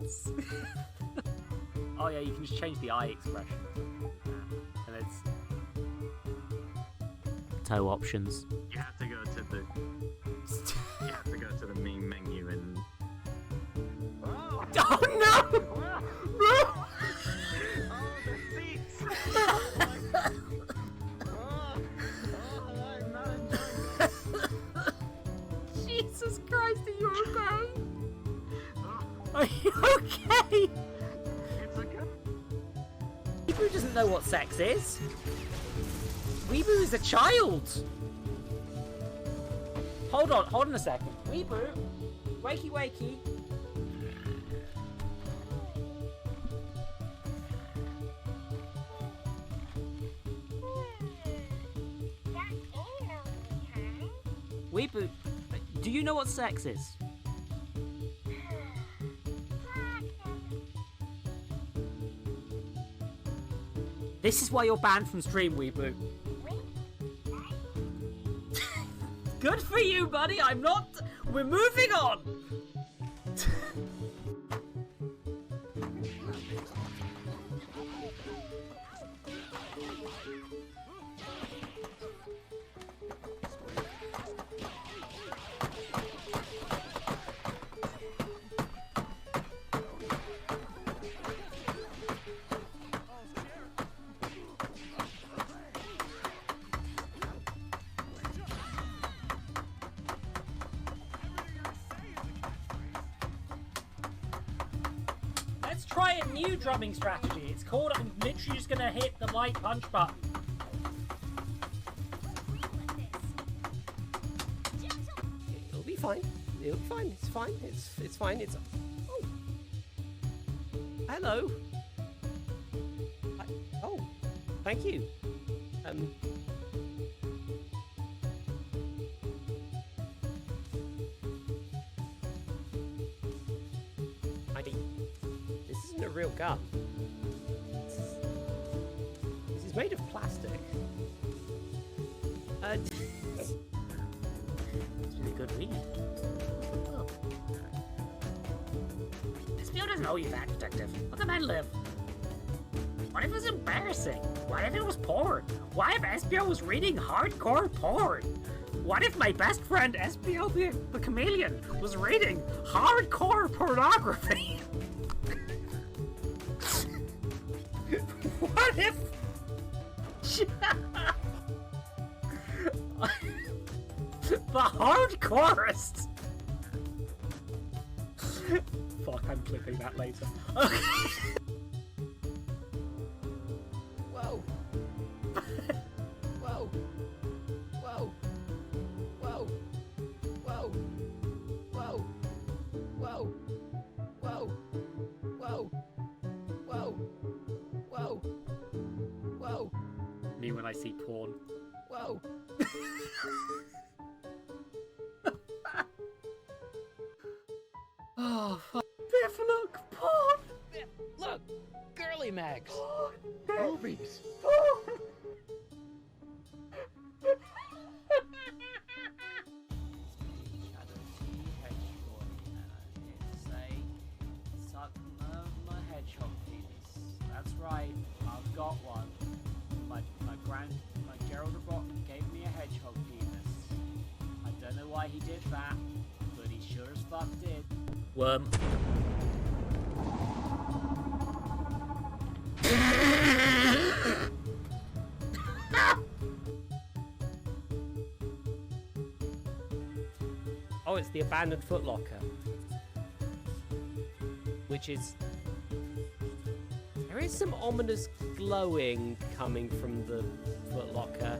Yes. Oh yeah, you can just change the eye expression. And it's toe options. You have to go to the main menu and Oh no! the seats! I'm not enjoying this. Jesus Christ, are you okay? Are you okay? It's okay. Weeboo doesn't know what sex is. Weeboo is a child. Hold on a second. Weeboo, wakey wakey. Weeboo, do you know what sex is? This is why you're banned from stream, Weeboo. Good for you, buddy. I'm not. We're moving on. Let's try a new drumming strategy. It's called I'm literally just gonna hit the light punch button. It'll be fine. It'll be fine. It's fine. It's fine. It's. Oh. Hello. Oh. Thank you. This isn't a real gun. This is made of plastic. It's really good weed. Oh. SBO doesn't owe you that, detective. Let the men live. What if it was embarrassing? What if it was porn? What if SBO was reading hardcore porn? What if my best friend SBO the chameleon was reading hardcore pornography? What if... the hardcorest? Fuck, I'm clipping that later. Okay. Whoa. Whoa. Whoa. Whoa. Whoa. Whoa. Whoa. Whoa. Whoa. Whoa. Whoa. Whoa. Me when I see porn. Whoa. Oh, fuck. Biff, look! Porn! Look! Girly mags! Porn! Movies! Porn! That's right, I've got one. My Gerald gave me a hedgehog penis. I don't know why he did that, but he sure as fuck did. Worm. Oh, it's the abandoned Foot Locker. Which is... There is some ominous glowing coming from the Foot Locker.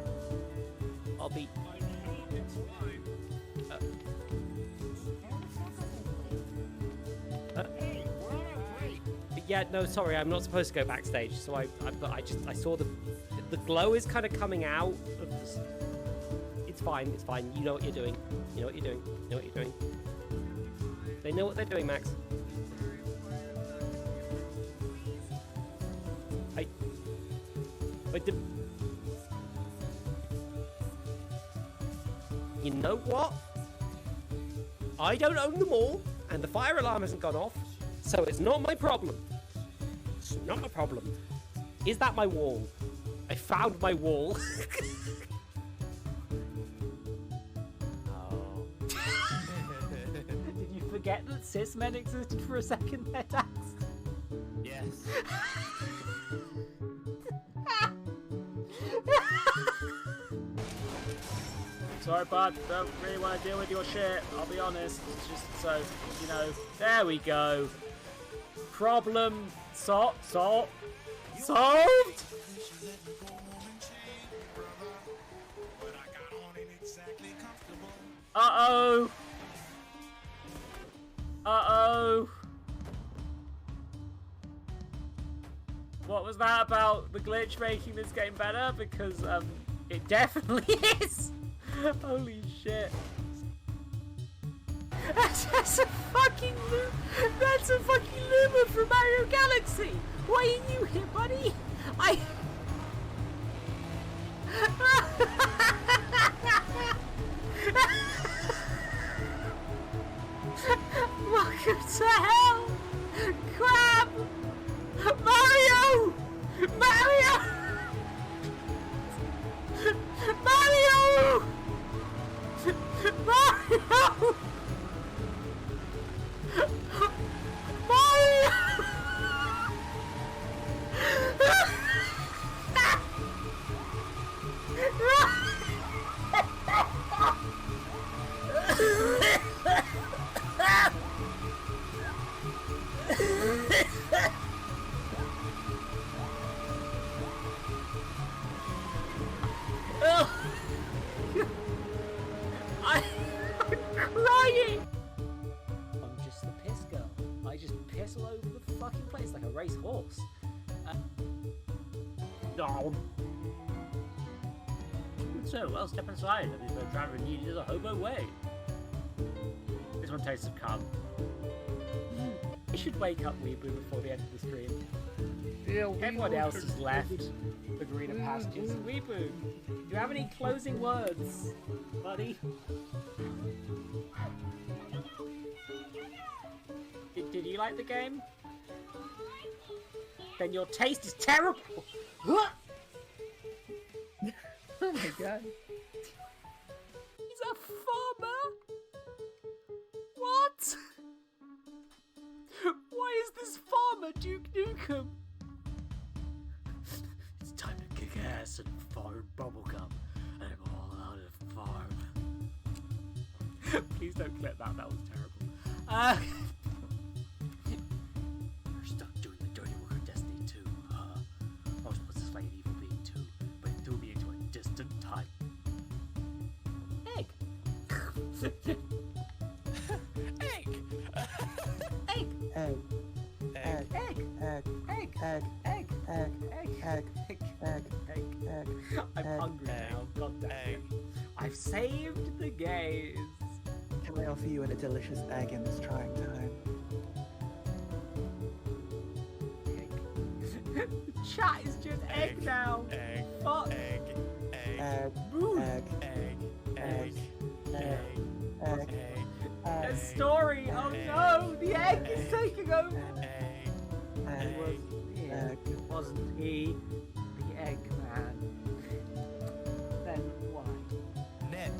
I'll be... yeah, no, sorry, I'm not supposed to go backstage. So I saw the glow is kind of coming out of the... It's fine, it's fine. You know what you're doing. You know what you're doing. You know what you're doing. They know what they're doing, Max. You know what? I don't own them all, and the fire alarm hasn't gone off, So it's not my problem. It's not my problem. Is that my wall? I found my wall. Oh. Did you forget that cis men existed for a second there, Dax? Yes. Sorry, bud. Don't really want to deal with your shit. I'll be honest. It's just so, you know. There we go. Problem solved. Uh-oh. Uh-oh. What was that about the glitch making this game better? Because, it definitely is. Holy shit. That's a fucking That's a fucking Luma from Mario Galaxy. Why are you here, buddy? Welcome to hell! Crab! Mario! Mario! Mario! Mario! Mario! I'm crying! I'm just the piss girl. I just piss all over the fucking place like a racehorse. No. So, well, step inside. There's no driver needed as a hobo way. This one tastes of cum. You should wake up, Weeboo, before the end of the stream. Everyone else has left the greener pastures. Weeboo, do you have any closing words, buddy? Did you like the game? Then your taste is terrible! Oh my god. He's a farmer? What? Why is this farmer Duke Nukem? It's time to kick ass and farm bubblegum. And I'm all out of farm. Please don't clip that, that was terrible. We're stuck doing the dirty work of Destiny 2. I was supposed to slay an evil being too, but it threw me into a distant time. Egg! Egg! Egg! Egg. Egg! Egg! Egg. Egg! Egg. Egg! Egg. Egg! Egg. Egg! Egg. Egg! Egg. I'm Egg. hungry now. God damn Egg. it. I've saved the gaze. Can I offer you a delicious egg in this trying time? Chat is just egg now. Egg. Fuck. Egg. Egg. Egg. Boo. Egg. Egg. Egg. Egg. Egg. Egg. A Egg. story. Oh no, the egg is taking over. Egg. Egg. It was he. Egg. It wasn't he. The egg man. Then why? Nick.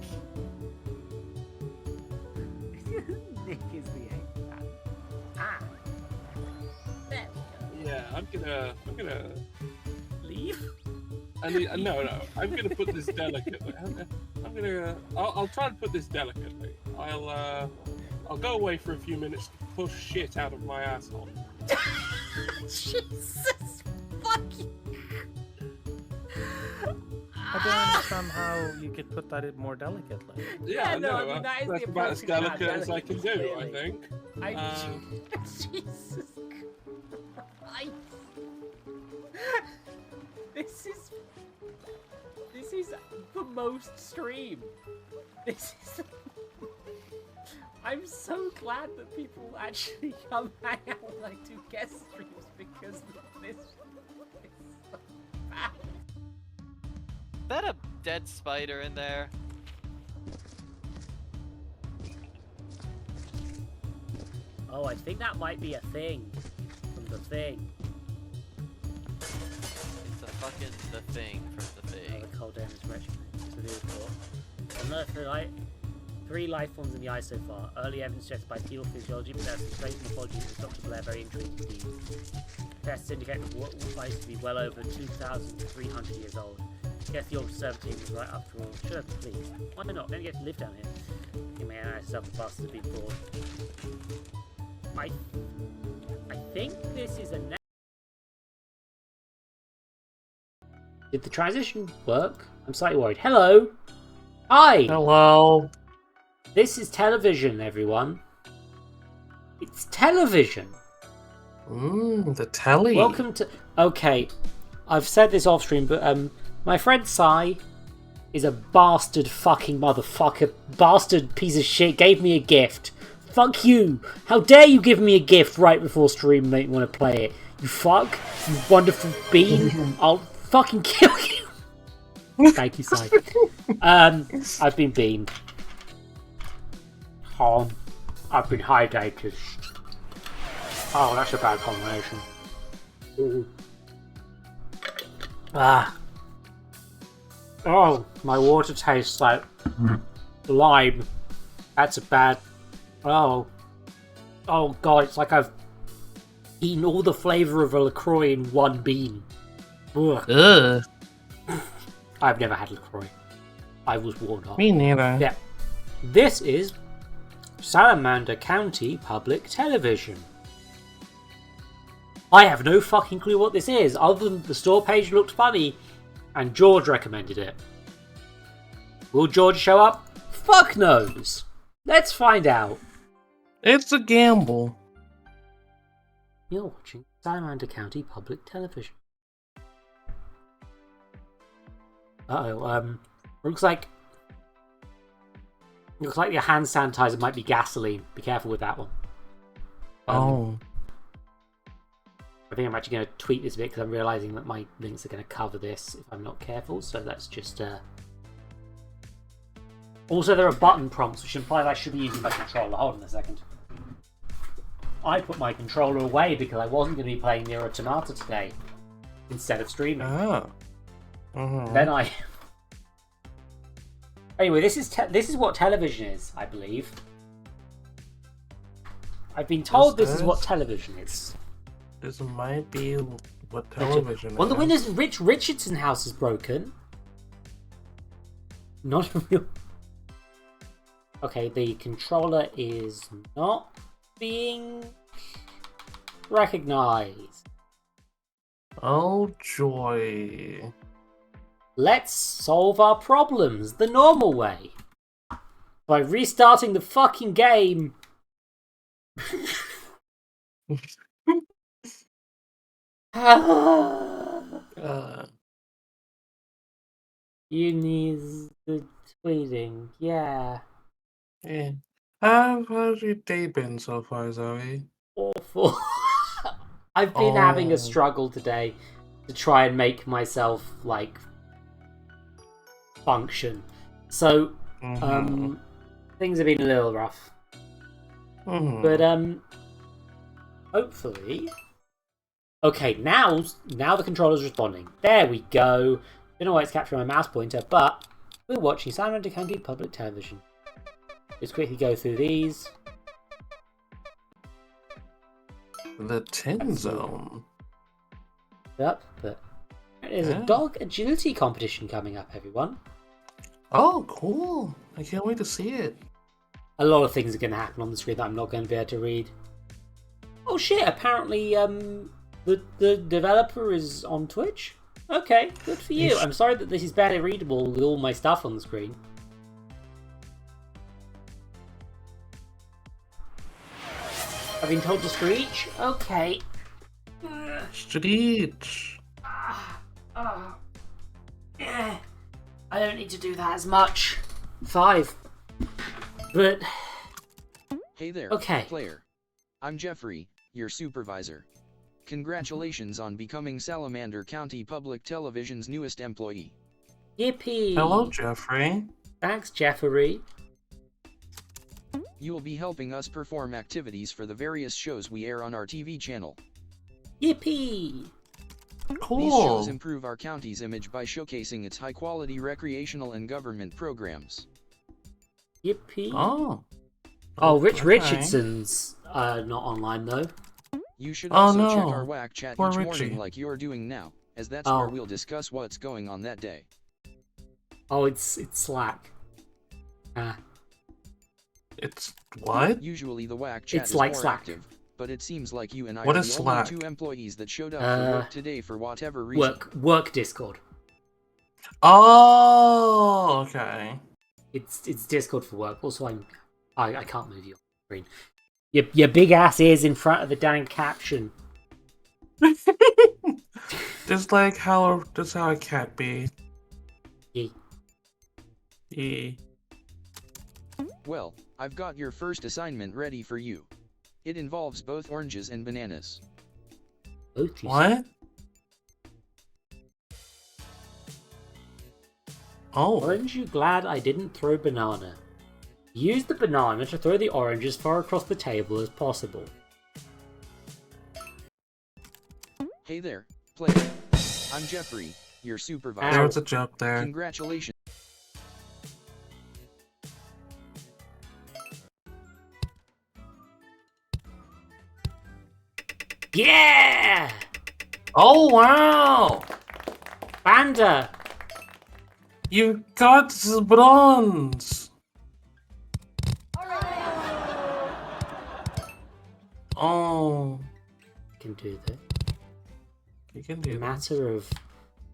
Nick is the egg man. Ah. There we go. Yeah, I'm gonna. Leave. No, I'm gonna put this delicately. I'll try and put this delicately. I'll go away for a few minutes to push shit out of my asshole. Jesus fucking. I don't understand how you could put that in more delicately. Yeah, no, I mean, that is that's the about as approach to delicate as I can do, clearly. I think. Jesus Christ. This is the most stream. This is. I'm so glad that people actually come hang out when I do guest streams because this is so bad. Is that a dead spider in there? Oh, I think that might be a thing. From the thing. It's a fucking the thing from the Oh, thing. the cold air is retrograde. Revealed for. Unearthed the 3 life forms in the ice so far. Early evidence suggests bipedal physiology, but there's some strange morphology that Dr. Blair very intrigued indeed. Tests indicate that what life to be well over 2,300 years old. Guess the old observatory was right after all. Sure, please. Why not? Don't get to live down here. You may ask yourself the bus has been brought. I think this is a. Did the transition work? I'm slightly worried. Hello. Hi. Hello. This is television, everyone. It's television. The telly. Welcome to. Okay, I've said this off stream, but my friend Sai is a bastard fucking motherfucker, bastard piece of shit. Gave me a gift. Fuck you! How dare you give me a gift right before stream and make me want to play it? You fuck! You wonderful bean! I'll fucking kill you! Thank you, Sai. I've been beamed. Oh, I've been hydrated. Oh, that's a bad combination. Ooh. Ah. Oh, my water tastes like lime. That's a bad. Oh. Oh god, it's like I've eaten all the flavour of a LaCroix in one bean. Ugh. Ugh. I've never had LaCroix. I was warned off. Me neither. Yeah. This is Salamander County Public Television. I have no fucking clue what this is, other than the store page looked funny, and George recommended it. Will George show up? Fuck knows. Let's find out. It's a gamble. You're watching Salamander County Public Television. Looks like your hand sanitizer might be gasoline. Be careful with that one. I think I'm actually going to tweet this a bit because I'm realising that my links are going to cover this if I'm not careful, so let's just... Also, there are button prompts, which implies I should be using my controller. Hold on a second. I put my controller away because I wasn't going to be playing Nier Automata today instead of streaming. Oh. Then I... Anyway, this is what television is, I believe. I've been told this is what television is. This might be what television is. Well, the Windows Rich Richardson house is broken. Not a real... Okay, the controller is not being recognized. Oh, joy. Let's solve our problems the normal way. By restarting the fucking game. You need the tweeting, yeah. Yeah. How's your day been so far, Zoe? Awful. I've been having a struggle today to try and make myself, like, function. So, things have been a little rough. But, hopefully... Okay, now the controller's responding. There we go. Don't know why it's capturing my mouse pointer, but we're watching Salamander County Public Television. Let's quickly go through these. The Tin Zone. Yep, but there's a dog agility competition coming up, everyone. Oh, cool. I can't wait to see it. A lot of things are going to happen on the screen that I'm not going to be able to read. Oh shit, apparently the developer is on Twitch? Okay, good for you. I'm sorry that this is barely readable with all my stuff on the screen. I've been told to screech? Okay. Screech. I don't need to do that as much. 5. But... Hey there, player. I'm Jeffrey, your supervisor. Congratulations on becoming Salamander County Public Television's newest employee. Yippee! Hello, Jeffrey. Thanks, Jeffrey. You will be helping us perform activities for the various shows we air on our TV channel. Yippee! These shows Cool. improve our county's image by showcasing its high-quality recreational and government programs. Yippee! Oh. Oh, Rich Okay. Richardson's not online though. You should Oh, also check no. our WAC chat Poor each Richie. morning like you're doing now, as that's Oh. where we'll discuss what's going on that day. Oh, it's Slack. It's what? Usually the WAC chat It's is like more Slack. active, but it seems like you and I What are is the Slack? only 2 employees that showed up for work today for whatever reason. Work Discord. Oh, okay. It's Discord for work. Also, I can't move your screen. Your big ass is in front of the dang caption. Just how a cat be. Yeah. Yeah. Well, I've got your first assignment ready for you. It involves both oranges and bananas. Both you What? Oh. Aren't you glad I didn't throw banana? Use the banana to throw the orange as far across the table as possible. Hey there, player. I'm Jeffrey, your supervisor. There was a joke there. Congratulations. Yeah! Oh, wow! Panda! You got the bronze! Oh, Can do that. you can A do that. matter of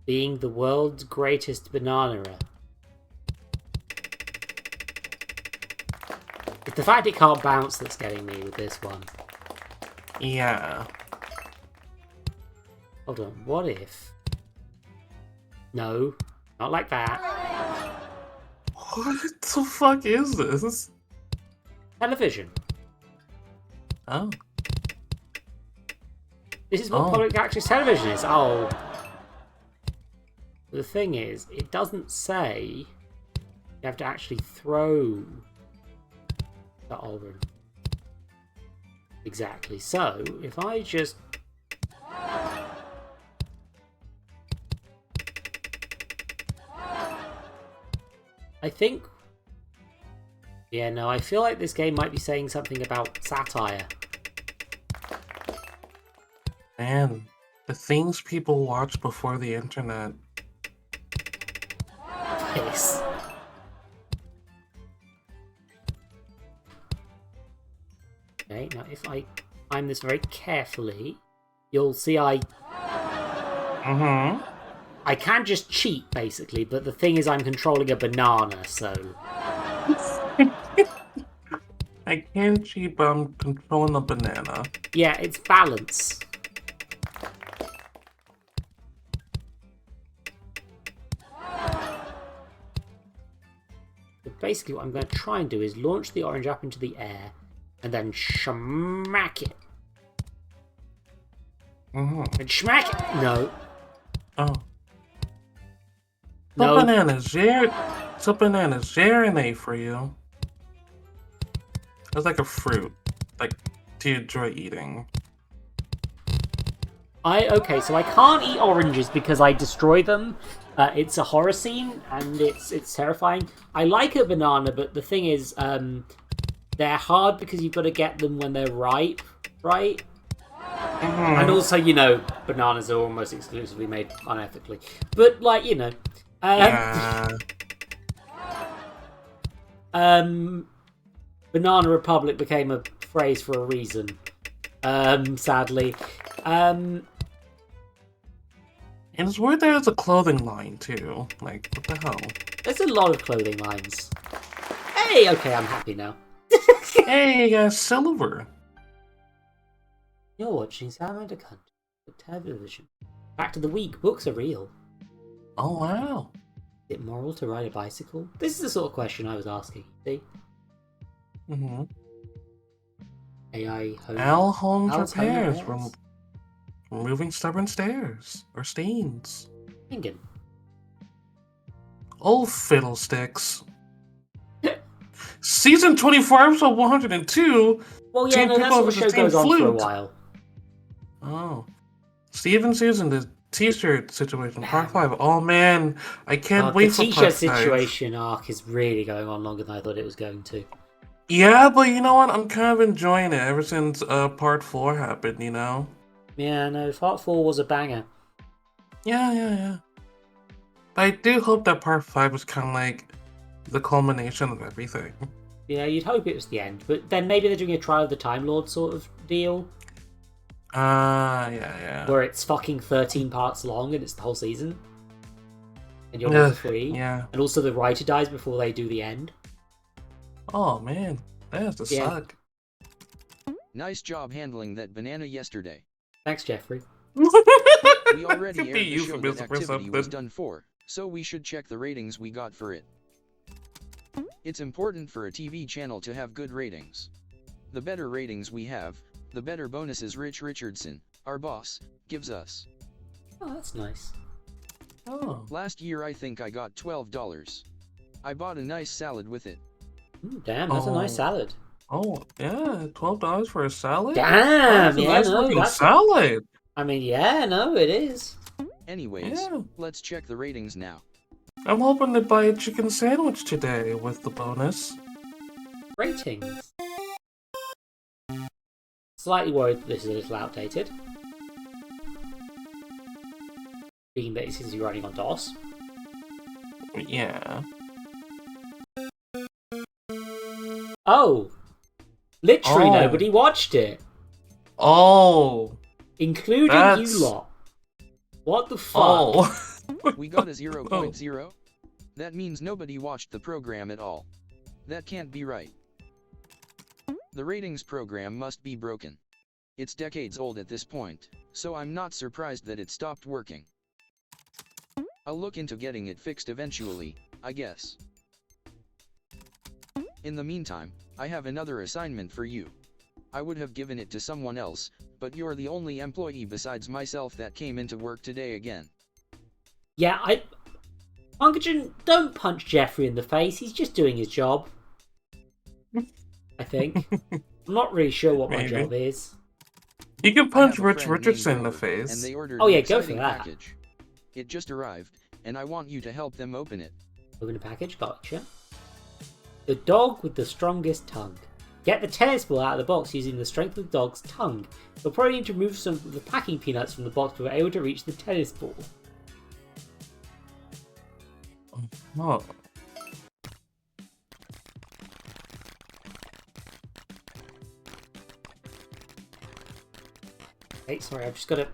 being the world's greatest banana-er. It's the fact it can't bounce that's getting me with this one. Yeah. Hold on, what if... No, not like that. What the fuck is this? Television. Oh. This is what Oh. public access television is. Oh. The thing is, it doesn't say you have to actually throw the orange. Exactly. So, if I just... I think... Yeah, no, I feel like this game might be saying something about satire. Man, the things people watch before the internet. Yes. Okay, now if I time this very carefully, you'll see I can just cheat, basically, but the thing is I'm controlling a banana, so... I can't cheat, but I'm controlling the banana. Yeah, it's balance. But basically what I'm going to try and do is launch the orange up into the air, and then smack it. And smack it! No. Oh. No. The banana's serenade for you. It's like a fruit. Like, to enjoy eating. Okay, so I can't eat oranges because I destroy them. It's a horror scene, and it's terrifying. I like a banana, but the thing is, they're hard because you've got to get them when they're ripe, right? And also, you know, bananas are almost exclusively made unethically. But, like, you know. Yeah. Banana Republic became a phrase for a reason. Sadly. And it's weird there's a clothing line, too. Like, what the hell? There's a lot of clothing lines. Hey, okay, I'm happy now. Hey, silver. You're watching Salamander County Public Television. Fact of the week, books are real. Oh, wow. Is it moral to ride a bicycle? This is the sort of question I was asking, see? AI home. Al Holmes Al's home repairs repairs. removing stubborn stairs or stains. Thinking. Oh, fiddlesticks. Season 24, episode 102. Well, yeah, Team no, that People sort of versus show Team goes on for a Flute. while. Oh. Steven Susan, the t-shirt situation, part 5. Oh man, I can't wait The for t-shirt part 5. situation arc is really going on longer than I thought it was going to. Yeah, but you know what? I'm kind of enjoying it ever since part 4 happened, you know? Yeah, no, part 4 was a banger. Yeah. But I do hope that part 5 is kind of like the culmination of everything. Yeah, you'd hope it was the end, but then maybe they're doing a Trial of the Time Lord sort of deal. Yeah. Where it's fucking 13 parts long and it's the whole season. And you're number 3. Yeah. And also the writer dies before they do the end. Oh man, that has to suck. Nice job handling that banana yesterday. Thanks, Jeffrey. We already Could aired be the show that euphemism or activity was something. done for, so we should check the ratings we got for it. It's important for a TV channel to have good ratings. The better ratings we have, the better bonuses Rich Richardson, our boss, gives us. Oh, that's nice. Oh. Last year I think I got $12. I bought a nice salad with it. Damn, that's a nice salad. Oh, yeah, $12 for a salad? Damn, That's a yeah, nice no, looking that's... salad. I mean, yeah, no, it is. Anyways, Yeah. let's check the ratings now. I'm hoping to buy a chicken sandwich today with the bonus. Ratings. Slightly worried that this is a little outdated. Being that it seems to be running on DOS. Yeah. Oh! Literally Oh. nobody watched it. Oh. Including That's- you lot. What the fuck? Oh. We got a 0.0? That means nobody watched the program at all. That can't be right. The ratings program must be broken. It's decades old at this point, so I'm not surprised that it stopped working. I'll look into getting it fixed eventually, I guess. In the meantime, I have another assignment for you. I would have given it to someone else, but you're the only employee besides myself that came into work today again. Yeah, Ungajan, don't punch Jeffrey in the face. He's just doing his job. I think. I'm not really sure what my Maybe. job is. You can I punch have a Rich friend named Richardson in the Grover, and face. they ordered Oh, an yeah, go for exciting that. package. It just arrived, and I want you to help them open it. Open a package, gotcha. The dog with the strongest tongue. Get the tennis ball out of the box using the strength of the dog's tongue. You'll probably need to remove some of the packing peanuts from the box before able to reach the tennis ball. Oh. Hey, sorry, I've just got to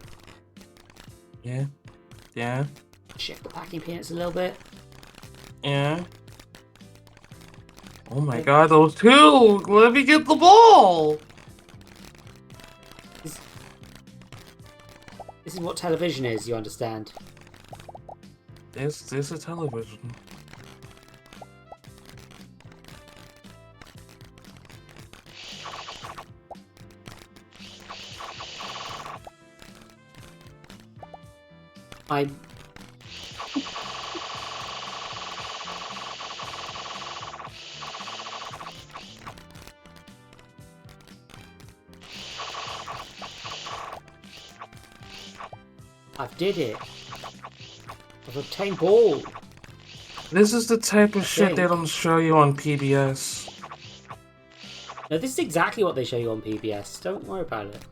Yeah. shift the packing peanuts a little bit. Yeah. Oh my god, those two! Let me get the ball! This is what television is, you understand. This is a television. I'm... I've did it. I've obtained ball. This is the type of shit they think. don't show you on PBS. No, this is exactly what they show you on PBS. Don't worry about it.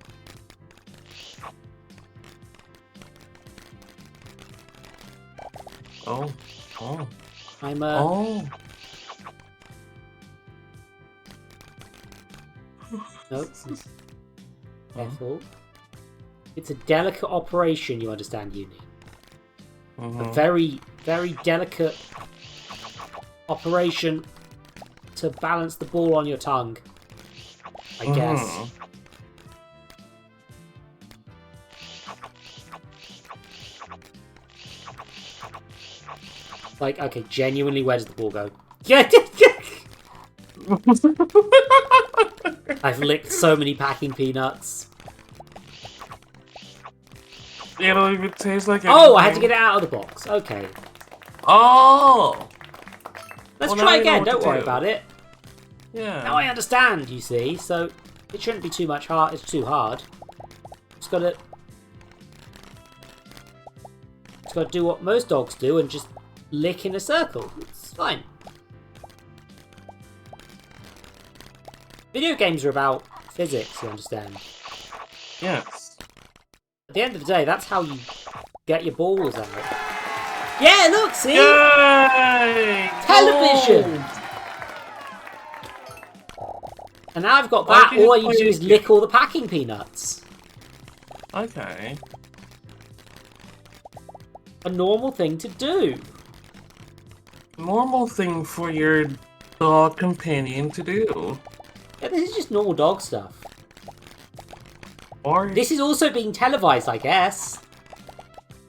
Oh. I'm Oh. Nope. Careful. It's a delicate operation, you understand, Uni. A very, very delicate operation to balance the ball on your tongue, I guess. Like, okay, genuinely, where does the ball go? Yeah, I've licked so many packing peanuts. They don't even taste like Oh, I had to anything. get it out of the box. Okay. Oh! Let's Well, now try you know again, what to don't worry do. about it. Yeah. Now I understand, you see, so it shouldn't be too much hard. It's too hard. Just gotta do what most dogs do and just lick in a circle. It's fine. Video games are about physics, you understand. Yes. At the end of the day, that's how you get your balls out. Yeah, look, see? Yay! Television! And now I've got Why that, did you all you play do is it? lick all the packing peanuts. Okay. A normal thing to do. Normal thing for your dog companion to do. Yeah, this is just normal dog stuff. Or This is also being televised, I guess.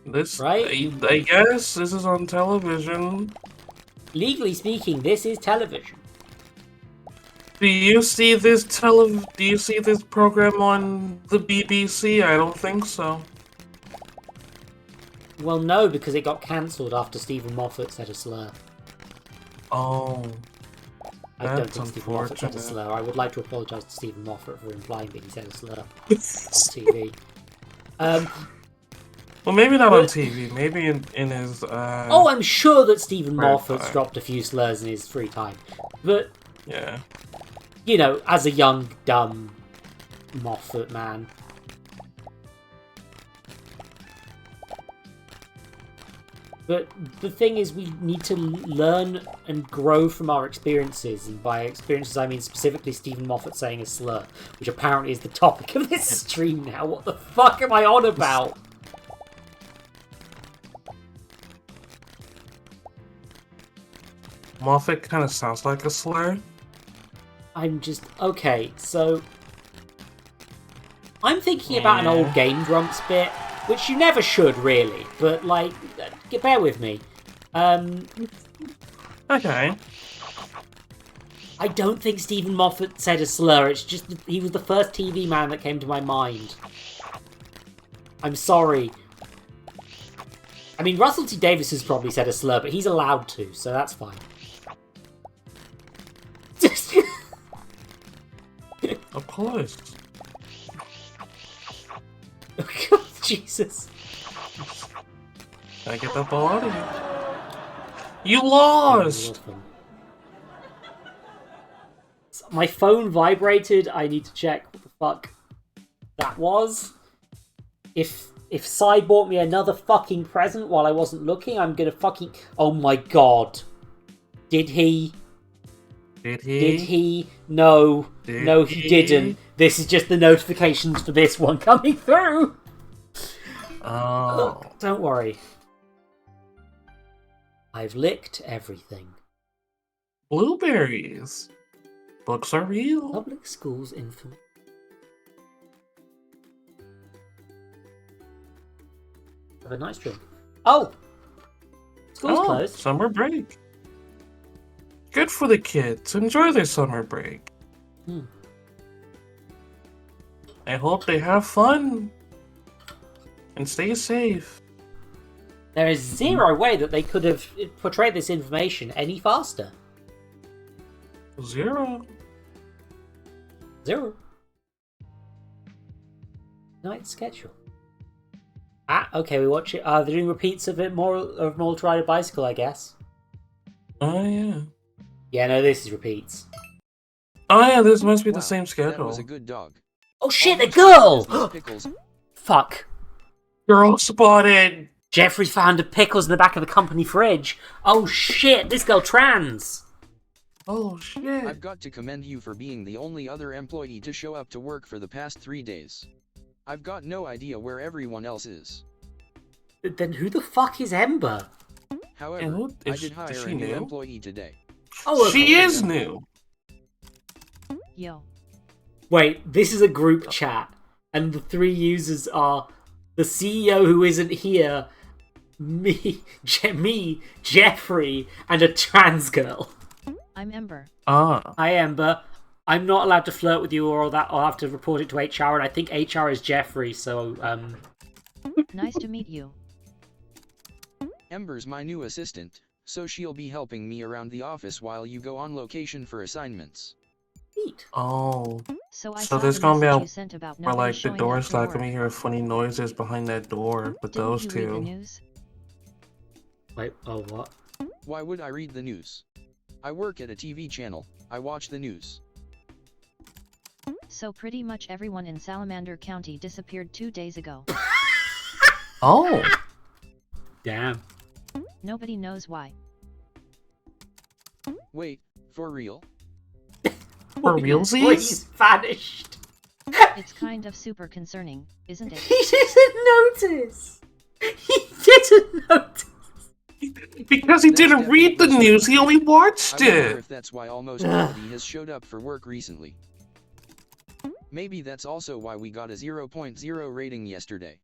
this, Right? I guess this is on television. Legally speaking, this is television. Do you see this Do you see this program on the BBC? I don't think so. Well, no, because it got cancelled after Stephen Moffat said a slur. Oh, I don't that's think Stephen Moffat said a unfortunate. slur. I would like to apologise to Stephen Moffat for implying that he said a slur on TV. Well, maybe not on But- TV. Maybe in his. Oh, I'm sure that Stephen Right, Moffat's fine. dropped a few slurs in his free time. But, Yeah. you know, as a young, dumb Moffat man. But the thing is, we need to learn and grow from our experiences. And by experiences, I mean specifically Stephen Moffat saying a slur, which apparently is the topic of this stream now. What the fuck am I on about? Moffat kind of sounds like a slur. I'm just... Okay, so... I'm thinking about an old Game Grumps bit, which you never should, really. But, like, bear with me. Okay. I don't think Stephen Moffat said a slur. It's just that he was the first TV man that came to my mind. I'm sorry. I mean, Russell T Davies has probably said a slur, but he's allowed to, so that's fine. Of course. God, Jesus. Can I get that ball out of you? You lost! My phone vibrated. I need to check what the fuck that was. If Sai bought me another fucking present while I wasn't looking, I'm gonna fucking... Oh my god. Did he? Did he? Did he? No. Did No, he didn't. This is just the notifications for this one coming through. Oh. Look, don't worry. I've licked everything. Blueberries. Books are real. Public schools info. Have a nice drink. Oh! School's closed. Summer break. Good for the kids. Enjoy their summer break. Hmm. I hope they have fun. And stay safe. There is zero way that they could have portrayed this information any faster. Zero. Zero. Night schedule. Ah, okay, we watch it. They're doing repeats of it, more to ride a bicycle, I guess. Oh, yeah. Yeah, no, this is repeats. Oh, yeah, this must be Wow, the same That schedule. was a good dog. Oh shit, the Almost girl! as pickles. Fuck. Girl spotted. Jeffrey found the pickles in the back of the company fridge. Oh shit, this girl trans. Oh, shit. I've got to commend you for being the only other employee to show up to work for the past 3 days. I've got no idea where everyone else is. Then who the fuck is Ember? However, who- I is- did is hire she a new new? employee today. Oh, She is new. Yo. Wait, this is a group chat, and the 3 users are the CEO who isn't here, me, Jeffrey, and a trans girl. I'm Ember. Ah. Hi, Ember. I'm not allowed to flirt with you, or that I'll have to report it to HR, and I think HR is Jeffrey, so, Nice to meet you. Ember's my new assistant, so she'll be helping me around the office while you go on location for assignments. Neat. Oh. So I So saw there's the gonna be message a you sent about where nobody like the showing up door's for not work. gonna hear funny noises behind that door, but Didn't those you read the two. news? Wait, oh what? Why would I read the news? I work at a TV channel, I watch the news. So pretty much everyone in Salamander County disappeared 2 days ago. Oh. Damn. Nobody knows why. Wait, for real? For realsies? Vanished. It's kind of super concerning, isn't it? He didn't notice. He didn't notice. Because he That's didn't read the definitely news, he only watched I wonder it. if that's why almost nobody has showed up for work recently. Maybe that's also why we got a 0.0 rating yesterday.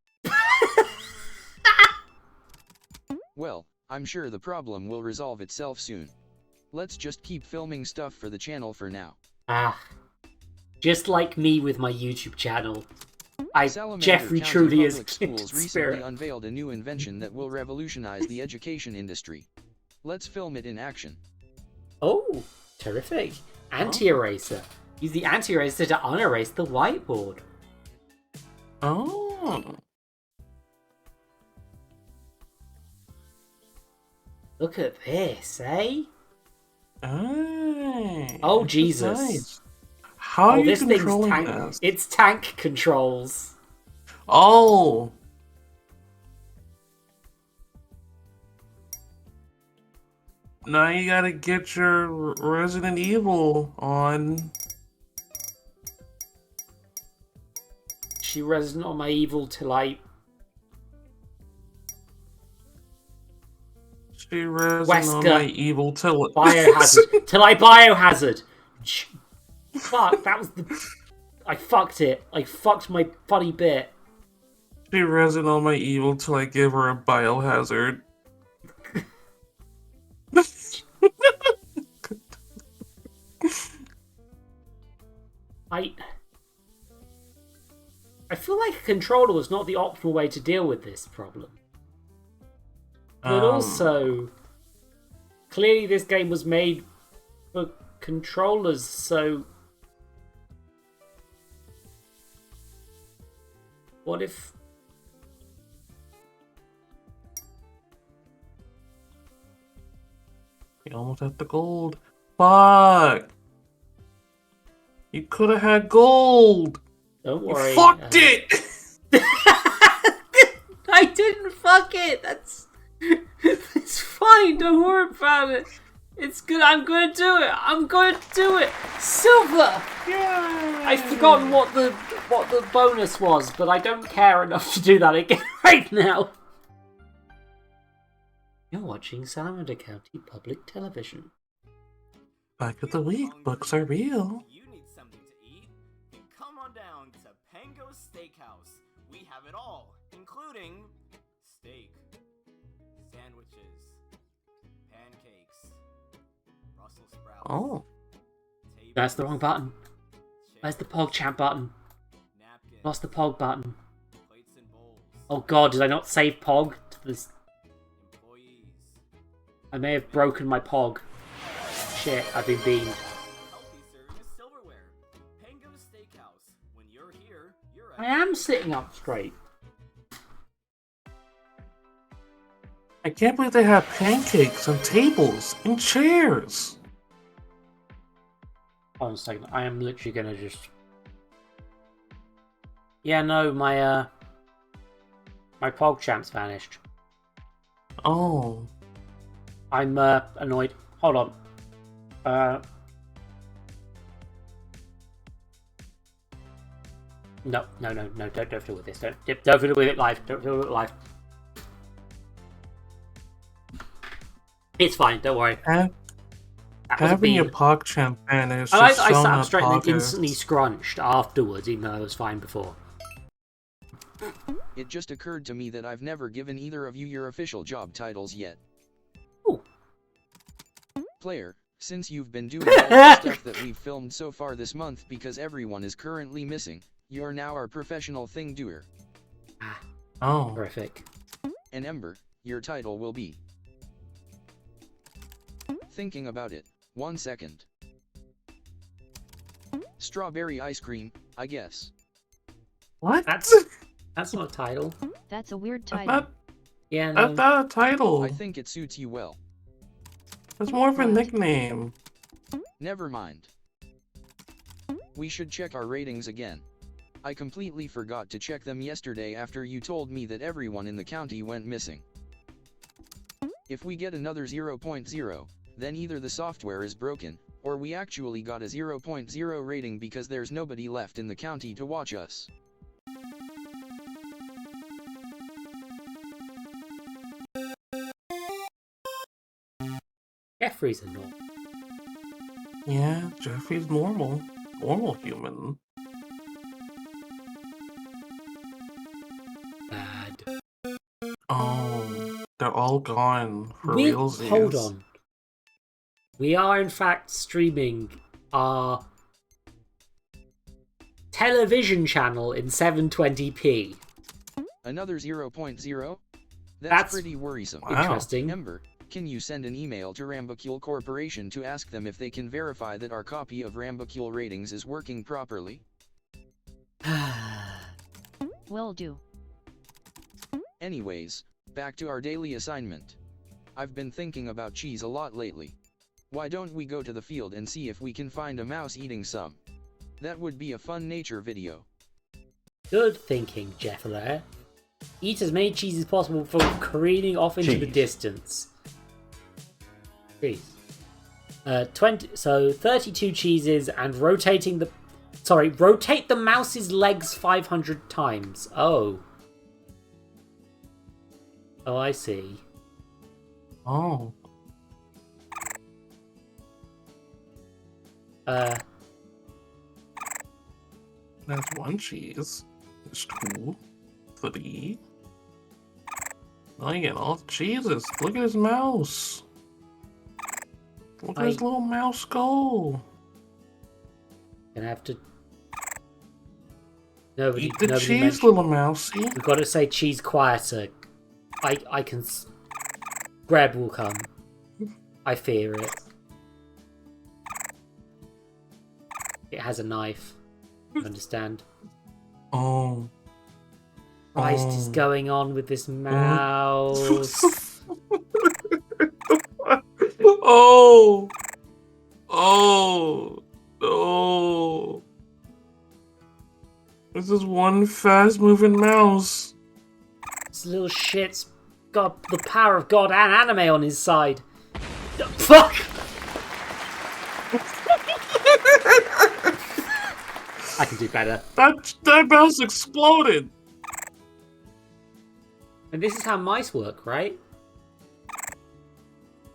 Well, I'm sure the problem will resolve itself soon. Let's just keep filming stuff for the channel for now. Ah. Just like me with my YouTube channel. Salamander Jeffrey County truly is Public Schools recently spirit. unveiled a new invention that will revolutionize the education industry. Let's film it in action. Oh, terrific. Anti-eraser. Use the anti-eraser to unerase the whiteboard. Oh. Look at this, eh? Hey, Oh, this is Jesus. nice. How are you this thing's controlling tank. this? It's tank controls. Oh. Now you gotta get your Resident Evil on. She resident on my evil till I... She resin on Wesker. my evil till it. Biohazard. Till I biohazard. Fuck, that was the... I fucked it. I fucked my funny bit. She resin on my evil till I give her a biohazard. I feel like a controller was not the optimal way to deal with this problem. But also, clearly this game was made for controllers, so... What if... You almost had the gold. Fuck! You could have had gold! Don't You worry. fucked it! I didn't fuck it! That's... It's fine, don't worry about it. It's good, I'm gonna do it! I'm gonna do it! Silver! Yeah. I've forgotten what the bonus was, but I don't care enough to do that again right now. You're watching Salamander County Public Television. Back of the week, books are real. You need something to eat? Then come on down to Pango's Steakhouse. We have it all, including steak, sandwiches, pancakes, Brussels sprouts. Oh. That's the wrong button. Where's the PogChamp button? Lost the Pog button. Oh god, did I not save Pog to this? I may have broken my Pog. Shit, I've been beamed. I am sitting up straight. I can't believe they have pancakes and tables and chairs. Hold on a second, I am literally gonna just... Yeah, no, my PogChamp's vanished. Oh. I'm annoyed. Hold on. No, don't deal with this. Don't deal with it live. Don't deal with it live. It's fine, don't worry. Having your PogChamp vanish I is so sat up not straight and then poggers. instantly scrunched afterwards, even though I was fine before. It just occurred to me that I've never given either of you your official job titles yet. Ooh. Player, since you've been doing all the stuff that we've filmed so far this month because everyone is currently missing, you're now our professional thing doer. Oh. Terrific. And Ember, your title will be... Thinking about it, 1 second. Strawberry ice cream, I guess. What? That's not a title. That's a weird That's title. not, Yeah, that's no. not a title. I think it suits you well. It's more of a What? nickname. Never mind. We should check our ratings again. I completely forgot to check them yesterday after you told me that everyone in the county went missing. If we get another 0.0, then either the software is broken, or we actually got a 0.0 rating because there's nobody left in the county to watch us. Jeffrey's a normal. Yeah, Jeffrey's normal. Normal human. Bad. Oh, they're all gone for We realsies. hold on. We are in fact streaming our television channel in 720p. Another 0.0? That's That's pretty worrisome. Wow. Interesting. Ember, can you send an email to Rambacule Corporation to ask them if they can verify that our copy of Rambacule ratings is working properly? Will do. Anyways, back to our daily assignment. I've been thinking about cheese a lot lately. Why don't we go to the field and see if we can find a mouse eating some? That would be a fun nature video. Good thinking, Jeffler. Eat as many cheese as possible before careening off into the Cheese. distance. Cheese. 32 cheeses and rotate the mouse's legs 500 times. Oh, I see. Oh. That's one cheese. There's 2, 3. Oh, you get all the cheeses. Look at his mouse. Look at his little mouse go. Gonna have to. Nobody. Eat the nobody cheese, mentioned- little mousey. We've got to say cheese quieter. I can. Greb will come. I fear it. It has a knife. I understand. Oh. Christ is going on with this mouse. Oh. Oh. Oh. This is one fast-moving mouse. This little shit's got the power of God and anime on his side. Fuck! I can do better. That mouse exploded. And this is how mice work, right?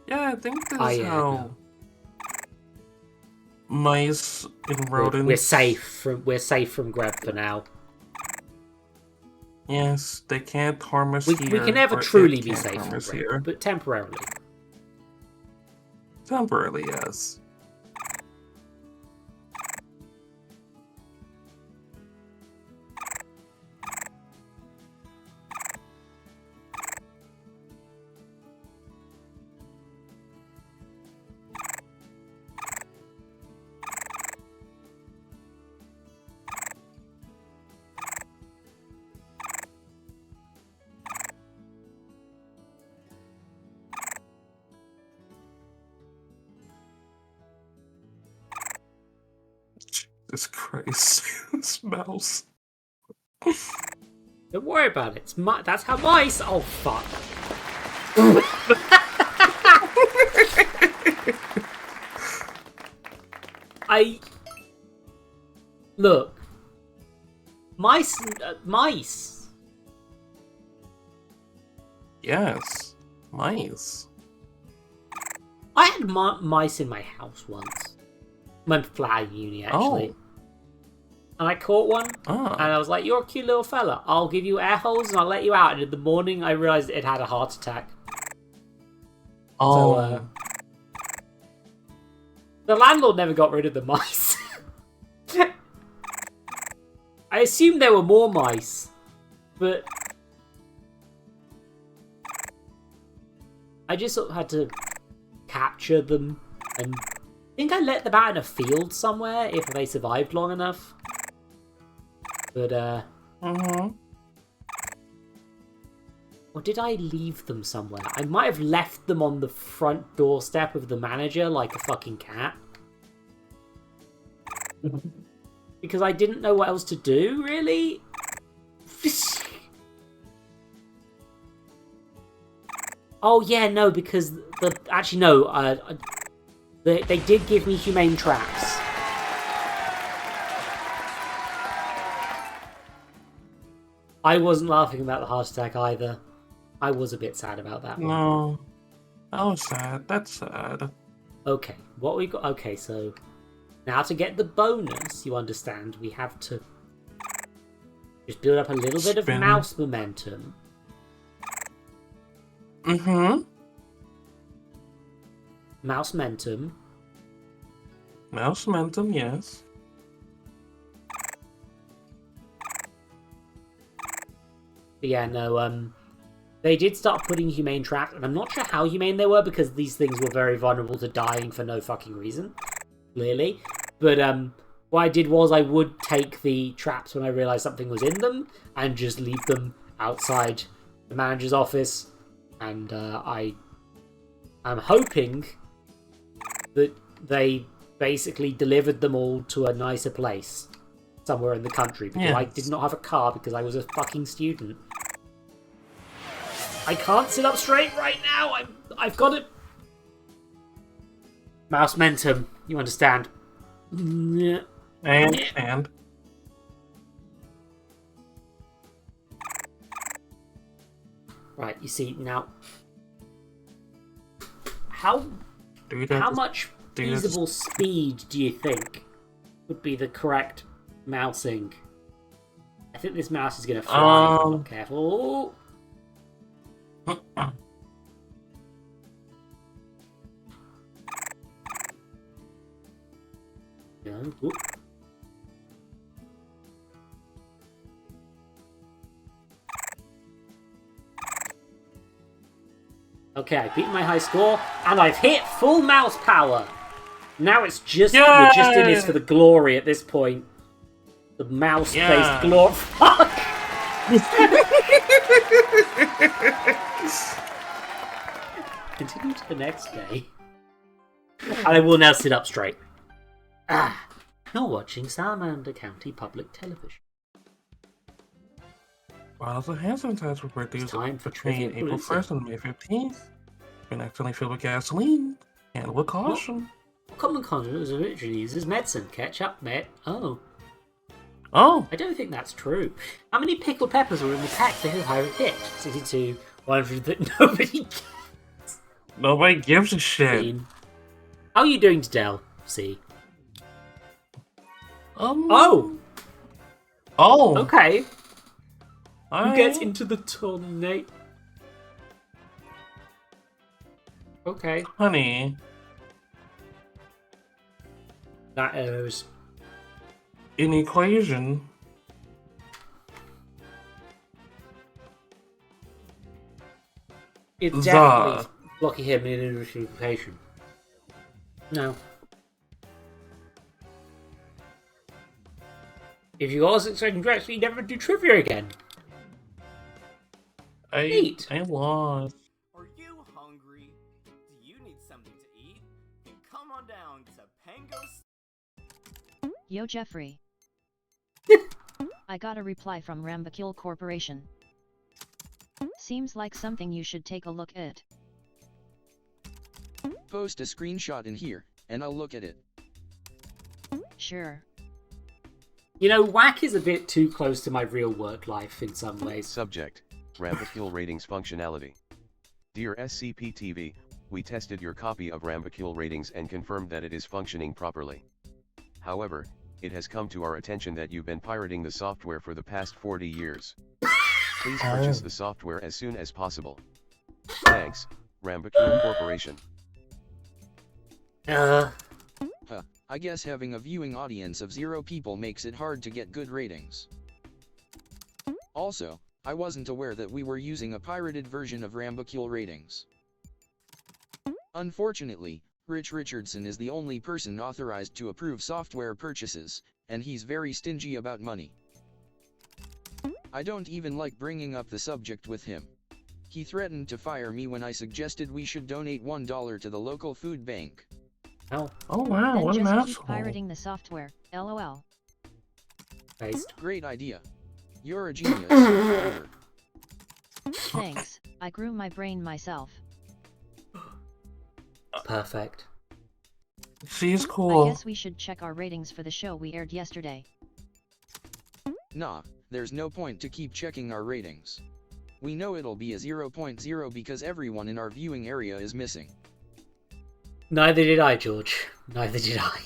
Yeah, I think this Oh, is yeah, how no. mice and rodents. We're safe from Greb for now. Yes, they can't harm us We here. can never or truly it be can't safe harm from us Greb, here. but temporarily. Temporarily, yes. Jesus Christ, this mouse. Don't worry about it. That's how mice. Oh fuck. Look. Mice. Yes, mice. I had mice in my house once. Went to fly uni actually. Oh. And I caught one, Ah. and I was like, "You're a cute little fella. I'll give you air holes and I'll let you out." And in the morning, I realized it had a heart attack. Oh. So, the landlord never got rid of the mice. I assumed there were more mice, but I just sort of had to capture them and think I let them out in a field somewhere if they survived long enough. But, or did I leave them somewhere? I might have left them on the front doorstep of the manager like a fucking cat. Because I didn't know what else to do, really? Oh, yeah, no, because actually, no, they did give me humane traps. I wasn't laughing about the heart attack either. I was a bit sad about that one. No. That was sad. That's sad. Okay, what we got... Okay, so... Now to get the bonus, you understand, we have to... just build up a little bit of mouse momentum. Mouse momentum. Mouse momentum, yes. But yeah, no, they did start putting humane traps, and I'm not sure how humane they were, because these things were very vulnerable to dying for no fucking reason. Clearly. But, what I did was I would take the traps when I realised something was in them, and just leave them outside the manager's office, and, I'm hoping that they basically delivered them all to a nicer place somewhere in the country, because I did not have a car because I was a fucking student. I can't sit up straight right now. I've got it. Mouse momentum, you understand? And right, you see now. How much feasible speed do you think would be the correct mousing? I think this mouse is going to fly if I'm not careful. No. Oop. Okay, I've beaten my high score, and I've hit full mouse power! Now it's just, we're just in this for the glory at this point. The mouse-based glory. Fuck! Continue to the next day. And I will now sit up straight. You're watching Salamander County Public Television. While the hand sanitizer were produced between April 1st and May 15th, been accidentally filled with gasoline, and with caution. Common condoms originally used as medicine. Ketchup, Oh. I don't think that's true. How many pickled peppers were in the pack for his pirate hit? 62, 100 that nobody gets. Nobody gives a shit. How are you doing, Del? See. Okay. Who gets into the tornado? Okay. Honey. That is an equation. It's definitely blocking him in an equation. No. If you wasn't expecting to actually never do trivia again. I lost. Are you hungry? Do you need something to eat? Then come on down to Pango's. Yo, Jeffrey. I got a reply from Rambakil Corporation. Seems like something you should take a look at. Post a screenshot in here, and I'll look at it. Sure. You know, WAC is a bit too close to my real work life in some ways. Subject: Rambakil Ratings Functionality. Dear SCP-TV, we tested your copy of Rambakil Ratings and confirmed that it is functioning properly. However, it has come to our attention that you've been pirating the software for the past 40 years. Please purchase the software as soon as possible. Thanks, Rambakil Corporation. I guess having a viewing audience of 0 people makes it hard to get good ratings. Also, I wasn't aware that we were using a pirated version of Rambakil Ratings. Unfortunately, Rich Richardson is the only person authorized to approve software purchases, and he's very stingy about money. I don't even like bringing up the subject with him. He threatened to fire me when I suggested we should donate $1 to the local food bank. Oh. Oh wow, Then what an just keep asshole. pirating the software. LOL. Based. Great idea. You're a genius. Over. Thanks. I grew my brain myself. Perfect. She's I cool. guess we should check our ratings for the show we aired yesterday. Nah, there's no point to keep checking our ratings. We know it'll be a 0.0 because everyone in our viewing area is missing. Neither did I, George. Neither did I.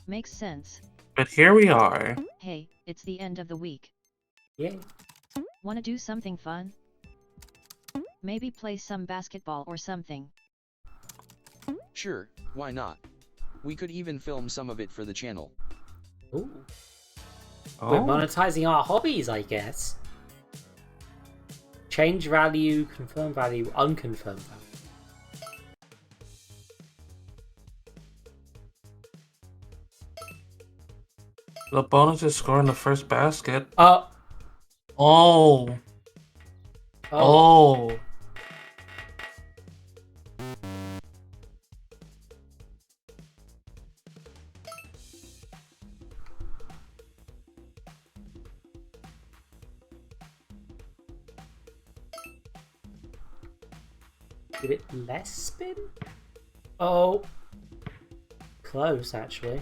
Makes sense. But here we are. Hey, it's the end of the week. Yeah. Wanna do something fun? Maybe play some basketball or something. Sure, why not? We could even film some of it for the channel. Ooh. Oh. We're monetizing our hobbies, I guess. Change value, confirm value, unconfirmed value. The bonus is scoring the first basket. Oh. Oh. Oh. Give it less spin? Oh. Close, actually.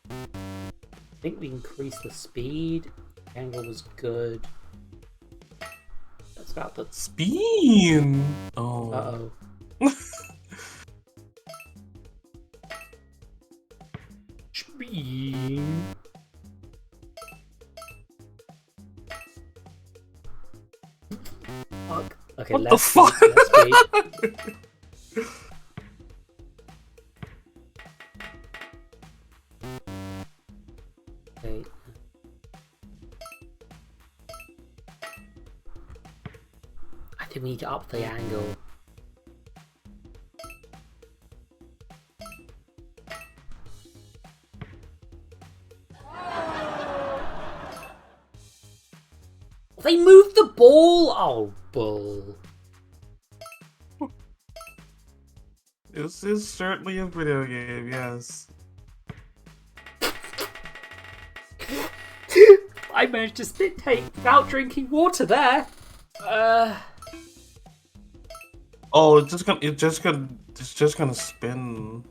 I think we increased the speed. Angle was good. That's about the Spin. Oh. Uh-oh. Spin. Fuck. Okay, What the less speed, fuck? less speed. Okay. I think we need to up the angle. They moved the ball! Oh, bull. This is certainly a video game, yes. I managed to spit take without drinking water there. Oh, it's just gonna spin.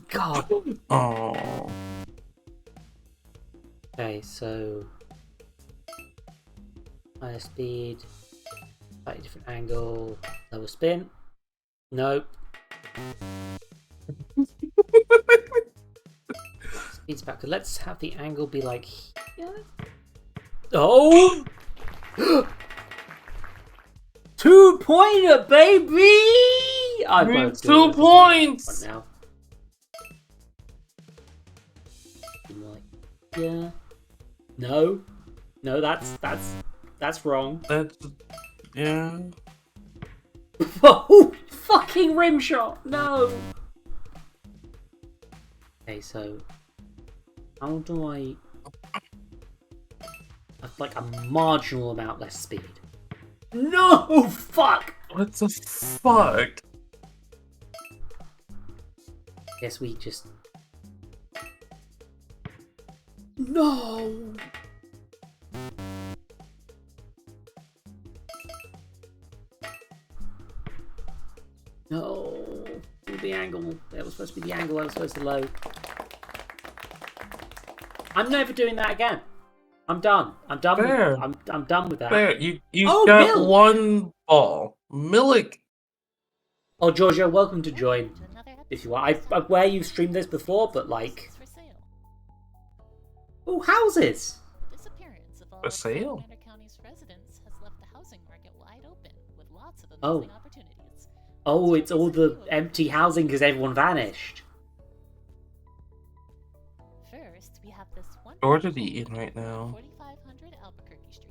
God. Oh. Okay, so higher speed, slightly different angle, lower spin. Nope. Speed's back. Let's have the angle be like here. Oh! 2-pointer, baby! I won't do 2 it. points! Now. Like, yeah. No. No, that's wrong. That's yeah. Oh, fucking rim shot! No! Okay, so how do I like a marginal amount less speed? No! Fuck! What the fuck? Guess we just... No! No! The angle. That was supposed to be the angle I was supposed to load. I'm never doing that again. I'm done. I'm done. Fair. I'm done with that. There, you Oh, got Mill! one ball. Milik. Oh, Giorgio, welcome to join. If you want, I'm aware you've streamed this before, but like, oh, houses. Disappearance of all For sale? Salamander County's residents has left the housing market wide open with lots of Oh. amazing opportunities. Oh, it's all the empty housing because everyone vanished. First, we have this one Ordered eating right now. 4500 Albuquerque Street.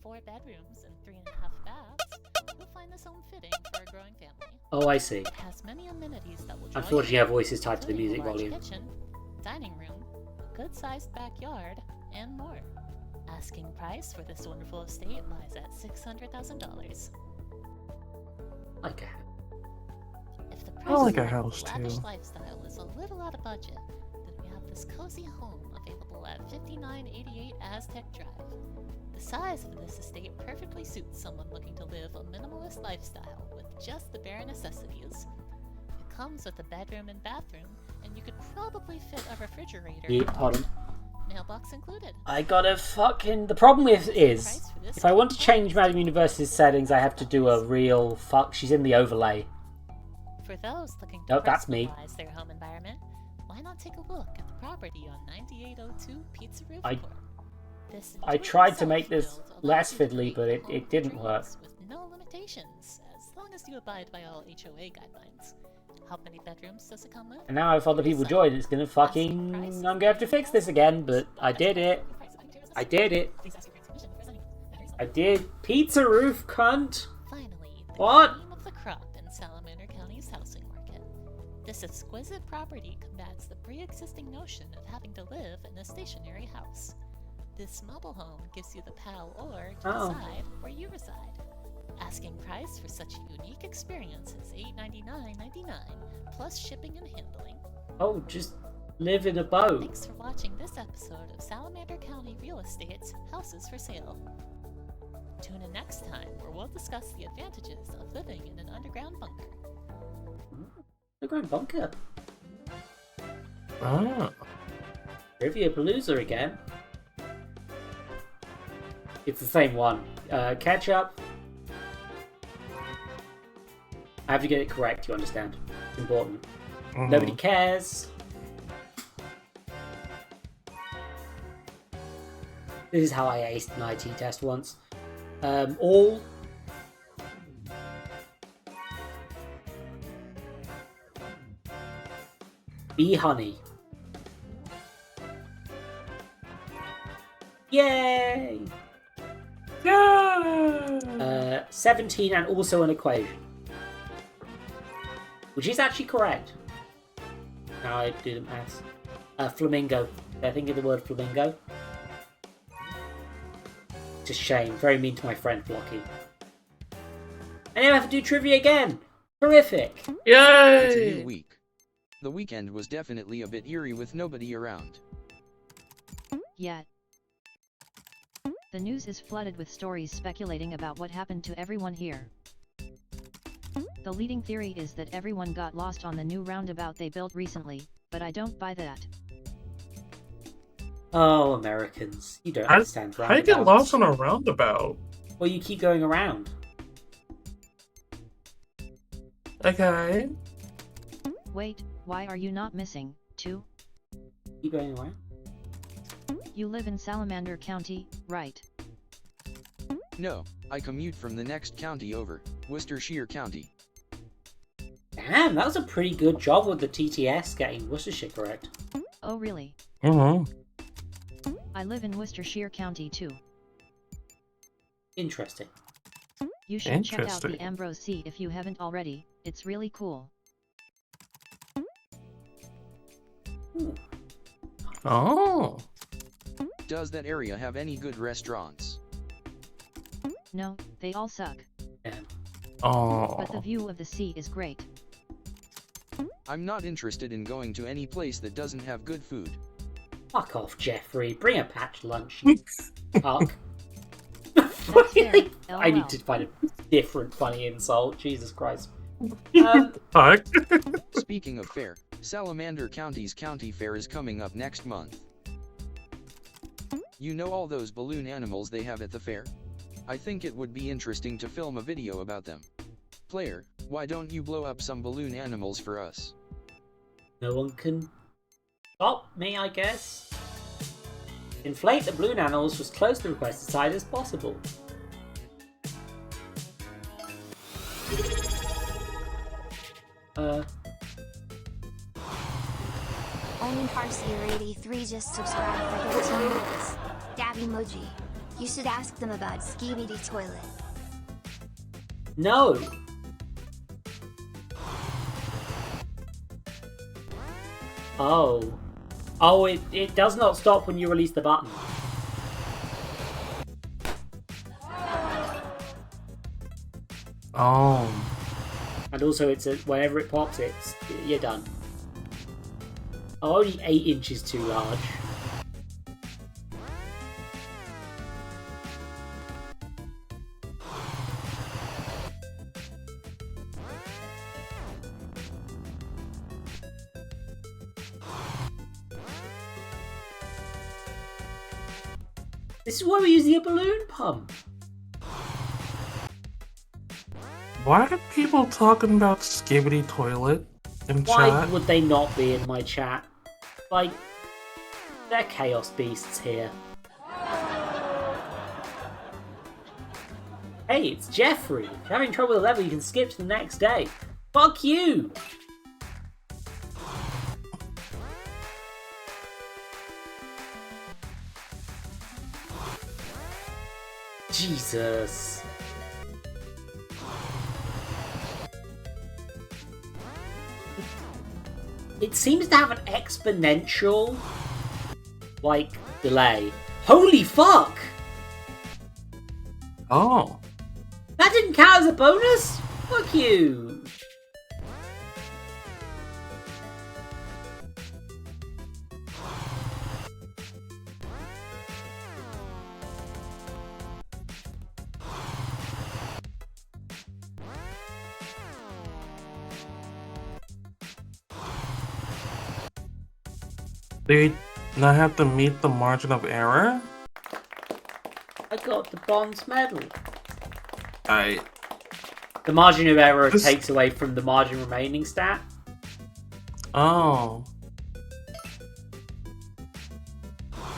With 4 bedrooms and 3.5 baths, you'll find this home fitting for a growing family. Oh, I see. It has many amenities that will draw Unfortunately, you our voice is tied to the including music a large volume. kitchen, dining room, a good-sized backyard, and more. Asking price for this wonderful estate lies at $600,000. Like a If the I price like of a house, the lavish too. lifestyle is a little out of budget, then we have this cozy home available at 5988 Aztec Drive. The size of this estate perfectly suits someone looking to live a minimalist lifestyle with just the bare necessities. It comes with a bedroom and bathroom, and you could probably fit a refrigerator. Yeah, hold on. Mailbox included. I gotta fucking... The problem is, if I want to change Madam University's settings, I have to do a real fuck. She's in the overlay. For those looking to Nope, that's me. personalize their home environment, why not take a look at the property on 9802 Pizza Roof I- Court? This I tried to make this less fiddly, but it didn't work. with no limitations, as long as you abide by all HOA guidelines. How many bedrooms does it come with? And now if other people join, it's gonna fucking... I'm gonna have to fix this again, but I did it. I did it. I did. Pizza roof, cunt. Finally, the What? cream of the crop in Salamander County's housing market. This exquisite property combats the pre-existing notion of having to live in a stationary house. This mobile home gives you the PAL or to decide where you reside. Asking price for such a unique experience is $899.99 plus shipping and handling. Oh, just live in a boat. Thanks for watching this episode of Salamander County Real Estate's Houses for Sale. Tune in next time where we'll discuss the advantages of living in an underground bunker. Underground bunker. Ah. Trivia Palooza again. It's the same one. Catch up. I have to get it correct, you understand. It's important. Nobody cares. This is how I aced an IT test once. All. Bee honey. Yay! Yeah! 17 and also an equation. Which is actually correct. Now I do the maths. Flamingo. Did I think of the word flamingo? It's a shame. Very mean to my friend Blocky. And now I have to do trivia again! Terrific! Yay! It's a new week. The weekend was definitely a bit eerie with nobody around. Yet. The news is flooded with stories speculating about what happened to everyone here. The leading theory is that everyone got lost on the new roundabout they built recently, but I don't buy that. Oh, Americans. You don't understand How do you get lost on a roundabout? Well, you keep going around. Okay. Wait, why are you not missing, too? Keep going around? You live in Salamander County, right? No, I commute from the next county over, Worcestershire County. Damn, that was a pretty good job with the TTS getting Worcestershire correct. Oh really? I live in Worcestershire County too. Interesting. You should check out the Ambrose Sea if you haven't already, it's really cool. Ooh. Oh. Does that area have any good restaurants? No, they all suck. Oh. But the view of the sea is great. I'm not interested in going to any place that doesn't have good food. Fuck off, Jeffrey. Bring a patch lunch, you fuck. Fair, I need LOL. to find a different funny insult. Jesus Christ. Fuck. Speaking of fair, Salamander County's county fair is coming up next month. You know all those balloon animals they have at the fair? I think it would be interesting to film a video about them. Player, why don't you blow up some balloon animals for us? No one can stop me, I guess. Inflate the balloon animals as close to the requested size as possible. Only Farseer 83 just subscribed for 13 minutes. Dab emoji. You should ask them about Skibidi Toilet. No. Oh. Oh, it does not stop when you release the button. Oh. And also, whenever it pops, you're done. Oh, only 8 inches too large. This is why we're using a balloon pump. Why are people talking about Skibidi Toilet in Why chat? would they not be in my chat? Like, they're chaos beasts here. Hey, it's Jeffrey. If you're having trouble with a level, you can skip to the next day. Fuck you! Jesus. It seems to have an exponential, like, delay. Holy fuck! Oh. That didn't count as a bonus? Fuck you! Do you not have to meet the margin of error? I got the bronze medal. I. The margin of error takes away from the margin remaining stat. Oh.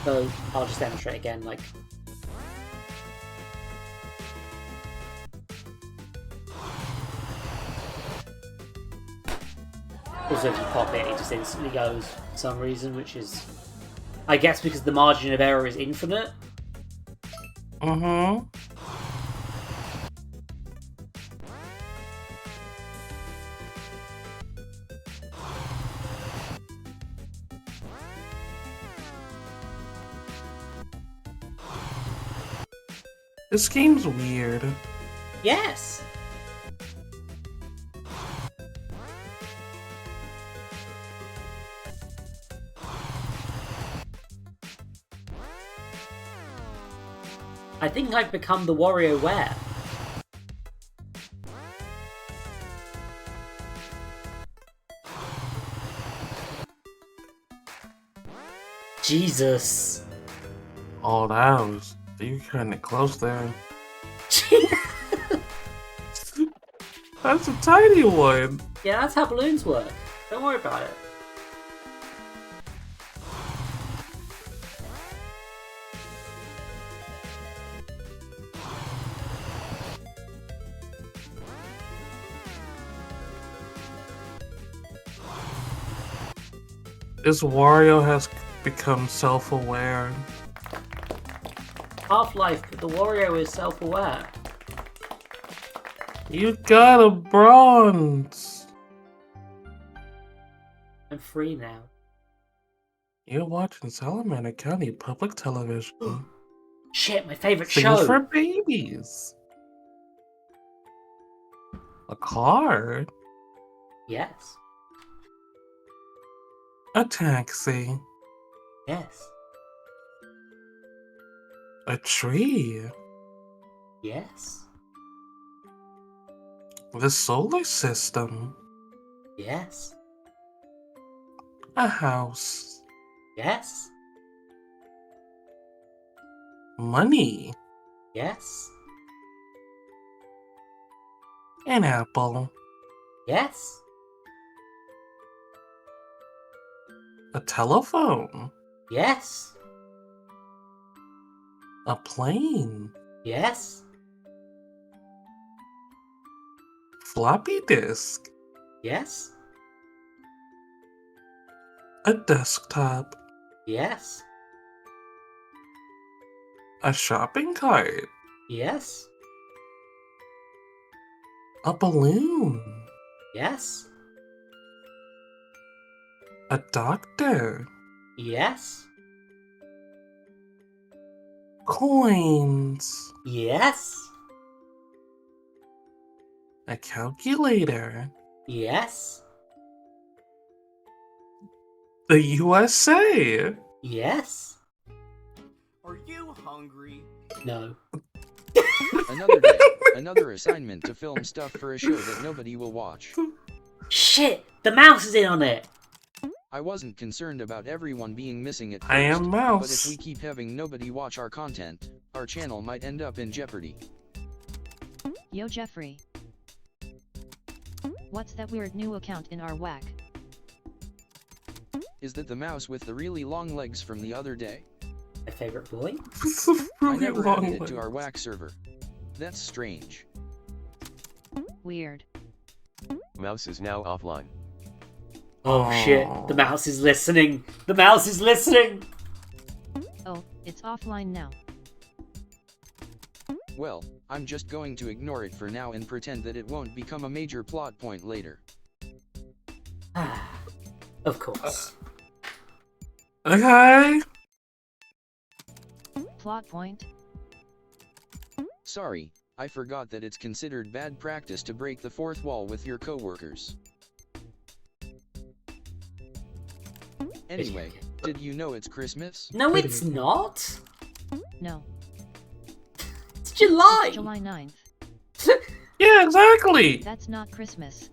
So I'll just demonstrate again, like. Also, if you pop it, it just instantly goes for some reason, which is, I guess, because the margin of error is infinite. Mm-hmm. This game's weird. Yes. I think I've become the WarioWare. Jesus. Oh, that was... You kind of close there. That's a tiny one. Yeah, that's how balloons work. Don't worry about it. This Wario has become self-aware. Half-Life, but the Wario is self-aware. You got a bronze. I'm free now. You're watching Salamander County Public Television. Shit, my favorite Things show. for babies. A car. Yes. A taxi. Yes. A tree. Yes. The solar system. Yes. A house. Yes. Money. Yes. An apple. Yes. A telephone. Yes. A plane. Yes. Floppy disk. Yes. A desktop. Yes. A shopping cart. Yes. A balloon. Yes. A doctor. Yes. Coins. Yes. A calculator. Yes. The USA. Yes. Are you hungry? No. Another day, another assignment to film stuff for a show that nobody will watch. Shit! The mouse is in on it! I wasn't concerned about everyone being missing at first, I am Mouse. but if we keep having nobody watch our content, our channel might end up in jeopardy. Yo Jeffrey. What's that weird new account in our whack? Is that the mouse with the really long legs from the other day? My favorite boy? I never added it to our whack server. That's strange. Weird. Mouse is now offline. Oh shit, the mouse is listening! The mouse is listening! Oh, it's offline now. Well, I'm just going to ignore it for now and pretend that it won't become a major plot point later. Of course. Okay. Plot point? Sorry, I forgot that it's considered bad practice to break the fourth wall with your coworkers. Anyway, did you know it's Christmas? No, it's not! No. It's July! It's July 9th. Yeah, exactly! That's not Christmas.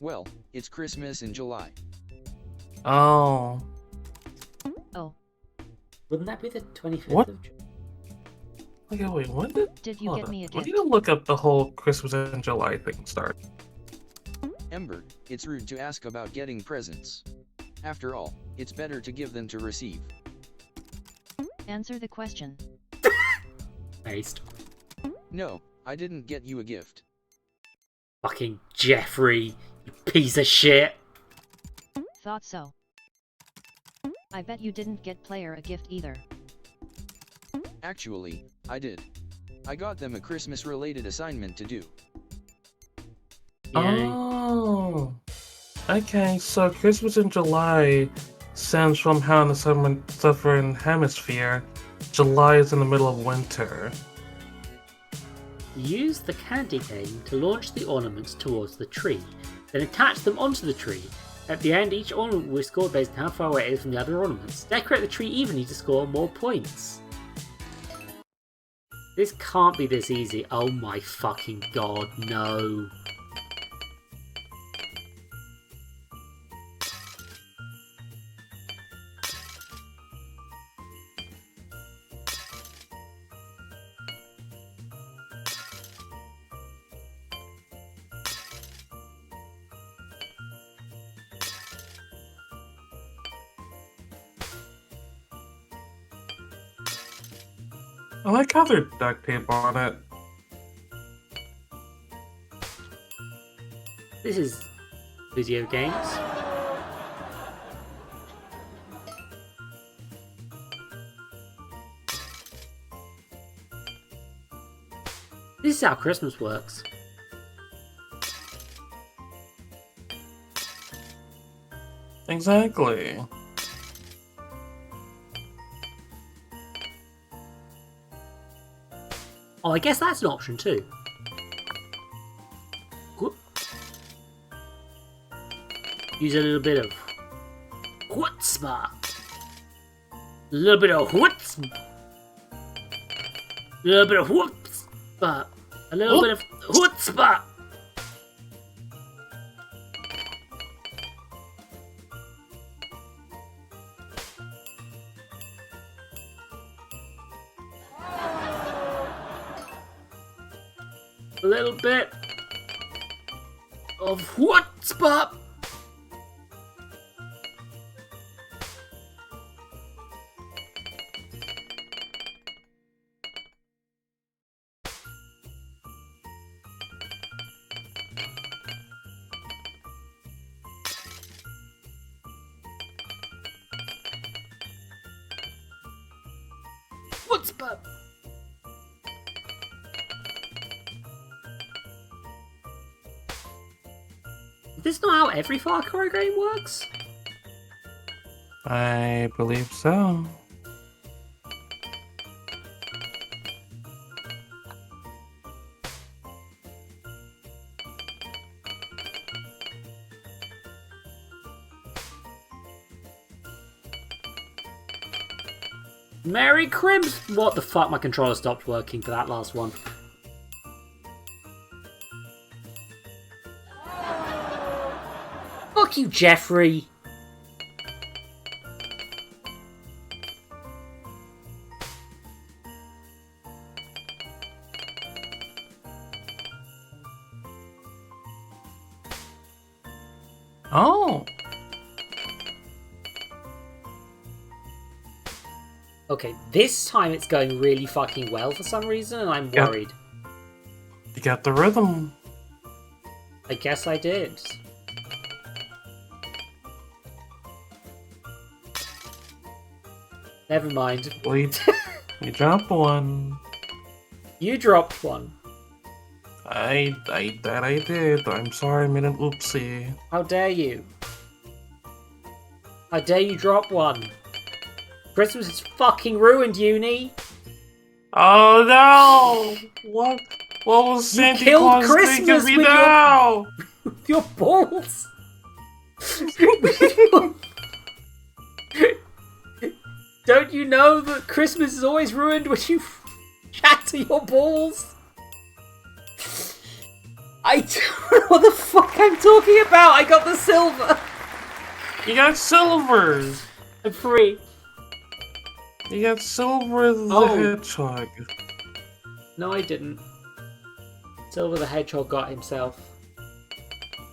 Well, it's Christmas in July. Oh. Oh. Wouldn't that be the 25th What? of June? Okay, wait, when did you hold get on. me a We gift? need to look up the whole Christmas in July thing start. Ember, it's rude to ask about getting presents. After all, it's better to give than to receive. Answer the question. Based. No, I didn't get you a gift. Fucking Jeffrey, you piece of shit! Thought so. I bet you didn't get player a gift either. Actually, I did. I got them a Christmas-related assignment to do. Oh. Okay, so Christmas in July stems from how in the southern hemisphere, July is in the middle of winter. Use the candy cane to launch the ornaments towards the tree, then attach them onto the tree. At the end, each ornament will be scored based on how far away it is from the other ornaments. Decorate the tree evenly to score more points. This can't be this easy. Oh my fucking god, no. I like how there's duct tape on it. This is video games. This is how Christmas works. Exactly. Oh, I guess that's an option too. Whoop. Use a little bit of chutzpah. A little bit of chutzpah. A little bit of chutzpah. A little bit of chutzpah. A little bit of chutzpah. once, but... Is this not how every Far Cry game works? I believe so. Merry Crims! What the fuck? My controller stopped working for that last one. Fuck you, Jeffrey! Oh! Okay, this time it's going really fucking well for some reason, and I'm Yep. worried. You got the rhythm. I guess I did. Never mind. Wait, you dropped one. You dropped one. I did. I'm sorry, I made an oopsie. How dare you? How dare you drop one? Christmas is fucking ruined, Uni. Oh no! What was You Santa killed Claus Christmas thinking of me with now? Your balls. Don't you know that Christmas is always ruined when you shatter your balls? I don't know what the fuck I'm talking about. I got the silver. You got silver. I'm free. You got Silver the Oh. Hedgehog. No, I didn't. Silver the Hedgehog got himself.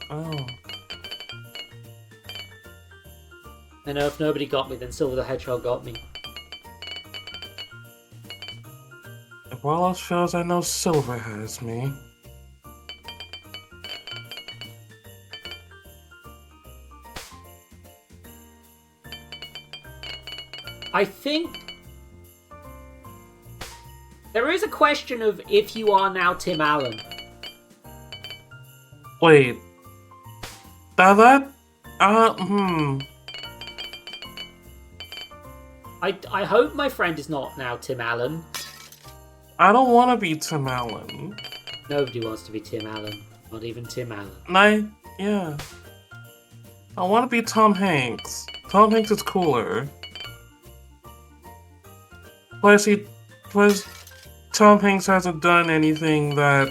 Oh. I know if nobody got me, then Silver the Hedgehog got me. If all else shows, I know Silver has me. I think there is a question of if you are now Tim Allen. Wait. That? I hope my friend is not now Tim Allen. I don't want to be Tim Allen. Nobody wants to be Tim Allen. Not even Tim Allen. Yeah. I want to be Tom Hanks. Tom Hanks is cooler. Plus, Tom Hanks hasn't done anything that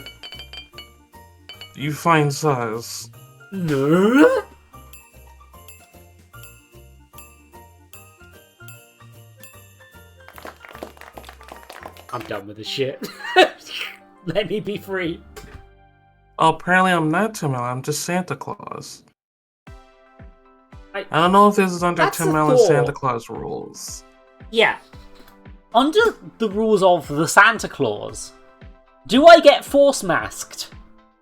you find sus. No. I'm done with this shit. Let me be free. Oh, apparently I'm not Tim Allen, I'm just Santa Claus. I don't know if this is under That's Tim a Allen's thought. Santa Claus rules. Yeah. Under the rules of the Santa Claus, do I get force masked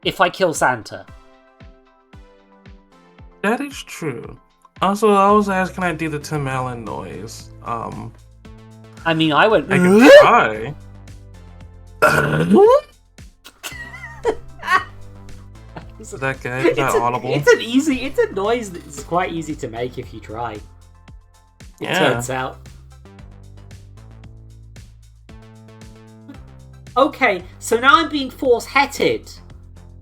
if I kill Santa? That is true. Also, I was asking, can I do the Tim Allen noise? I mean, I went. I can try. Is that good? Is that audible? It's a noise that's quite easy to make if you try. It turns out. Okay, so now I'm being force-hetted,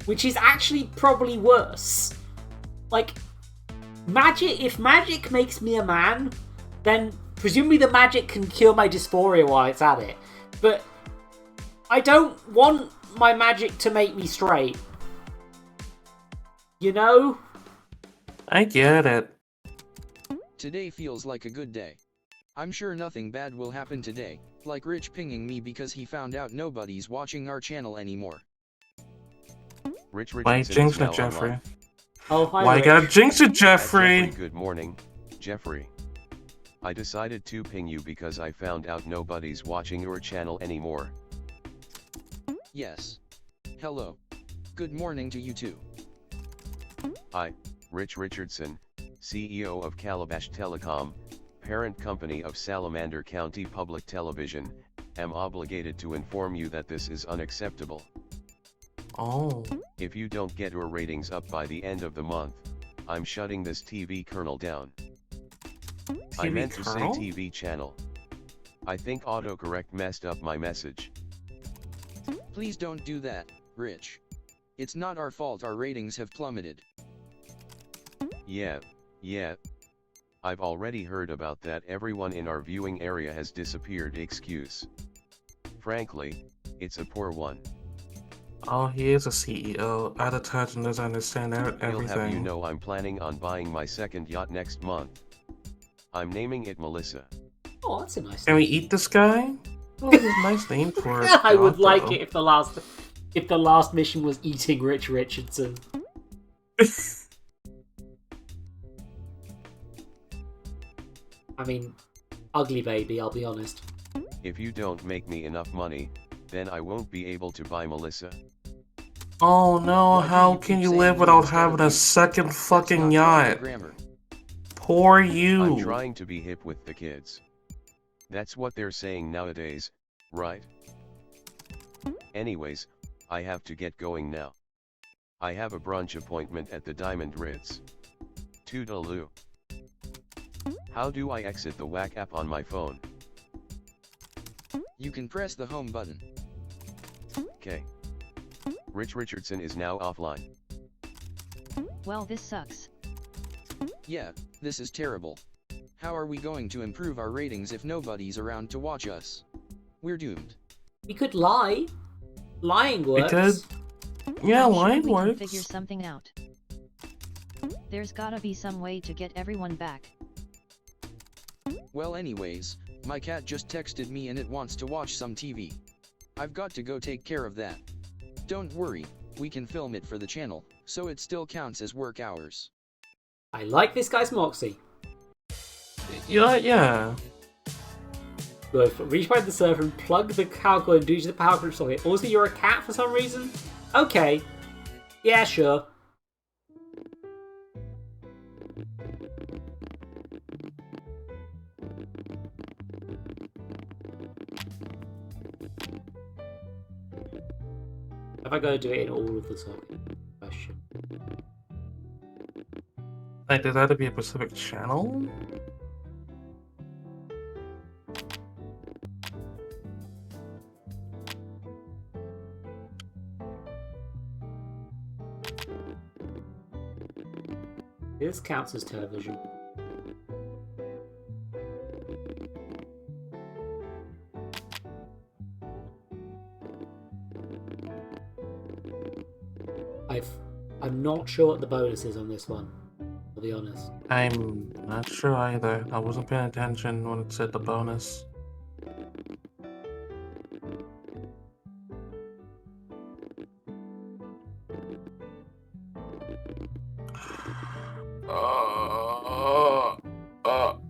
which is actually probably worse. Like, if magic makes me a man, then presumably the magic can cure my dysphoria while it's at it. But I don't want my magic to make me straight. You know? I get it. Today feels like a good day. I'm sure nothing bad will happen today, like Rich pinging me because he found out nobody's watching our channel anymore. Rich Why Richardson jinx is it, now Jeffrey? online. Oh, hi, Why Rich. gotta jinx it, Jeffrey? Good morning, Jeffrey. I decided to ping you because I found out nobody's watching your channel anymore. Yes. Hello. Good morning to you too. I, Rich Richardson, CEO of Calabash Telecom, parent company of Salamander County Public Television, am obligated to inform you that this is unacceptable. Oh. If you don't get your ratings up by the end of the month, I'm shutting this TV kernel down. I meant to say TV channel. I think autocorrect messed up my message. Please don't do that, Rich. It's not our fault our ratings have plummeted. Yeah. I've already heard about that. Everyone in our viewing area has disappeared excuse. Frankly, it's a poor one. Oh, he is a CEO. Out of touch and doesn't understand He'll everything. have you know I'm planning on buying my second yacht next month. I'm naming it Melissa. Oh, that's a nice Can we eat this guy? Oh, that's a nice name for it. I would like it if the last mission was eating Rich Richardson. I mean, ugly baby, I'll be honest. If you don't make me enough money, then I won't be able to buy Melissa. Oh no, how can you live without having a second fucking yacht? Poor you. I'm trying to be hip with the kids. That's what they're saying nowadays, right? Anyways, I have to get going now. I have a brunch appointment at the Diamond Ritz. Toodaloo. How do I exit the WAC app on my phone? You can press the home button. Okay. Rich Richardson is now offline. Well, this sucks. Yeah, this is terrible. How are we going to improve our ratings if nobody's around to watch us? We're doomed. We could lie. Lying works. Because, yeah, lying We can works. figure something out. There's gotta be some way to get everyone back. Well, anyways, my cat just texted me and it wants to watch some TV. I've got to go take care of that. Don't worry, we can film it for the channel, so it still counts as work hours. I like this guy's moxie. Yeah. Good. Reach by the server and plug the calculator and do the power group socket. Also, you're a cat for some reason? Okay. Yeah, sure. Have I got to do it in all of the sockets? Question. Like, does that have to be a specific channel? This counts as television. I'm not sure what the bonus is on this one, I'll be honest. I'm not sure either. I wasn't paying attention when it said the bonus.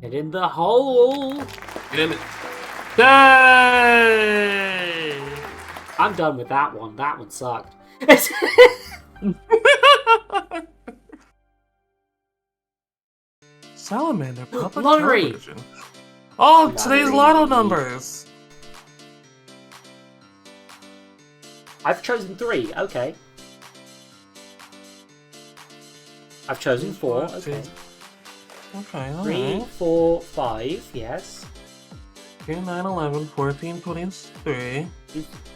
Get in the hole! Get in it. Yay! I'm done with that one. That one sucked. Salamander Public Lottery! Television. Oh, Lottery. today's lotto numbers! I've chosen 3, okay. I've chosen 4, okay. Okay, 3, alright. 4, 5, yes. 2, 9, 11, 14, 23.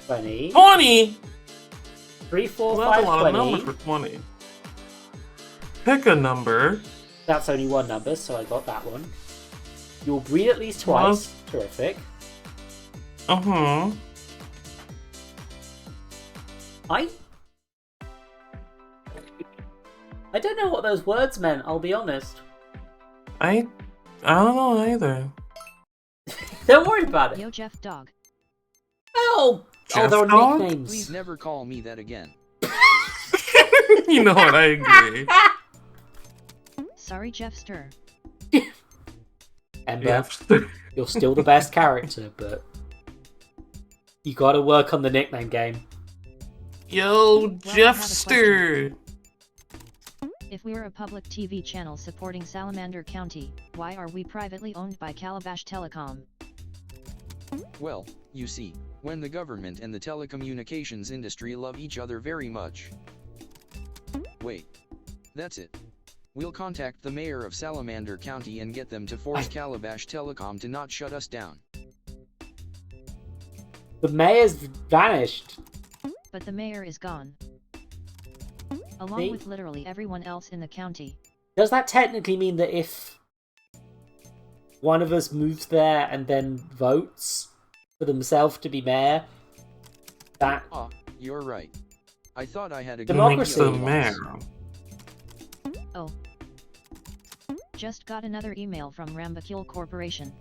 20. 20! 3, 4, Well, 5, that's a lot 20. of numbers for 20. Pick a number. That's only one number, so I got that one. You'll breed at least twice. Terrific. Uh-huh. I don't know what those words meant, I'll be honest. I don't know either. Don't worry about it. Yo, Jeff Dog. Oh! Jeff there are Dog? nicknames. Please never call me that again. You know what, I agree. Sorry, Jeffster. Ember, Jeffster. you're still the best character, but you gotta work on the nickname game. Yo, Well, I have a Jeffster! If we're a public TV channel supporting Salamander County, why are we privately owned by Calabash Telecom? Well, You see, when the government and the telecommunications industry love each other very much. Wait. That's it. We'll contact the mayor of Salamander County and get them to force Calabash Telecom to not shut us down. The mayor's vanished. But the mayor is gone. Along with literally everyone else in the county. Does that technically mean that if one of us moves there and then votes for themselves to be mayor, that... Ah, you're right. I thought I had a democracy. The mayor. Oh. Just got another email from Rambacule Corporation.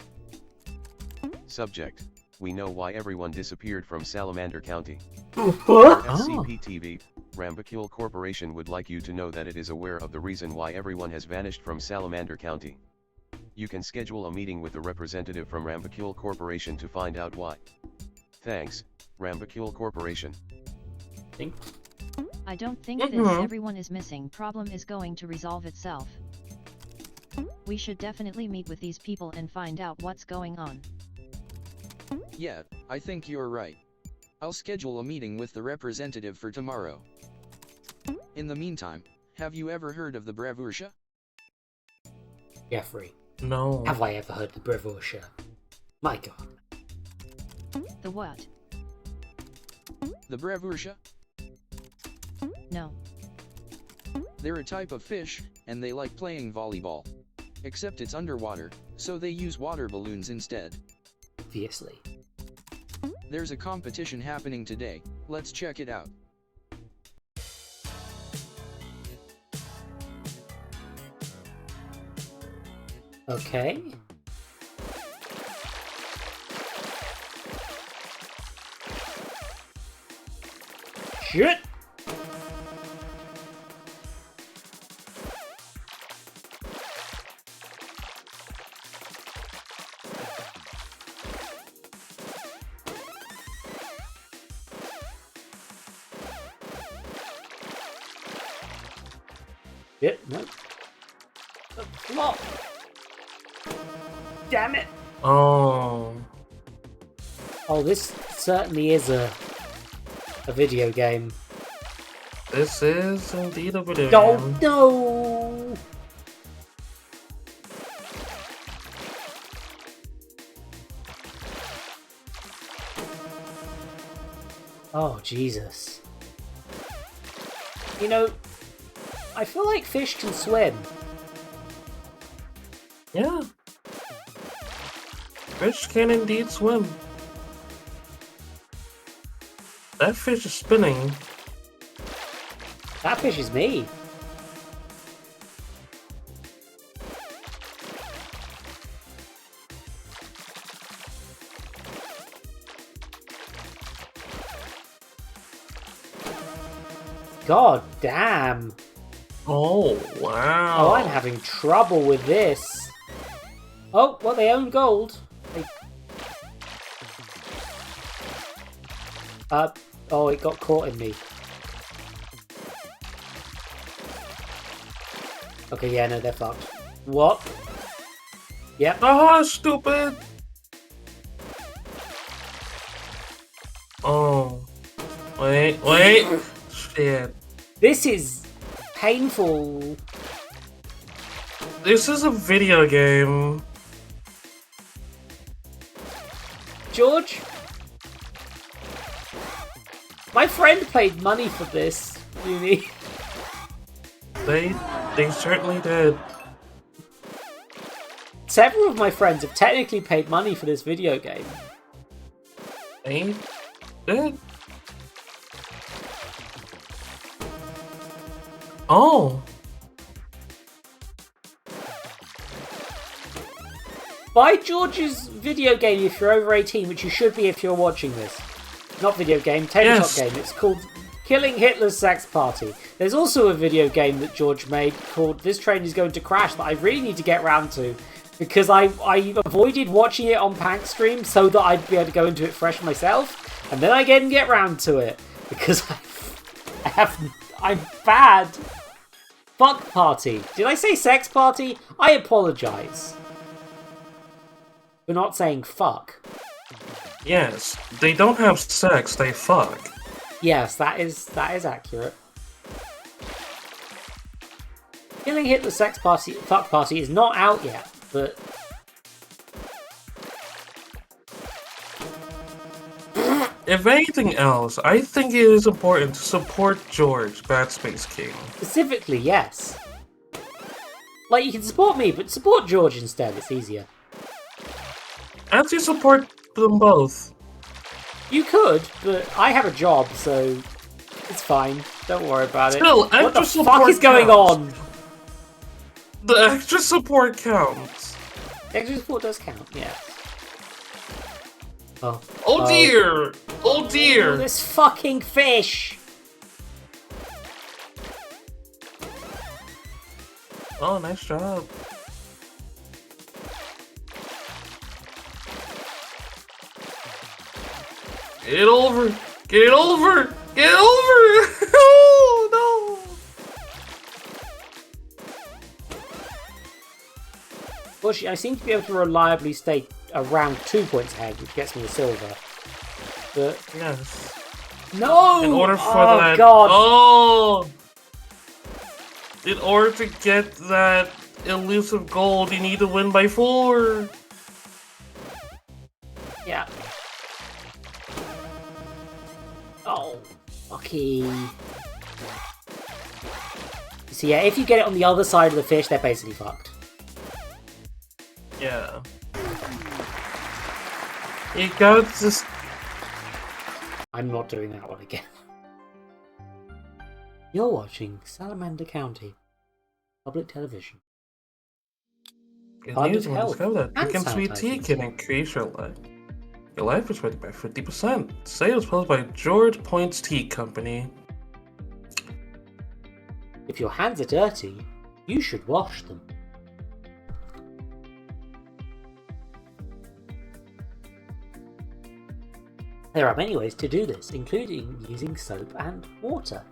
Subject: we know why everyone disappeared from Salamander County. What? SCP-TV, Rambacule Corporation would like you to know that it is aware of the reason why everyone has vanished from Salamander County. You can schedule a meeting with the representative from Rambacule Corporation to find out why. Thanks, Rambacule Corporation. I don't think this everyone is missing problem is going to resolve itself. We should definitely meet with these people and find out what's going on. Yeah, I think you're right. I'll schedule a meeting with the representative for tomorrow. In the meantime, have you ever heard of the Bravurcia? Jeffrey. No. Have I ever heard the Bravurcia? My god. The what? The Bravurcia? No. They're a type of fish, and they like playing volleyball. Except it's underwater, so they use water balloons instead. Obviously. There's a competition happening today, let's check it out. Okay. Shit! No. The flop! Damn it! Oh. Oh, this certainly is a video game. This is indeed a video No, game. no! Oh, Jesus. You know, I feel like fish can swim. Yeah. Fish can indeed swim. That fish is spinning. That fish is me. God damn. Oh, wow. Oh, I'm having trouble with this. Oh, well, they own gold. Oh, it got caught in me. Okay, yeah, no, they're fucked. What? Yep. Oh, stupid! Oh. Wait. Shit. This is painful. This is a video game. George? My friend paid money for this, Uni. They certainly did. Several of my friends have technically paid money for this video game. They did. Oh. Buy George's video game if you're over 18, which you should be if you're watching this. Not video game, tabletop game. It's called Killing Hitler's Sex Party. There's also a video game that George made called This Train is Going to Crash that I really need to get round to because I avoided watching it on Pank Stream so that I'd be able to go into it fresh myself, and then I didn't get round to it because I'm bad. Fuck party. Did I say sex party? I apologise for not saying fuck. Yes, they don't have sex, they fuck. Yes, that is accurate. Killing Hitler's fuck party is not out yet, but If anything else, I think it is important to support George, Bad Space King. specifically, yes. Like, you can support me, but support George instead, it's easier. As you support them both. You could, but I have a job, so it's fine. Don't worry about Still, it. What the extra fuck support is going counts. on? The extra support counts. Extra support does count, yeah. Oh. Oh dear! Oh Oh, dear! this fucking fish! Oh, nice job. Get it over! Get it over! Get it over! Oh no! Fortunately, I seem to be able to reliably stay around 2 points ahead, which gets me a silver. But yes. No! In order for Oh, that. God. Oh! In order to get that elusive gold, you need to win by 4. Yeah. Oh, okay. So yeah, if you get it on the other side of the fish, they're basically fucked. Yeah. You gotta just. I'm not doing that one again. You're watching Salamander County Public Television. Good Fund news of when health discover that and picking sweet tea sanitizing. can increase your life. Your life is rated by 50%. Sales posted by George Points Tea Company. If your hands are dirty, you should wash them. There are many ways to do this, including using soap and water.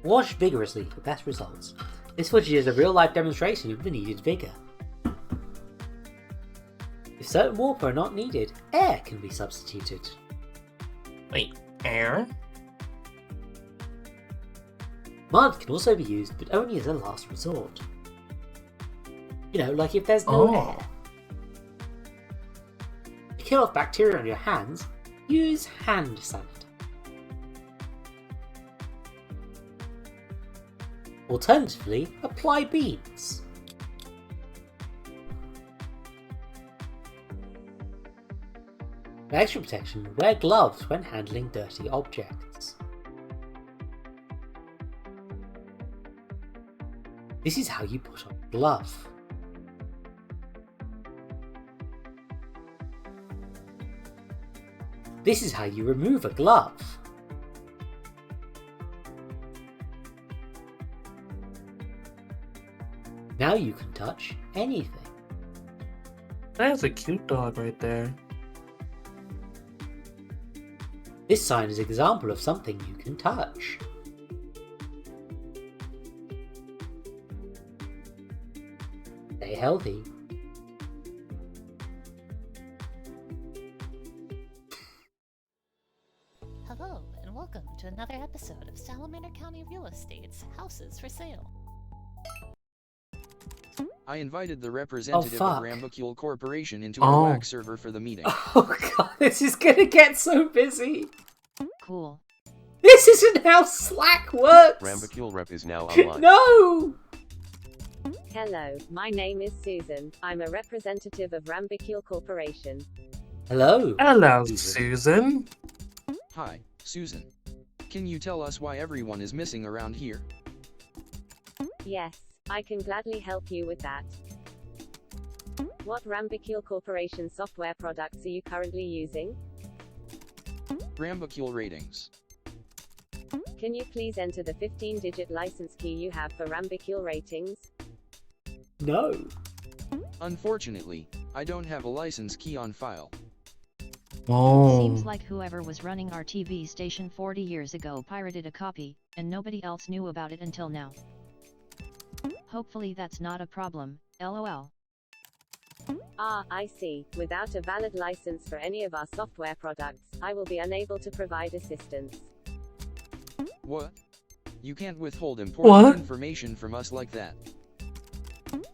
Wash vigorously for best results. This footage is a real-life demonstration of the needed vigour. If certain water are not needed, air can be substituted. Wait, air? Mud can also be used, but only as a last resort. You know, like if there's no air. To kill off bacteria on your hands, use hand sanitizer. Alternatively, apply beads. For extra protection, wear gloves when handling dirty objects. This is how you put on a glove. This is how you remove a glove. Now you can touch anything. That's a cute dog right there. This sign is an example of something you can touch. Stay healthy. Hello, and welcome to another episode of Salamander County Real Estate's Houses for Sale. I invited the representative fuck. of Rambacule Corporation into Oh. our WAC server for the meeting. Oh god, this is gonna get so busy. Cool. This isn't how Slack works. Rambacule Rep is now online. No! Hello, my name is Susan. I'm a representative of Rambacule Corporation. Hello. Hello, Susan. Hi, Susan. Can you tell us why everyone is missing around here? Yes, I can gladly help you with that. What Rambacule Corporation software products are you currently using? Rambacule ratings. Can you please enter the 15-digit license key you have for Rambacule ratings? No. Unfortunately, I don't have a license key on file. Oh. Seems like whoever was running our TV station 40 years ago pirated a copy, and nobody else knew about it until now. Hopefully that's not a problem, lol. Ah, I see. Without a valid license for any of our software products, I will be unable to provide assistance. What? You can't withhold important What? information from us like that.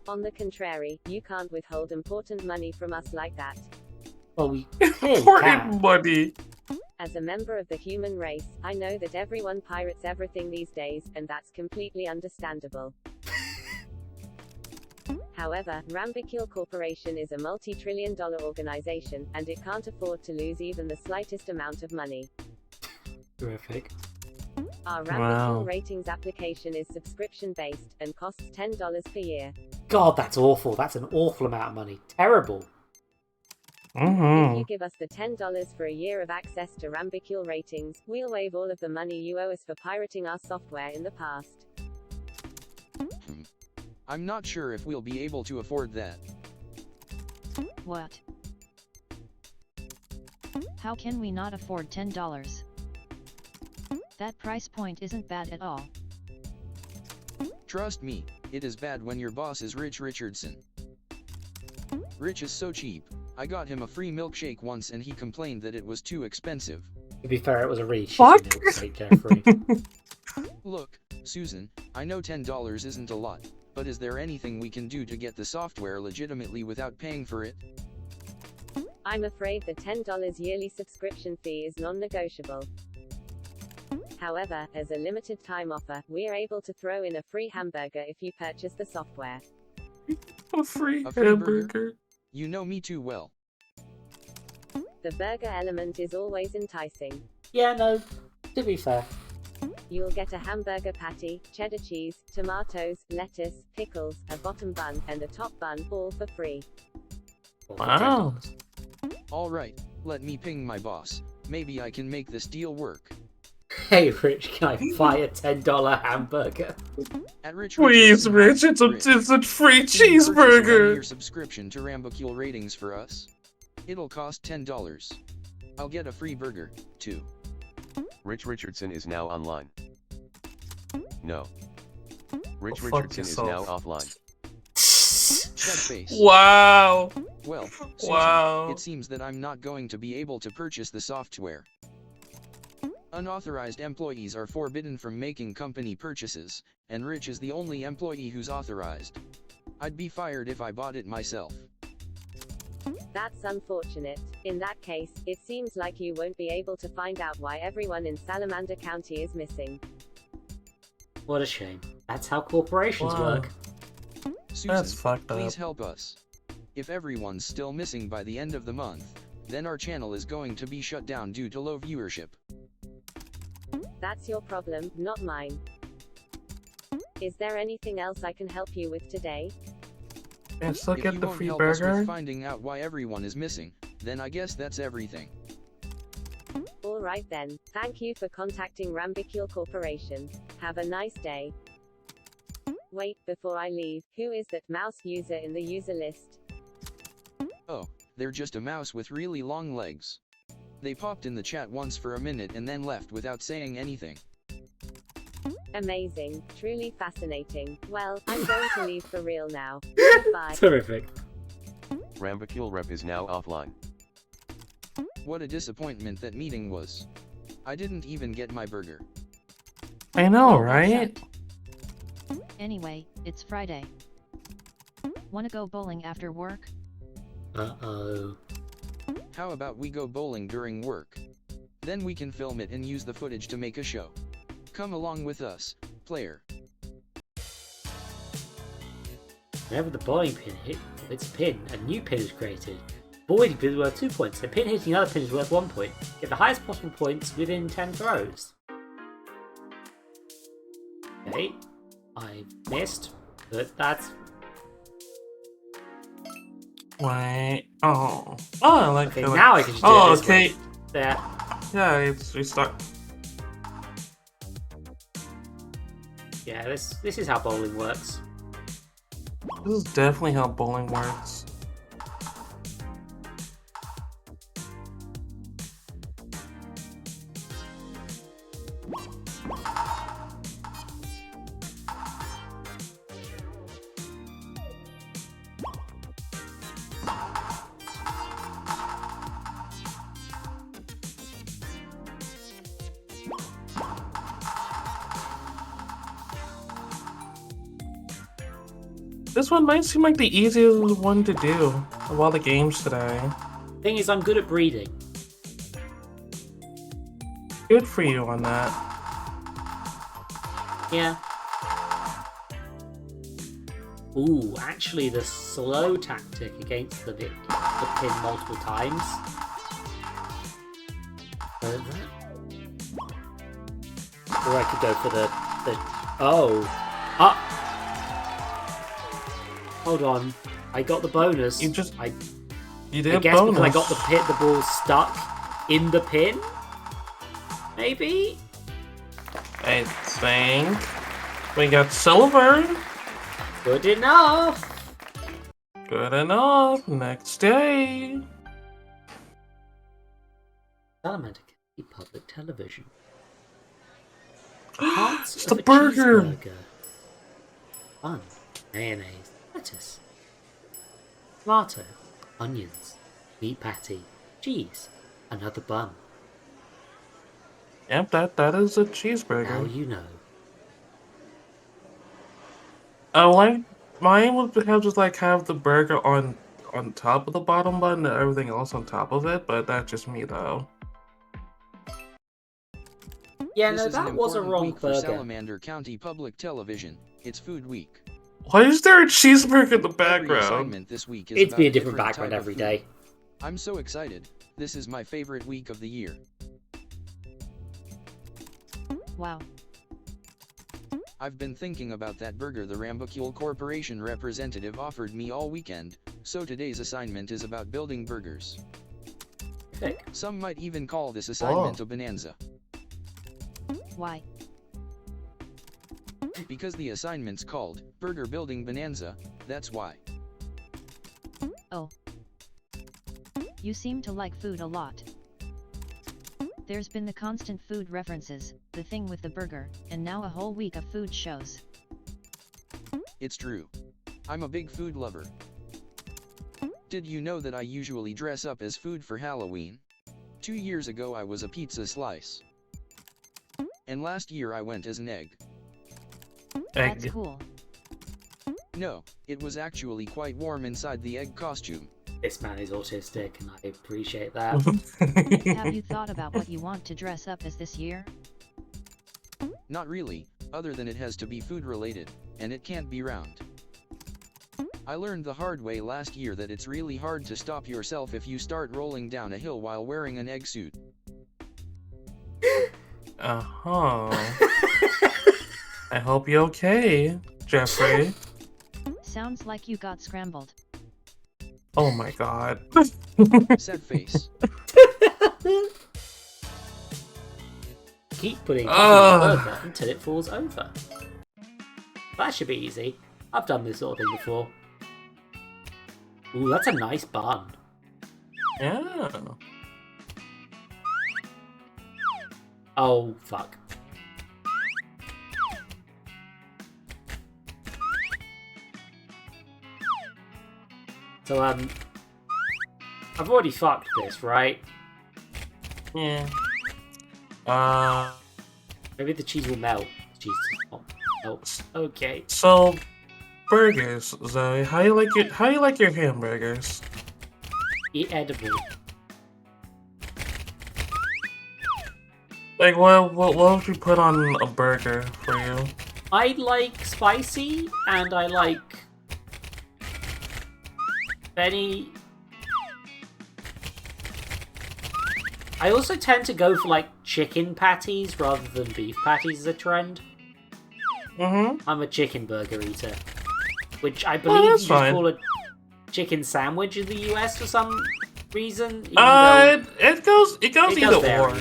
On the contrary, you can't withhold important money from us like that. Well, we clearly Important can. money. As a member of the human race, I know that everyone pirates everything these days, and that's completely understandable. However, Rambicule Corporation is a multi-trillion-dollar organization, and it can't afford to lose even the slightest amount of money. Terrific. Our Rambicule ratings application is subscription-based, and costs $10 per year. God, that's awful. That's an awful amount of money. Terrible. If you give us the $10 for a year of access to Rambicule ratings, we'll waive all of the money you owe us for pirating our software in the past. I'm not sure if we'll be able to afford that. What? How can we not afford $10? That price point isn't bad at all. Trust me, it is bad when your boss is Rich Richardson. Rich is so cheap. I got him a free milkshake once and he complained that it was too expensive. To be fair, it was a really shitty milkshake, Jeffrey. Look, Susan, I know $10 isn't a lot, but is there anything we can do to get the software legitimately without paying for it? I'm afraid the $10 yearly subscription fee is non-negotiable. However, as a limited time offer, we're able to throw in a free hamburger if you purchase the software. A free hamburger? hamburger. You know me too well. The burger element is always enticing. Yeah, no, to be fair. You'll get a hamburger patty, cheddar cheese, tomatoes, lettuce, pickles, a bottom bun, and a top bun, all for free. Wow. Alright, let me ping my boss. Maybe I can make this deal work. Hey, Rich, can I buy a $10 hamburger? At Rich Please, Richardson, Rich, it's a free can you purchase a cheeseburger. one-year subscription to Rambicule ratings for us? It'll cost $10. I'll get a free burger, too. Rich Richardson is now online. No. Rich Fuck Richardson is now yourself. offline. Shut face. Wow. Well, Susan, Wow. it seems that I'm not going to be able to purchase the software. Unauthorized employees are forbidden from making company purchases, and Rich is the only employee who's authorized. I'd be fired if I bought it myself. That's unfortunate. In that case, it seems like you won't be able to find out why everyone in Salamander County is missing. What a shame. That's how corporations Wow. work. Susan, That's fucked up. please help us. If everyone's still missing by the end of the month, then our channel is going to be shut down due to low viewership. That's your problem, not mine. Is there anything else I can help you with today? And still If get you the won't free help us burger. with finding out why everyone is missing, then I guess that's everything. Alright then, thank you for contacting Rambicule Corporation. Have a nice day. Wait, before I leave, who is that mouse user in the user list? Oh, they're just a mouse with really long legs. They popped in the chat once for a minute and then left without saying anything. Amazing, truly fascinating. Well, I'm going to leave for real now. Bye. Terrific. Rambicule rep is now offline. What a disappointment that meeting was. I didn't even get my burger. I know, right? Anyway, it's Friday. Wanna go bowling after work? Uh-oh. How about we go bowling during work? Then we can film it and use the footage to make a show. Come along with us, player. Whenever the bowling pin hit its pin, a new pin is created. Bowling pin is worth 2 points. A pin hitting another pin is worth 1 point. Get the highest possible points within 10 throws. Okay, I missed, but that's... Wait. Oh. Oh, I like Okay, that. now I can just do Oh, it this okay. way. There. Yeah, it's restart. Yeah, this is how bowling works. This is definitely how bowling works. This one might seem like the easiest one to do of all the games today. Thing is, I'm good at breeding. Good for you on that. Yeah. Ooh, actually, the slow tactic against the pin multiple times. Or I could go for the oh. Hold on. I got the bonus. You did I guess bonus. because I got the ball stuck in the pin? Maybe? I think we got silver. Good enough. Good enough. Next day. Salamander County Public Television. Parts It's of the a burger. cheeseburger. Bun, mayonnaise, lettuce, tomato, onions, meat patty, cheese, another bun. Yep, that is a cheeseburger. Now you know. Oh, like mine would have just like have the burger on top of the bottom bun and everything else on top of it, but that's just me though. Yeah, This no, is an that was a important wrong week for burger. Salamander County Public Television. It's Food Week. Why is there a cheeseburger in the Every background? assignment this week is It's about be a different type background of every food. day. I'm so excited. This is my favorite week of the year. Wow. I've been thinking about that burger the Rambacule Corporation representative offered me all weekend, so today's assignment is about building burgers. Sick. Some might even call this assignment a bonanza. Why? Because the assignment's called Burger Building Bonanza, that's why. Oh. You seem to like food a lot. There's been the constant food references, the thing with the burger, and now a whole week of food shows. It's true. I'm a big food lover. Did you know that I usually dress up as food for Halloween? 2 years ago I was a pizza slice. And last year I went as an egg. That's cool. No, it was actually quite warm inside the egg costume. This man is autistic, and I appreciate that. Have you thought about what you want to dress up as this year? Not really, other than it has to be food related, and it can't be round. I learned the hard way last year that it's really hard to stop yourself if you start rolling down a hill while wearing an egg suit. Uh-huh. I hope you're okay, Jeffrey. Sounds like you got scrambled. Oh my god. Sad face. Keep putting it on the burger until it falls over. That should be easy. I've done this sort of thing before. Ooh, that's a nice bun. Yeah. Oh, fuck. So, I've already fucked this, right? Yeah. Maybe the cheese will melt. Cheese does not melt. Okay. So, burgers, Zoe. How you like your hamburgers? Eat edible. Like, what would you put on a burger for you? I like spicy, and I like any. I also tend to go for like chicken patties rather than beef patties as a trend. I'm a chicken burger eater, which I believe you just call a chicken sandwich in the US for some reason. It goes either or.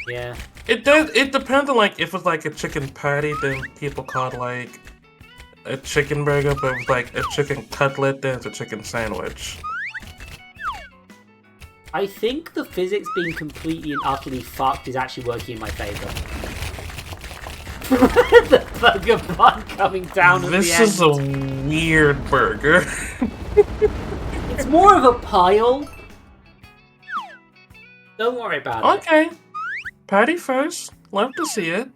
Yeah. It does. It depends on like if it's like a chicken patty, then people call it like a chicken burger. But if it's like a chicken cutlet, then it's a chicken sandwich. I think the physics being completely and utterly fucked is actually working in my favor. The burger bun coming down at the end. This is a weird burger. It's more of a pile. Don't worry about it. Okay. Patty first. Love to see it.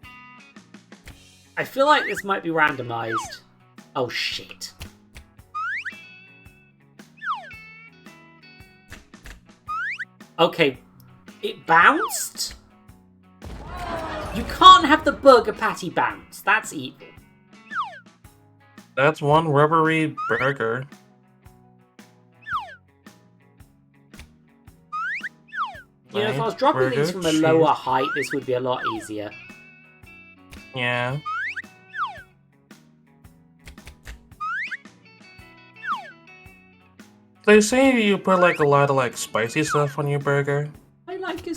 I feel like this might be randomized. Oh shit. Okay, it bounced? You can't have the burger patty bounce. That's evil. That's one rubbery burger. You know, if I was dropping Burger, these from a cheese. lower height, this would be a lot easier. Yeah. They say you put like a lot of like spicy stuff on your burger. I like a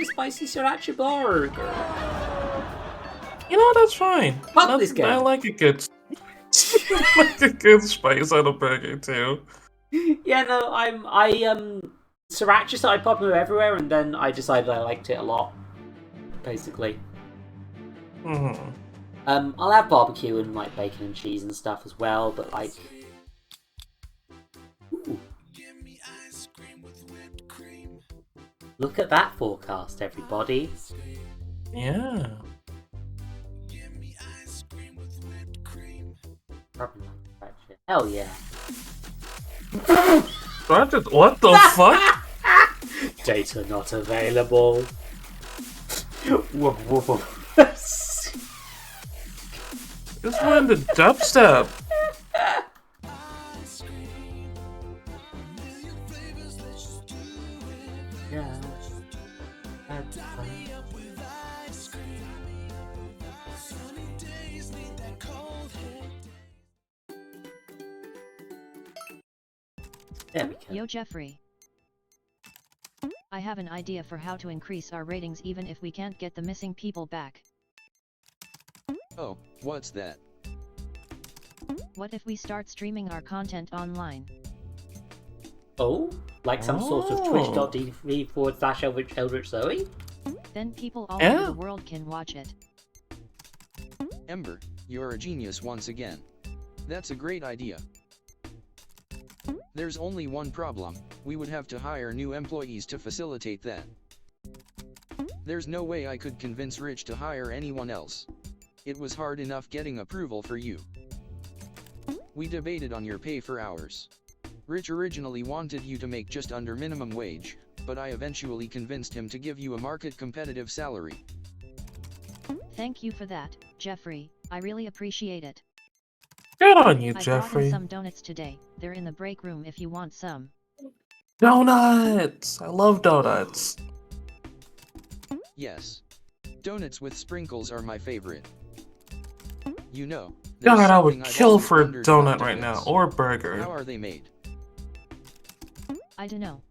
spicy sriracha burger. You know, that's fine. Fuck this game. I like a good like a good spice on a burger too. Yeah, no, sriracha started popping up everywhere, and then I decided I liked it a lot. Basically. Mm-hmm. I'll have barbecue and like bacon and cheese and stuff as well, but like. Ooh. Look at that forecast, everybody. Yeah. Probably not. Hell yeah. What the fuck? Data not available. This one the dubstep. Yeah. There we go. Yo Jeffrey. I have an idea for how to increase our ratings even if we can't get the missing people back. Oh, what's that? What if we start streaming our content online? Oh? Like some sort of twitch.tv/Eldritch Zoe? Then people all Yeah. over the world can watch it. Ember, you're a genius once again. That's a great idea. There's only one problem, we would have to hire new employees to facilitate that. There's no way I could convince Rich to hire anyone else. It was hard enough getting approval for you. We debated on your pay for hours. Rich originally wanted you to make just under minimum wage, but I eventually convinced him to give you a market competitive salary. Thank you for that, Jeffrey, I really appreciate it. Good on you, I brought Jeffrey. in some donuts today, they're in the break room if you want some. Donuts! I love donuts. Yes. Donuts with sprinkles are my favorite. You know, there's God, I would something I've kill always for a wondered about donut right now, donuts. or burger. How are they made? I dunno.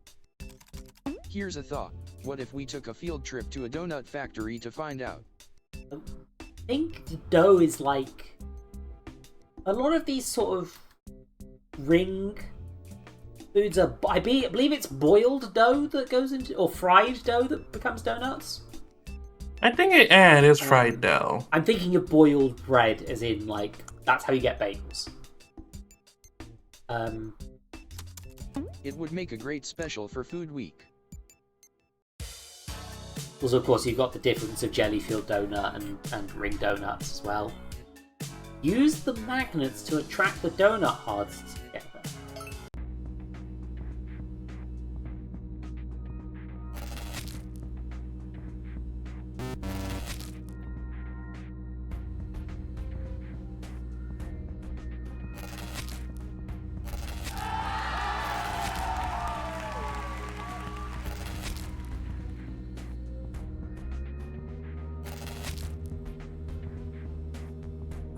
Here's a thought. What if we took a field trip to a donut factory to find out? I think the dough is like... A lot of these sort of ring foods are... I believe it's boiled dough that goes into... Or fried dough that becomes donuts. I think it is fried dough. I'm thinking of boiled bread, as in, like, that's how you get bagels. It would make a great special for Food Week. Also, of course, you've got the difference of jelly-filled donut and ring donuts as well. Use the magnets to attract the donut hearts together.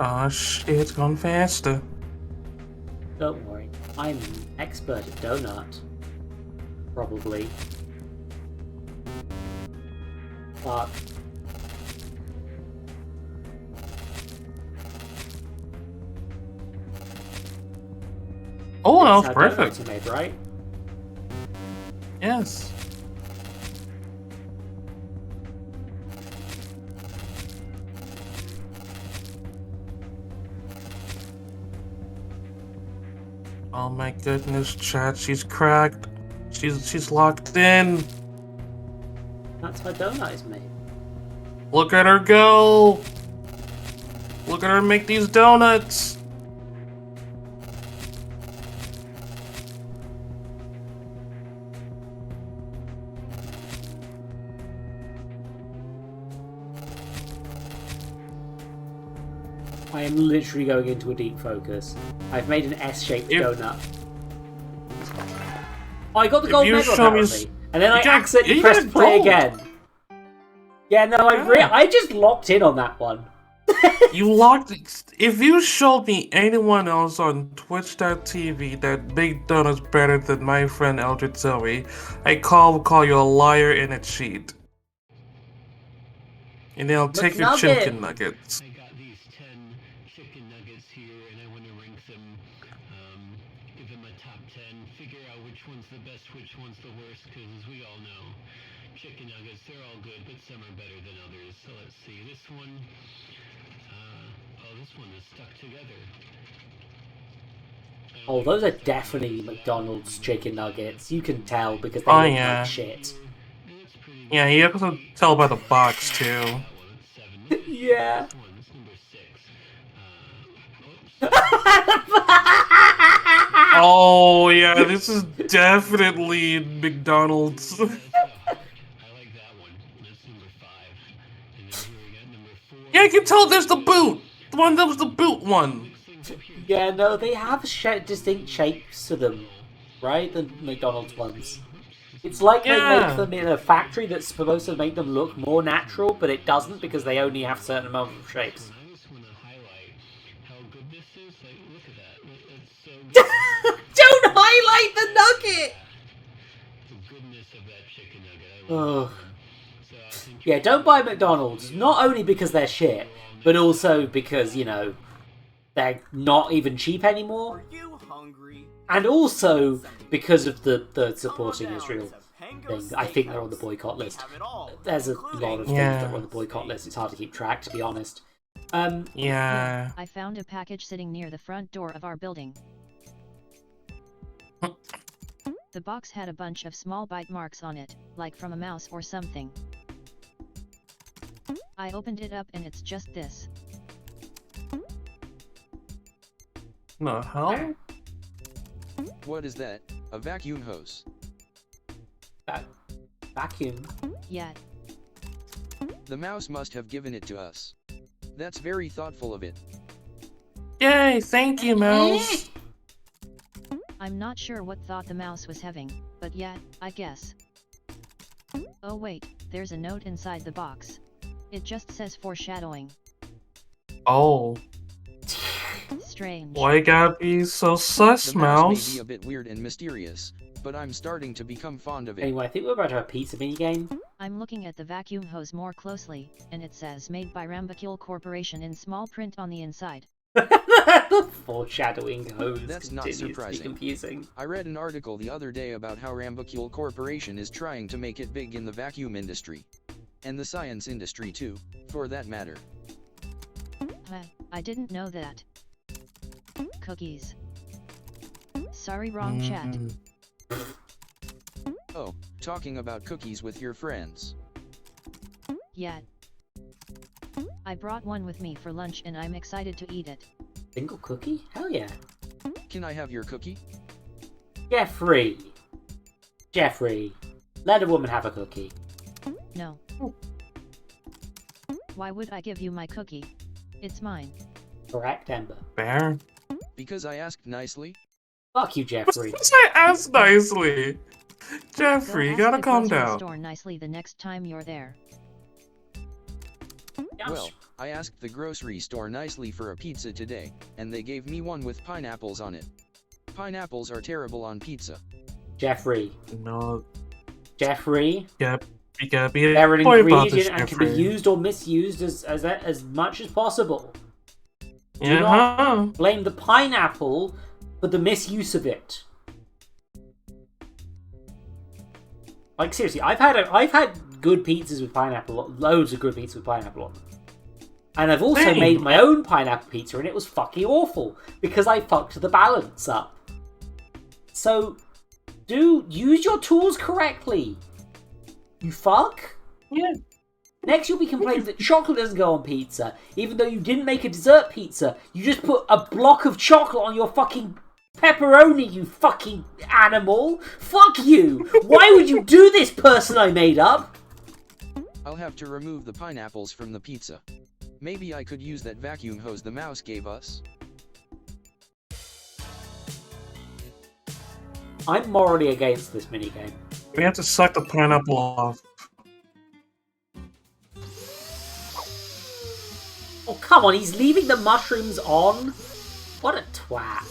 Oh shit, it's gone faster. Don't worry, I'm an expert at donut. Probably. But... Oh, that was That's how perfect. donuts are made, right? Yes. Oh my goodness, chat, she's cracked. She's locked in. That's how donut is made. Look at her go. Look at her make these donuts. I am literally going into a deep focus. I've made an S-shaped donut. Oh, I got the gold medal apparently. And then I accidentally pressed play again. Yeah, no, I just locked in on that one. You locked. If you showed me anyone else on Twitch.tv that Big Donut's better than my friend Eldred Zoe, I call you a liar and a cheat. And they'll take your chicken nuggets. I got these 10 chicken nuggets here, and I want to rank them. Give them a top 10. Figure out which one's the best, which one's the worst. Because as we all know, chicken nuggets, they're all good, but some are better than others. So let's see. This one. This one is stuck together. Oh, those are definitely McDonald's chicken nuggets. You can tell because they look like shit. Yeah, you can also tell by the box too. Yeah. Oh yeah, this is definitely McDonald's. Yeah, I can tell there's the boot. The one that was the boot one. Yeah, no, they have distinct shapes to them, right? The McDonald's ones. It's like they make them in a factory that's supposed to make them look more natural, but it doesn't because they only have certain amount of shapes. Don't highlight the nugget! Oh. Yeah, don't buy McDonald's, not only because they're shit, but also because, you know, they're not even cheap anymore. And also because of the supporting Israel thing. I think they're on the boycott list. There's a lot of things that are on the boycott list. It's hard to keep track, to be honest. Yeah. I found a package sitting near the front door of our building. The box had a bunch of small bite marks on it, like from a mouse or something. I opened it up and it's just this. The hell? What is that? A vacuum hose? Vacuum? Yeah. The mouse must have given it to us. That's very thoughtful of it. Yay, thank you, mouse. I'm not sure what thought the mouse was having, but yeah, I guess. Oh wait, there's a note inside the box. It just says foreshadowing. Oh. Strange. Why you gotta be so sus, The mouse mouse? may be a bit weird and mysterious, but I'm starting to become fond of it. Anyway, I think we're about to have a pizza minigame. I'm looking at the vacuum hose more closely, and it says made by Rambacule Corporation in small print on the inside. Foreshadowing hose. That's not continues to be surprising. confusing. I read an article the other day about how Rambacule Corporation is trying to make it big in the vacuum industry. And the science industry too, for that matter. I didn't know that. Cookies. Sorry, wrong chat. Oh, talking about cookies with your friends. Yeah. I brought one with me for lunch and I'm excited to eat it. Single cookie? Hell yeah. Can I have your cookie? Jeffrey, let a woman have a cookie. No. Why would I give you my cookie? It's mine. Correct, Ember. Fair. Because I asked nicely? Fuck you, Jeffrey. I asked nicely. Jeffrey, you gotta calm down. Store nicely the next time you're there. Well, I asked the grocery store nicely for a pizza today, and they gave me one with pineapples on it. Pineapples are terrible on pizza. Jeffrey. No. Jeffrey. Yep. You gotta be They're an boy about this, ingredient and can be Jeffrey. used or misused as much as possible. Do Yeah. not blame the pineapple for the misuse of it. Like seriously, I've had good pizzas with pineapple, loads of good pizzas with pineapple on them. And I've also Same. made my own pineapple pizza and it was fucking awful because I fucked the balance up. So, use your tools correctly. You fuck? Yeah. Next you'll be complaining that chocolate doesn't go on pizza, even though you didn't make a dessert pizza. You just put a block of chocolate on your fucking pepperoni, you fucking animal. Fuck you. Why would you do this, person I made up? I'll have to remove the pineapples from the pizza. Maybe I could use that vacuum hose the mouse gave us? I'm morally against this minigame. We have to suck the pineapple off. Oh, come on, he's leaving the mushrooms on? What a twat.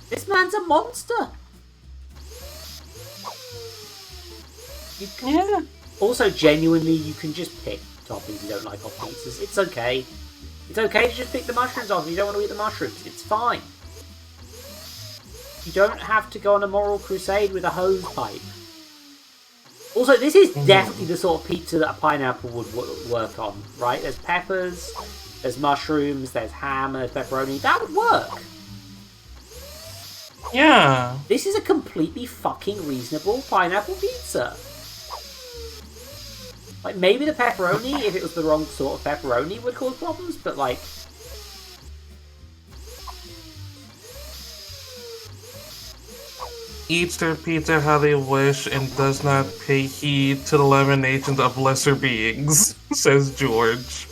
This man's a monster. Yeah. Also, genuinely, you can just pick toppings you don't like off pizzas. It's okay. It's okay to just pick the mushrooms off if you don't want to eat the mushrooms. It's fine. You don't have to go on a moral crusade with a hose pipe. Also, this is definitely the sort of pizza that a pineapple would work on, right? There's peppers, there's mushrooms, there's ham, and there's pepperoni. That would work. Yeah. This is a completely fucking reasonable pineapple pizza. Like, maybe the pepperoni, if it was the wrong sort of pepperoni, would cause problems, but like... Eats their pizza how they wish and does not pay heed to the lamentations of lesser beings, says George.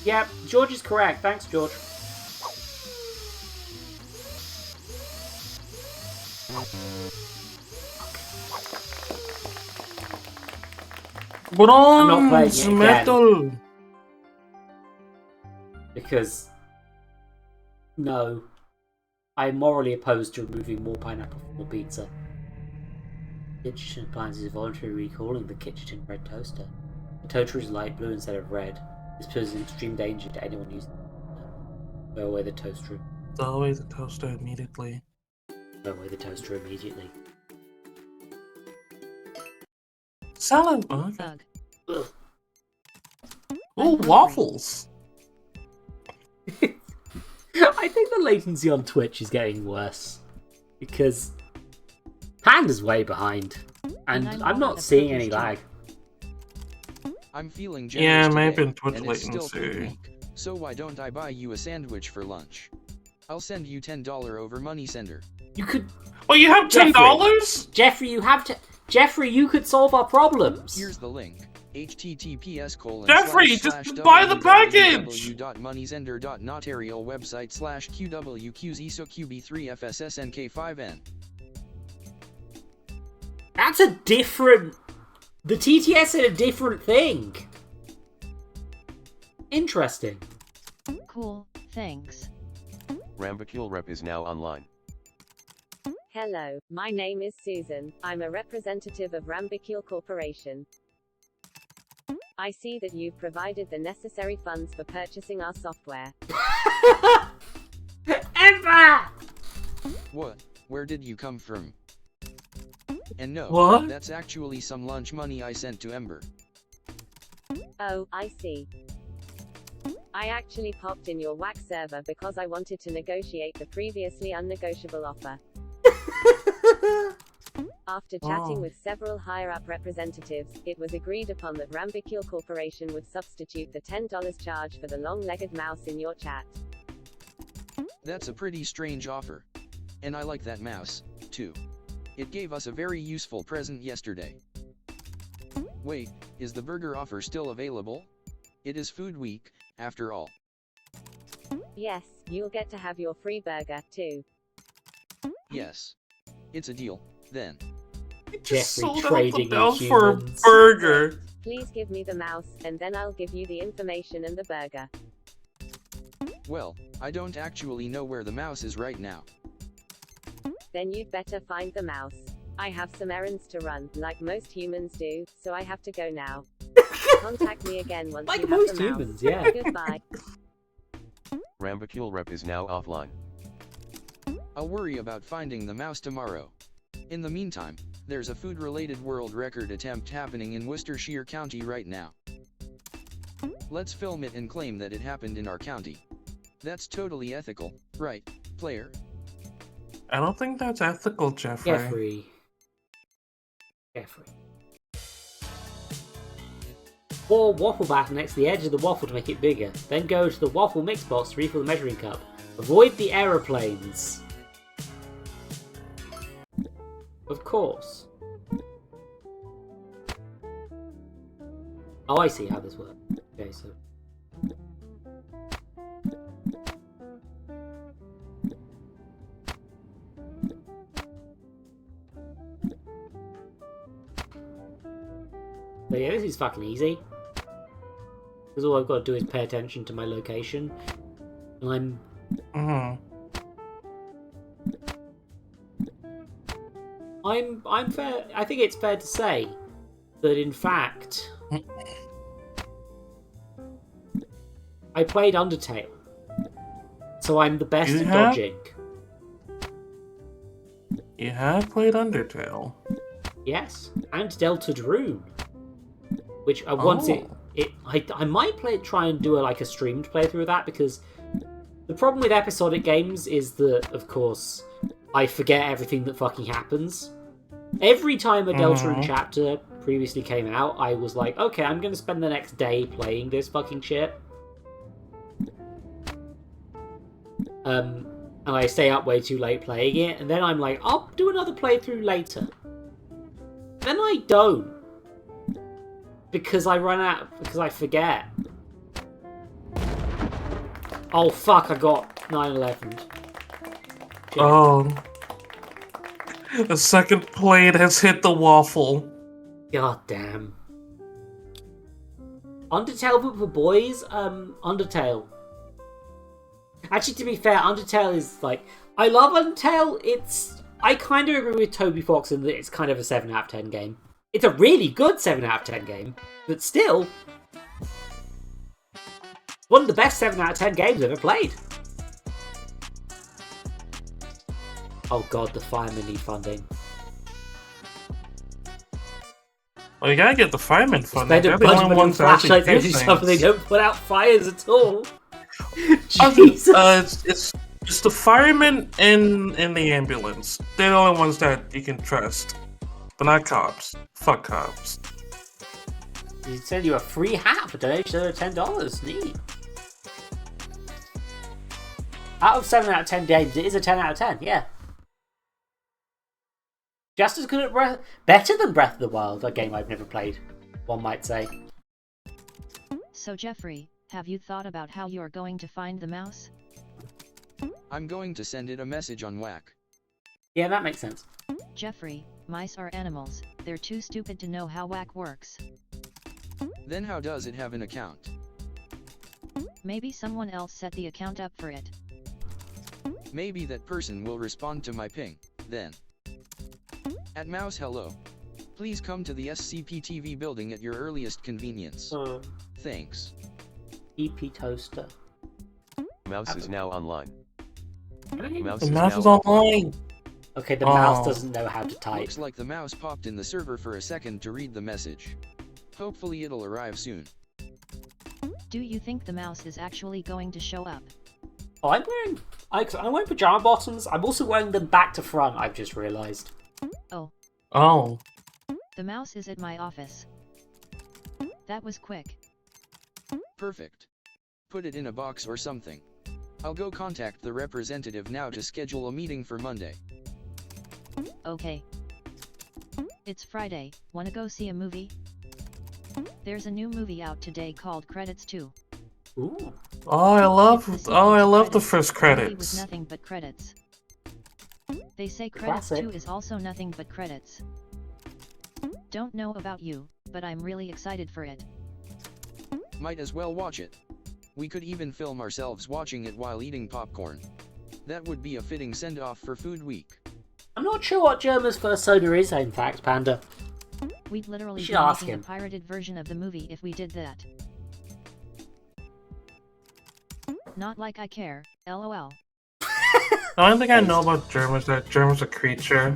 Yeah, George is correct. Thanks, George. I'm not playing it again. Metal. Because... No. I'm morally opposed to removing more pineapple from the pizza. Kitchen appliances is voluntarily recalling the kitchen red toaster. The toaster is light blue instead of red. This poses an extreme danger to anyone using it. Throw away the toaster. Throw away the toaster immediately. Throw away the toaster immediately. Salad. Okay. Ooh, waffles. I think the latency on Twitch is getting worse. Because Panda's way behind. And I'm not seeing any lag. I'm feeling Yeah, generous maybe today, in Twitch and it's still latency. food week, so why don't I buy you a sandwich for lunch? I'll send you $10 over money sender. You could... Well, you have $10? Jeffrey, you have to... Jeffrey, you could solve our problems. Here's the link. https:// Jeffrey, just buy the package! www.moneysender.notarial website /QWQZSOQB3FSSNK5N. That's a different... The TTS said a different thing. Interesting. Cool, thanks. Rambacule Rep is now online. Hello, my name is Susan. I'm a representative of Rambacule Corporation. I see that you've provided the necessary funds for purchasing our software. Ember! What? Where did you come from? And no, What? that's actually some lunch money I sent to Ember. Oh, I see. I actually popped in your WAC server because I wanted to negotiate the previously unnegotiable offer. After chatting with several higher-up representatives, it was agreed upon that Rambacule Corporation would substitute the $10 charge for the long-legged mouse in your chat. That's a pretty strange offer. And I like that mouse, too. It gave us a very useful present yesterday. Wait, is the burger offer still available? It is Food Week, after all. Yes, you'll get to have your free burger, too. Yes. It's a deal, then. Jeffrey trading in for a humans. burger. Please give me the mouse, and then I'll give you the information and the burger. Well, I don't actually know where the mouse is right now. Then you'd better find the mouse. I have some errands to run, like most humans do, so I have to go now. Contact me again once Like you have most the mouse. humans, yeah. Goodbye. Rambacule Rep is now offline. I'll worry about finding the mouse tomorrow. In the meantime, there's a food-related world record attempt happening in Worcestershire County right now. Let's film it and claim that it happened in our county. That's totally ethical, right, player? I don't think that's ethical, Jeffrey. Jeffrey. Pour waffle batter next to the edge of the waffle to make it bigger. Then go to the waffle mix box to refill the measuring cup. Avoid the aeroplanes. Of course. Oh, I see how this works. Okay, so... But yeah, this is fucking easy. Because all I've got to do is pay attention to my location. And I'm fair. I think it's fair to say that in fact I played Undertale, so I'm the best at dodging. You have played Undertale. Yes, and Delta Rune, which once I might try and do a streamed playthrough of that, because the problem with episodic games is that, of course, I forget everything that fucking happens. Every time a Deltarune chapter previously came out, I was like, okay, I'm going to spend the next day playing this fucking shit. And I stay up way too late playing it, and then I'm like, I'll do another playthrough later. Then I don't. Because I run out, because I forget. Oh fuck, I got 9/11. Oh. The second plate has hit the waffle. God damn. Undertale but for boys? Undertale. Actually, to be fair, Undertale is I love Undertale. I kind of agree with Toby Fox in that it's kind of a 7 out of 10 game. It's a really good 7 out of 10 game, but still, one of the best 7 out of 10 games I've ever played. Oh god, the firemen need funding. Well, you gotta get the firemen funding. Spend a bunch of money on flashlights every time they don't put out fires at all. Jesus. It's the firemen and the ambulance. They're the only ones that you can trust. But not cops. Fuck cops. They send you a free hat for donation of $10. Neat. Out of 7 out of 10 games, it is a 10 out of 10, yeah. Just as good at better than Breath of the Wild, a game I've never played, one might say. So Jeffrey, have you thought about how you're going to find the mouse? I'm going to send it a message on Whack. Yeah, that makes sense. Jeffrey, mice are animals. They're too stupid to know how Whack works. Then how does it have an account? Maybe someone else set the account up for it. Maybe that person will respond to my ping, then. At Mouse hello. Please come to the SCP-TV building at your earliest convenience. Thanks. EP Toaster. Mouse is now online. Mouse is online. Okay, the mouse doesn't know how to type. Looks like the mouse popped in the server for a second to read the message. Hopefully it'll arrive soon. Do you think the mouse is actually going to show up? Oh, I'm wearing pajama bottoms. I'm also wearing them back to front, I've just realised. Oh. The mouse is at my office. That was quick. Perfect. Put it in a box or something. I'll go contact the representative now to schedule a meeting for Monday. Okay. It's Friday, wanna go see a movie? There's a new movie out today called Credits 2. Ooh. Oh, I love the first credits. Movie with nothing but credits. They say Credits 2 is also nothing but credits. Don't know about you, but I'm really excited for it. Might as well watch it. We could even film ourselves watching it while eating popcorn. That would be a fitting send-off for Food Week. I'm not sure what Germa's first soda is, in fact, Panda. We'd literally be ask making him. a pirated version of the movie if we did that. Not like I care, lol. The only thing I know about Germ is that Germ's a creature.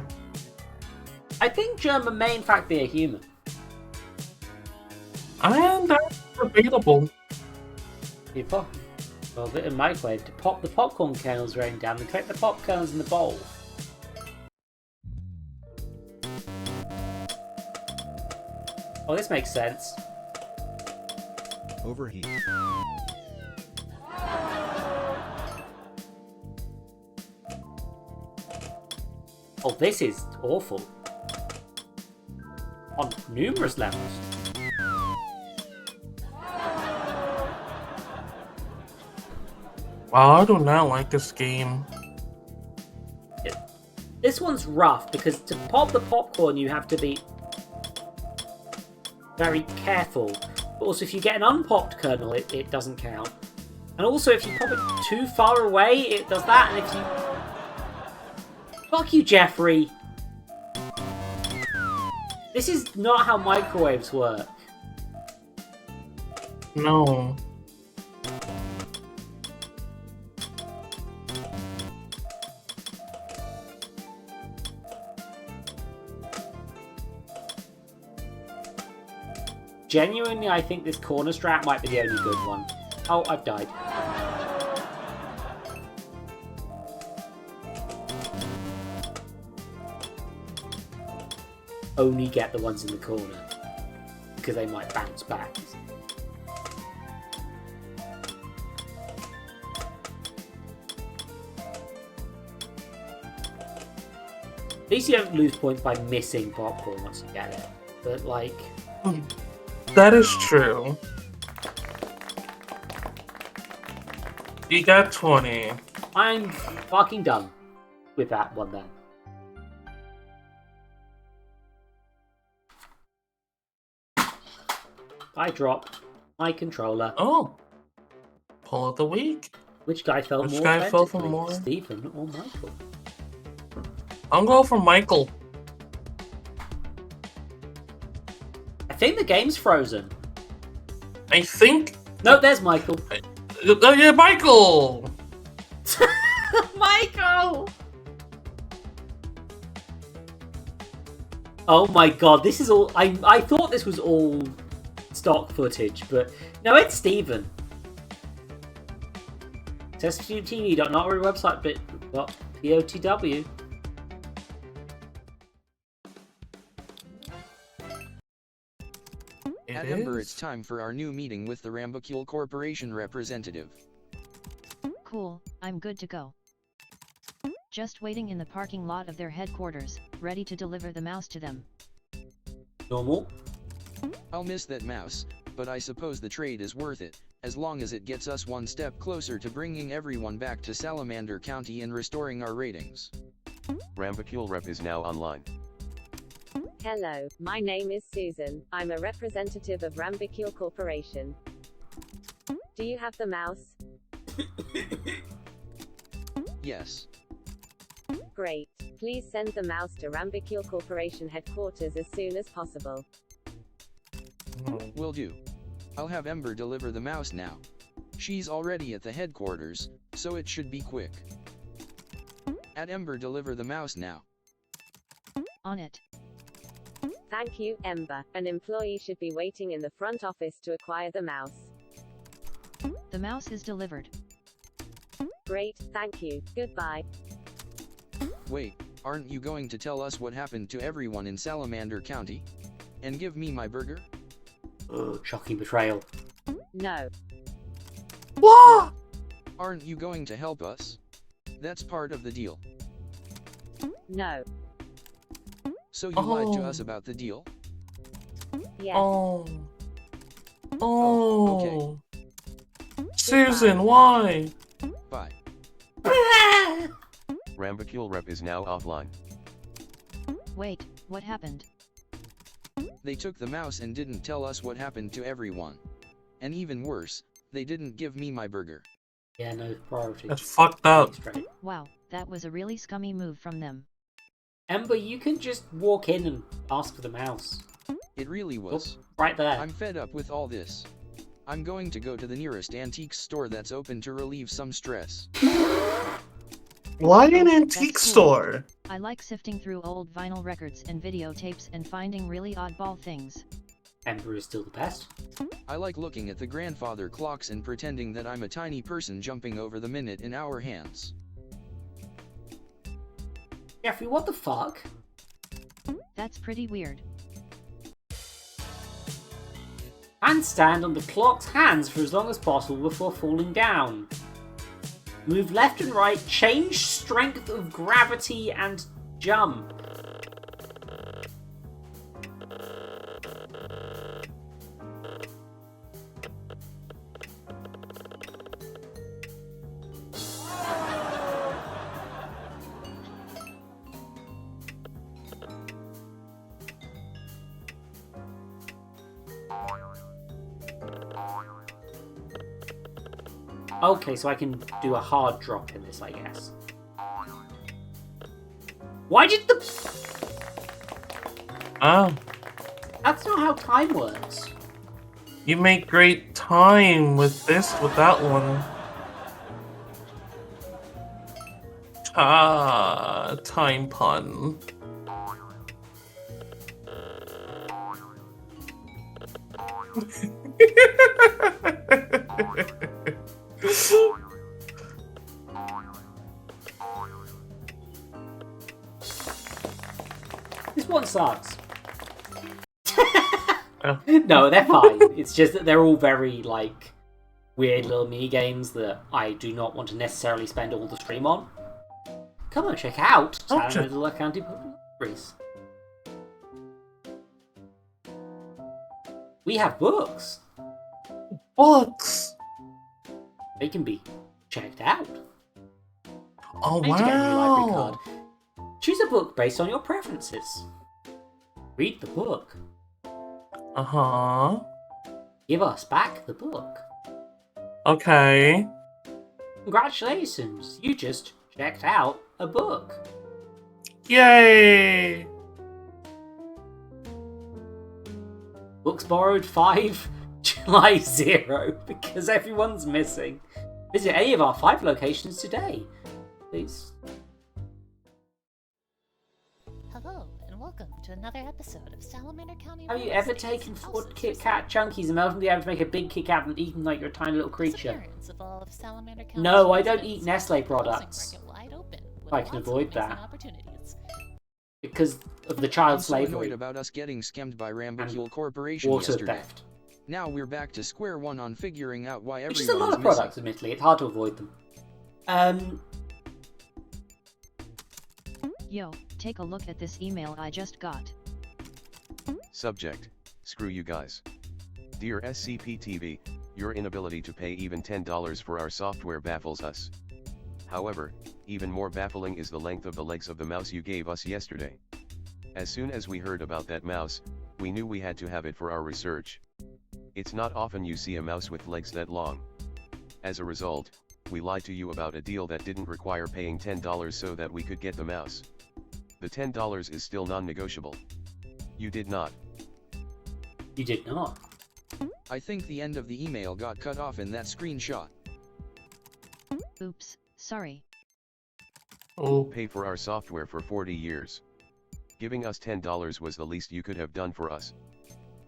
I think Germa may in fact be a human. And that's debatable. You pop a bit of microwave to pop the popcorn kernels rain down and collect the popcorns in the bowl. Oh, this makes sense. Overheat. Oh, this is awful. On numerous levels. Wow, I do not like this game. This one's rough because to pop the popcorn you have to be very careful. But also if you get an unpopped kernel it doesn't count. And also if you pop it too far away it does that, and if you... Fuck you, Jeffrey! This is not how microwaves work. No. Genuinely, I think this corner strat might be the only good one. Oh, I've died. Only get the ones in the corner, because they might bounce back. At least you don't lose points by missing popcorn once you get it. But, like... That is true. You got 20. I'm fucking done with that one then. I dropped my controller. Oh. Pull of the week. Which guy fell Which more guy fell for authentically, more? Stephen or Michael? I'm going for Michael. I think the game's frozen. I think... No, there's Michael. Oh yeah, Michael! Michael! Oh my god, this is all... I thought this was all stock footage, but... No, it's Stephen. TestTV.not real website, but... What? POTW. At Ember, it's time for our new meeting with the Rambacule Corporation representative. Cool, I'm good to go. Just waiting in the parking lot of their headquarters, ready to deliver the mouse to them. Normal. I'll miss that mouse, but I suppose the trade is worth it, as long as it gets us one step closer to bringing everyone back to Salamander County and restoring our ratings. Rambacule Rep is now online. Hello, my name is Susan. I'm a representative of Rambacule Corporation. Do you have the mouse? Yes. Great. Please send the mouse to Rambacule Corporation headquarters as soon as possible. Will do. I'll have Ember deliver the mouse now. She's already at the headquarters, so it should be quick. At Ember, deliver the mouse now. On it. Thank you, Ember. An employee should be waiting in the front office to acquire the mouse. The mouse is delivered. Great, thank you. Goodbye. Wait, aren't you going to tell us what happened to everyone in Salamander County? And give me my burger? Oh, shocking betrayal. No. What? Aren't you going to help us? That's part of the deal. No. So you lied to us about the deal? Yes. Oh. Oh, okay. Susan, why? Bye. Rambacule Rep is now offline. Wait, what happened? They took the mouse and didn't tell us what happened to everyone. And even worse, they didn't give me my burger. Yeah, no priority. That's fucked up. Wow, that was a really scummy move from them. Ember, you can just walk in and ask for the mouse. It really was. Oh, right there. I'm fed up with all this. I'm going to go to the nearest antique store that's open to relieve some stress. Why an antique store? I like sifting through old vinyl records and videotapes and finding really oddball things. Ember is still the best. I like looking at the grandfather clocks and pretending that I'm a tiny person jumping over the minute in our hands. Jeffrey, what the fuck? That's pretty weird. And stand on the clock's hands for as long as possible before falling down. Move left and right, change strength of gravity, and jump. Okay, so I can do a hard drop in this, I guess. Why did the... Oh. That's not how time works. You make great time with this, with that one. Ah, time pun. This one sucks. No, they're fine. It's just that they're all very, like, weird little mini games that I do not want to necessarily spend all the stream on. Come on, check out Salamander County Public Television. We have books. Books. They can be checked out. Oh, I need to get a new library wow. card. Choose a book based on your preferences. Read the book. Uh-huh. Give us back the book. Okay. Congratulations, you just checked out a book. Yay! Books borrowed 5, July 0, because everyone's missing. Visit any of our 5 locations today, please. Hello, and welcome to another episode of Salamander County. Have you ever taken 4 Kit Kat chunkies and melted them together to make a big Kit Kat and eaten like you're a tiny little creature? No, I don't eat Nestle products. I can avoid that. Because of the child I'm so slavery. annoyed about us getting scammed by Rambacule Corporation Water yesterday. theft. Now we're back to square one on figuring out why everyone It's just a lot is of products, missing. admittedly. It's hard to avoid them. Yo, take a look at this email I just got. Subject: Screw you guys. Dear SCP-TV, your inability to pay even $10 for our software baffles us. However, even more baffling is the length of the legs of the mouse you gave us yesterday. As soon as we heard about that mouse, we knew we had to have it for our research. It's not often you see a mouse with legs that long. As a result, we lied to you about a deal that didn't require paying $10 so that we could get the mouse. The $10 is still non-negotiable. You did not. You did not. I think the end of the email got cut off in that screenshot. Oops, sorry. Pay for our software for 40 years. Giving us $10 was the least you could have done for us.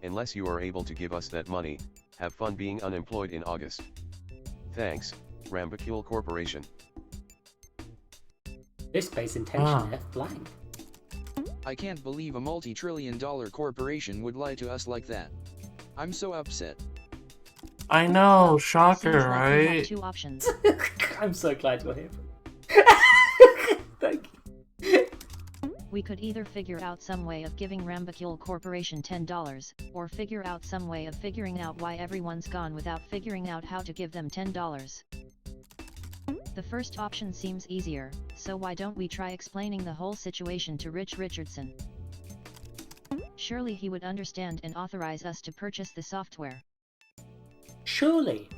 Unless you are able to give us that money, have fun being unemployed in August. Thanks, Rambacule Corporation. This space intention left blank. I can't believe a multi-trillion-dollar corporation would lie to us like that. I'm so upset. I know, shocker, Seems like we have right? 2 options. I'm so glad you're here. Thank you. We could either figure out some way of giving Rambacule Corporation $10, or figure out some way of figuring out why everyone's gone without figuring out how to give them $10. The first option seems easier, so why don't we try explaining the whole situation to Rich Richardson? Surely he would understand and authorize us to purchase the software. Surely.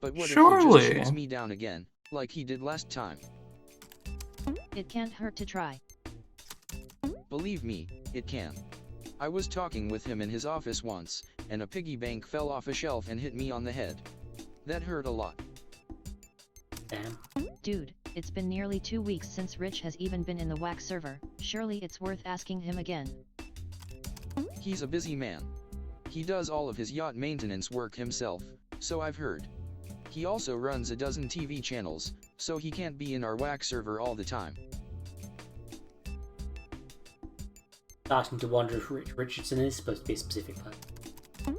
But what if he Surely. just shoots me down again, like he did last time? It can't hurt to try. Believe me, it can. I was talking with him in his office once, and a piggy bank fell off a shelf and hit me on the head. That hurt a lot. Damn. Dude, it's been nearly 2 weeks since Rich has even been in the WAC server. Surely it's worth asking him again. He's a busy man. He does all of his yacht maintenance work himself, so I've heard. He also runs a dozen TV channels, so he can't be in our WAC server all the time. Starting to wonder if Rich Richardson is supposed to be a specific person.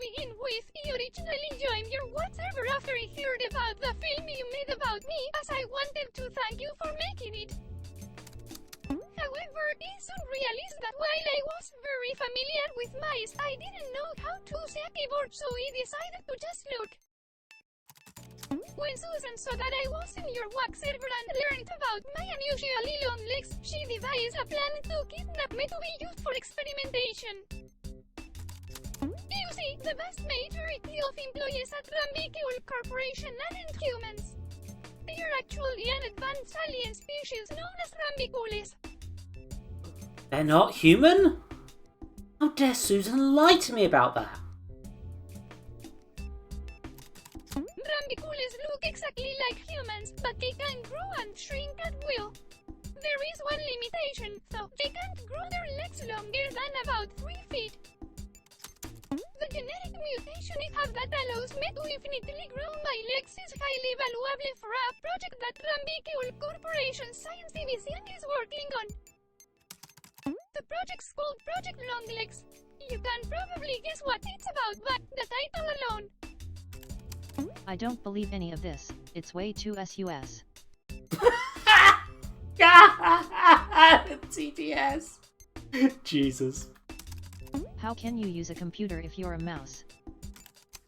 begin with, I originally joined your WhatsApp server after I heard about the film you made about me, as I wanted to thank you for making it. However, I soon realized that while I was very familiar with mice, I didn't know how to use a keyboard, so I decided to just look. When Susan saw that I was in your WAC server and learned about my unusually long legs, she devised a plan to kidnap me to be used for experimentation. You see, the vast majority of employees at Rambicule Corporation aren't humans. They are actually an advanced alien species known as Rambicules. They're not human? How dare Susan lie to me about that? Rambicules look exactly like humans, but they can grow and shrink at will. There is one limitation, though. They can't grow their legs longer than about 3 feet. The genetic mutation I have that allows me to infinitely grow my legs is highly valuable for a project that Rambicule Corporation Science Division is working on. The project's called Project Longlegs. You can probably guess what it's about by the title alone. I don't believe any of this. It's way too sus. TTS. Jesus. How can you use a computer if you're a mouse?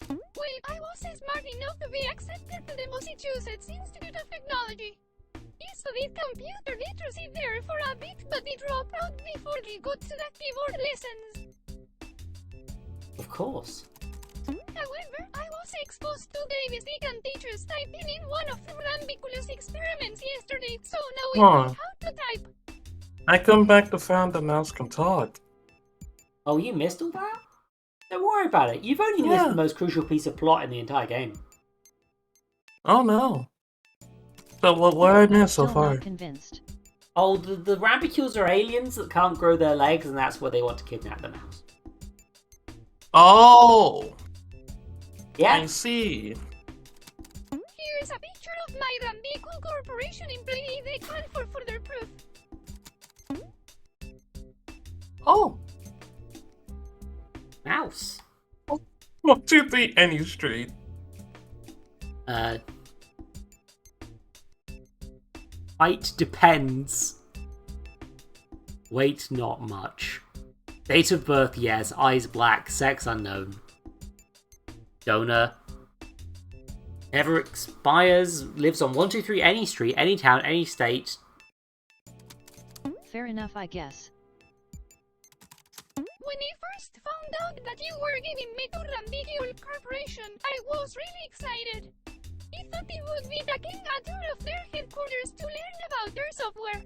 Well, I was smart enough to be accepted to the Massachusetts Institute of Technology. I studied computer literacy there for a bit, but I dropped out before I got to the keyboard lessons. Of course. However, I was exposed to Davis Deacon teachers typing in one of the Rambiculous experiments yesterday, so now I know how to type. I come back to find the mouse can talk. Oh, you missed all that? Don't worry about it. You've only missed the most crucial piece of plot in the entire game. Oh no. So what I missed so Still far? not convinced. Oh, the Rambicules are aliens that can't grow their legs, and that's why they want to kidnap the mouse. Oh! Yeah. I see. Here's a picture of my Rambicule Corporation employee. They call for further proof. Oh! Mouse. What do you think any street? Height depends. Weight not much. Date of birth, yes. Eyes black. Sex unknown. Donor. Never expires. Lives on 123 any street, any town, any state. Fair enough, I guess. When I first found out that you were giving me to Rambicule Corporation, I was really excited. I thought it would be taking a tour of their headquarters to learn about their software.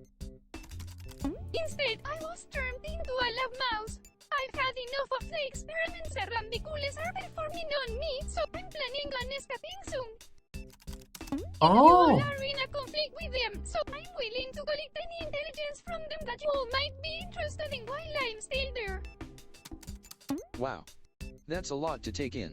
Instead, I was turned into a lab mouse. I've had enough of the experiments that Rambicules are performing on me, so I'm planning on escaping soon. Oh. You all are in a conflict with them, so I'm willing to collect any intelligence from them that you all might be interested in while I'm still there. Wow. That's a lot to take in.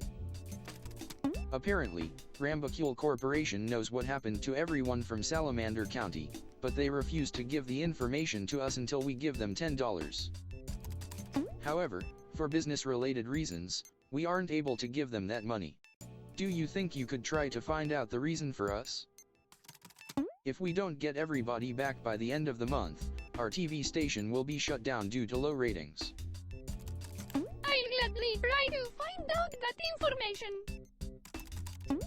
Apparently, Rambicule Corporation knows what happened to everyone from Salamander County, but they refuse to give the information to us until we give them $10. However, for business-related reasons, we aren't able to give them that money. Do you think you could try to find out the reason for us? If we don't get everybody back by the end of the month, our TV station will be shut down due to low ratings. I'll gladly try to find out that information.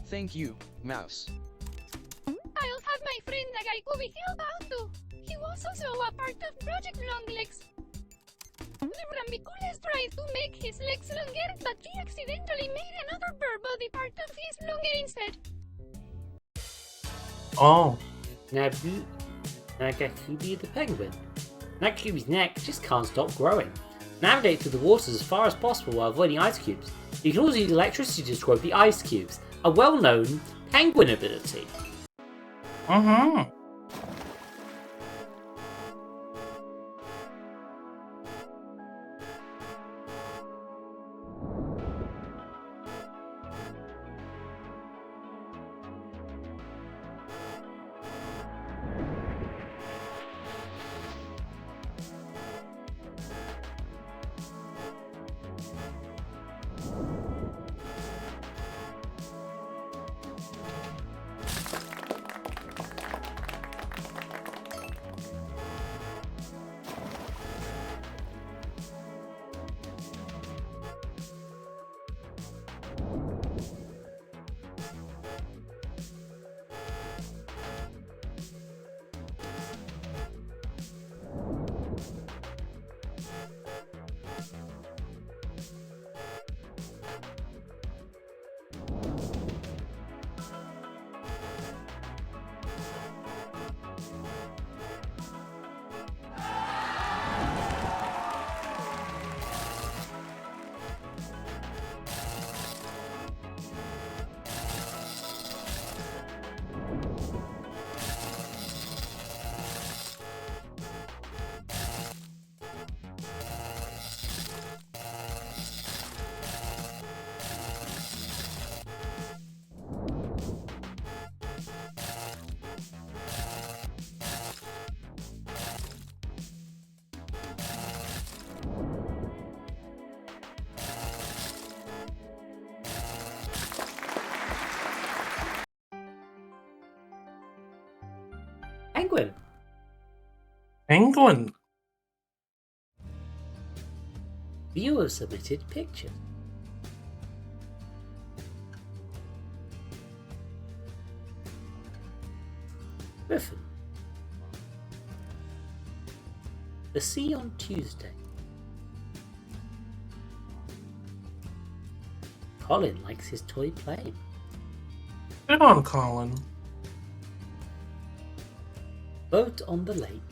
Thank you, Mouse. I'll have my friend Nagaikubi help out too. He was also a part of Project Longlegs. The Rambicules tried to make his legs longer, but he accidentally made another bare body part of his longer instead. Oh. Nagaikubi the penguin. Nagaikubi's neck just can't stop growing. Navigate through the waters as far as possible while avoiding ice cubes. You can also use electricity to destroy the ice cubes, a well-known penguin ability. Mm-hmm. Penguin. Penguin. Viewer submitted picture. Griffin. The sea on Tuesday. Colin likes his toy plane. Good on Colin. Boat on the lake.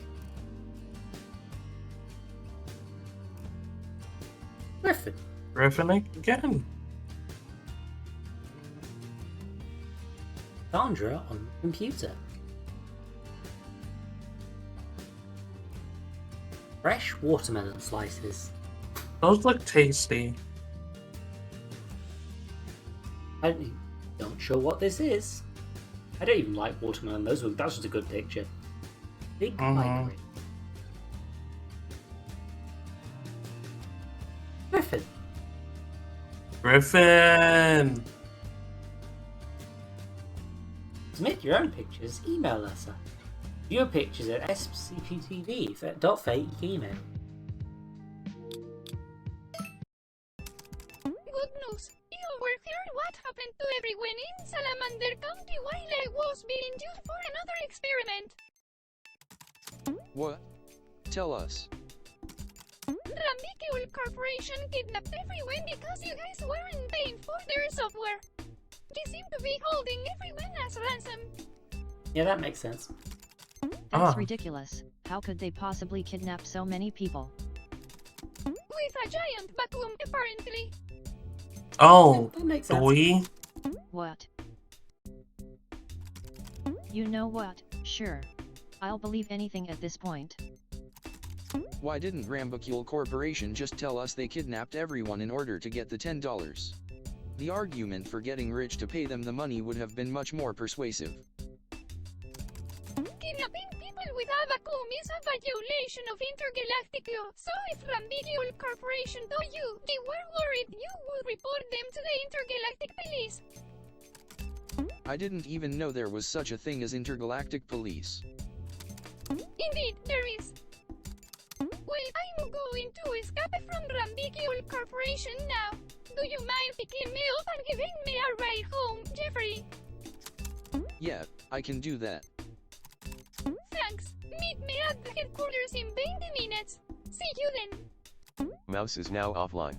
Griffin. Griffin again. Sandra on the computer. Fresh watermelon slices. Those look tasty. I'm not sure what this is. I don't even like watermelon. That's just a good picture. Big migrate. Griffin. Griffin. Submit your own pictures. Email us at viewer pictures at scptv.fake.email. Good news. You will hear what happened to everyone in Salamander County while I was being due for another experiment. What? Tell us. Rambicule Corporation kidnapped everyone because you guys weren't paying for their software. They seem to be holding everyone as ransom. Yeah, that makes sense. That's ridiculous. How could they possibly kidnap so many people? With a giant vacuum, apparently. Oh, that makes sense. What? You know what? Sure. I'll believe anything at this point. Why didn't Rambicule Corporation just tell us they kidnapped everyone in order to get the $10? The argument for getting rich to pay them the money would have been much more persuasive. Kidnapping people with a vacuum is a violation of intergalactic law, so if Rambicule Corporation told you they were worried, you would report them to the intergalactic police. I didn't even know there was such a thing as intergalactic police. Indeed, there is. Well, I'm going to escape from Rambicule Corporation now. Do you mind picking me up and giving me a ride home, Jeffrey? Yeah, I can do that. Thanks. Meet me at the headquarters in 20 minutes. See you then. Mouse is now offline.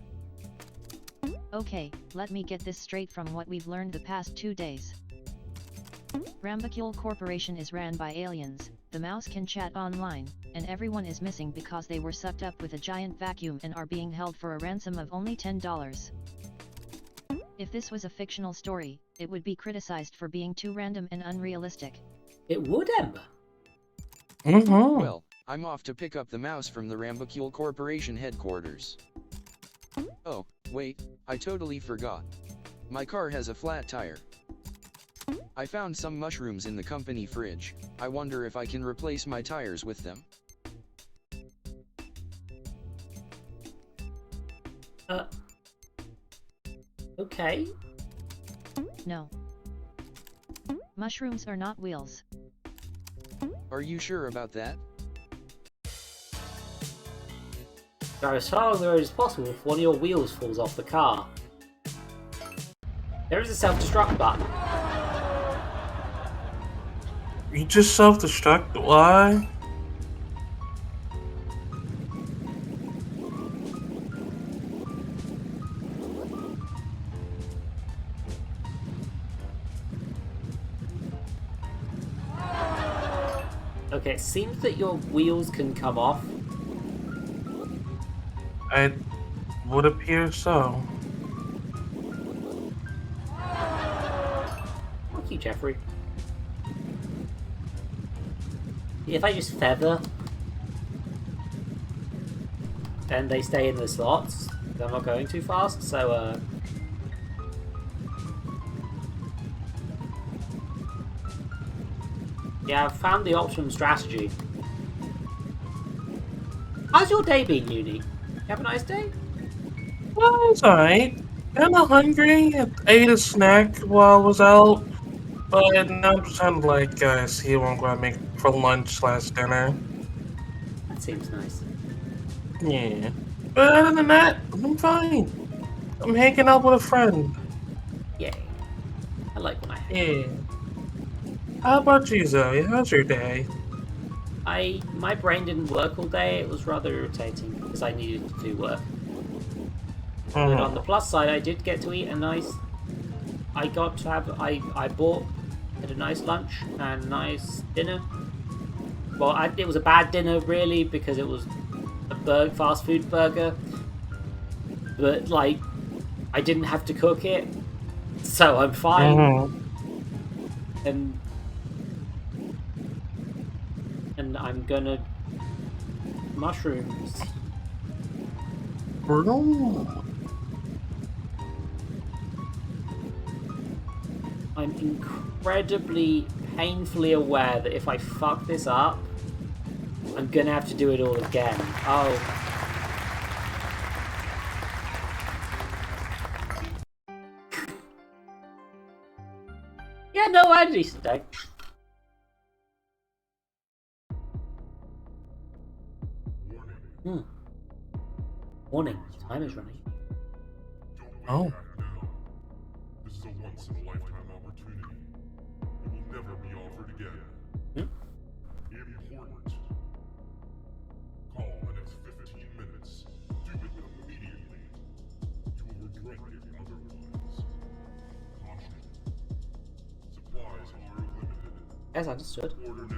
Okay, let me get this straight from what we've learned the past 2 days. Rambicule Corporation is ran by aliens, the mouse can chat online, and everyone is missing because they were sucked up with a giant vacuum and are being held for a ransom of only $10. If this was a fictional story, it would be criticized for being too random and unrealistic. It would, Ember. Well, I'm off to pick up the mouse from the Rambicule Corporation headquarters. Oh, wait, I totally forgot. My car has a flat tire. I found some mushrooms in the company fridge. I wonder if I can replace my tires with them. Okay. No. Mushrooms are not wheels. Are you sure about that? Drive as far on the road as possible if one of your wheels falls off the car. There is a self-destruct button. You just self-destruct? Why? Okay, it seems that your wheels can come off. It would appear so. Fuck you, Jeffrey. If I just feather, then they stay in the slots. I'm not going too fast, so yeah, I've found the optimum strategy. How's your day been, Uni? You have a nice day? Well, it's alright. Kinda hungry. I ate a snack while I was out. But now I'm just kind of like, see what I'm gonna make for lunch / dinner. That seems nice. Yeah. But other than that, I'm fine. I'm hanging out with a friend. Yay. I like when I Yeah. How about you, Zoe? How's your day? My brain didn't work all day. It was rather irritating because I needed to do work. But on the plus side, I did get to eat a nice. I got to have. I had a nice lunch and a nice dinner. Well, it was a bad dinner really because it was a fast food burger. But like, I didn't have to cook it, so I'm fine. And I'm gonna mushrooms. I'm incredibly painfully aware that if I fuck this up, I'm gonna have to do it all again. Oh. Yeah, no, I had a decent day. Warning, time is running. Oh. This is a once-in-a-lifetime opportunity. It will never be offered again. Important. Call in the next 15 minutes. Do it immediately. You will regret it otherwise. Caution. Supplies are limited. As understood. Order now.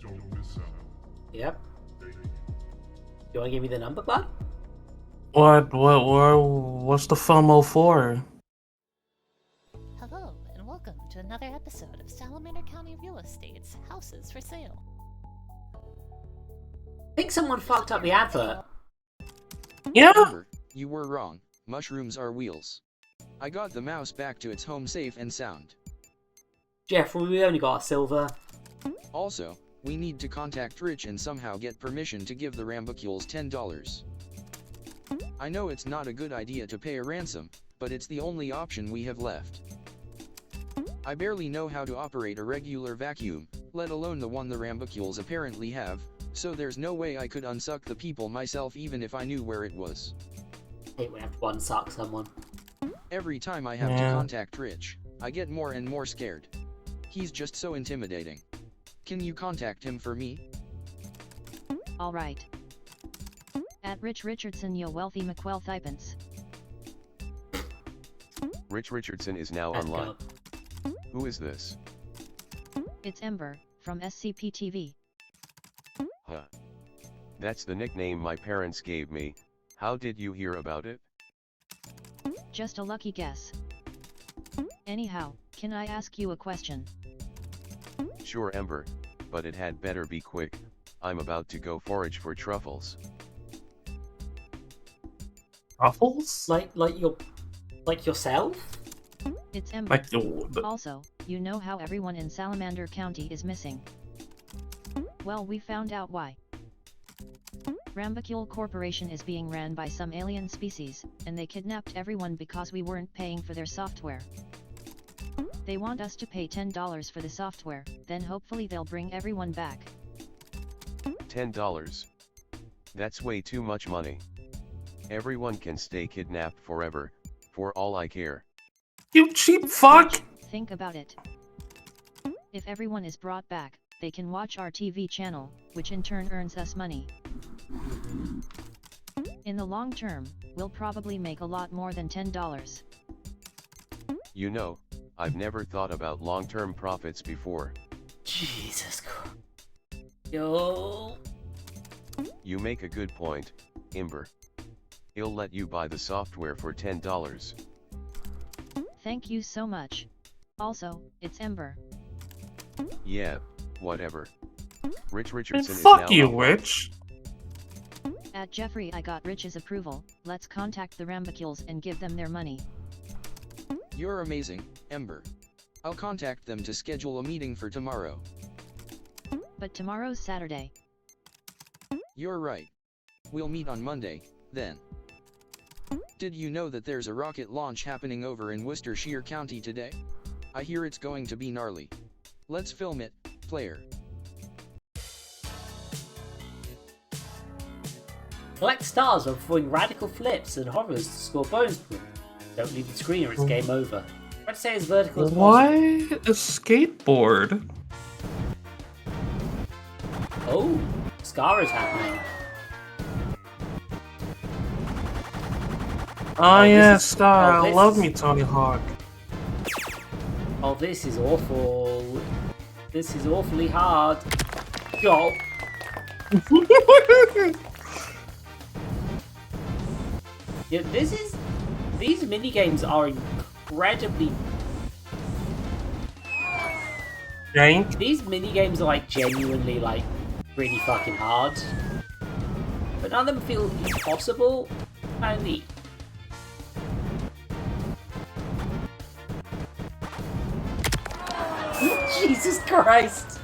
Don't miss out. Yep. You want to give me the number, bud? What's the FOMO for? Hello, and welcome to another episode of Salamander County Real Estate's Houses for Sale. I think someone fucked up the advert. Yeah. Remember, you were wrong. Mushrooms are wheels. I got the mouse back to its home safe and sound. Jeffrey, we only got a silver. Also, we need to contact Rich and somehow get permission to give the Rambucules $10. I know it's not a good idea to pay a ransom, but it's the only option we have left. I barely know how to operate a regular vacuum, let alone the one the Rambucules apparently have, so there's no way I could unsuck the people myself even if I knew where it was. I hate when I have to unsuck someone. Every time I have to contact Rich, I get more and more scared. He's just so intimidating. Can you contact him for me? Alright. At Rich Richardson, yo wealthy McWealthipence. Rich Richardson is now online. Who is this? It's Ember, from SCP TV. Huh. That's the nickname my parents gave me. How did you hear about it? Just a lucky guess. Anyhow, can I ask you a question? Sure, Ember, but it had better be quick. I'm about to go forage for truffles. Truffles? Like yourself? It's Ember. Also, you know how everyone in Salamander County is missing. Well, we found out why. Rambacule Corporation is being ran by some alien species, and they kidnapped everyone because we weren't paying for their software. They want us to pay $10 for the software, then hopefully they'll bring everyone back. $10? That's way too much money. Everyone can stay kidnapped forever, for all I care. You cheap fuck! Think about it. If everyone is brought back, they can watch our TV channel, which in turn earns us money. In the long term, we'll probably make a lot more than $10. You know, I've never thought about long-term profits before. Jesus Christ. Yo. You make a good point, Ember. He'll let you buy the software for $10. Thank you so much. Also, it's Ember. Yeah, whatever. Rich Richardson is fuck now you, online. Rich. At Jeffrey, I got Rich's approval. Let's contact the Rambucules and give them their money. You're amazing, Ember. I'll contact them to schedule a meeting for tomorrow. But tomorrow's Saturday. You're right. We'll meet on Monday, then. Did you know that there's a rocket launch happening over in Worcestershire County today? I hear it's going to be gnarly. Let's film it, next player. Collect stars by performing radical flips and hovers to score bonus points. Don't leave the screen or it's game over. Try to stay as vertical as possible. Why a skateboard? Oh, Scar is happening. Oh yeah, this is- Star. oh, I this love is- me, Tony Hawk. Oh, this is awful. This is awfully hard. Go. Yeah, these mini games are incredibly. Jank. These mini games are like genuinely like really fucking hard, but none of them feel impossible. Kind of neat. Jesus Christ!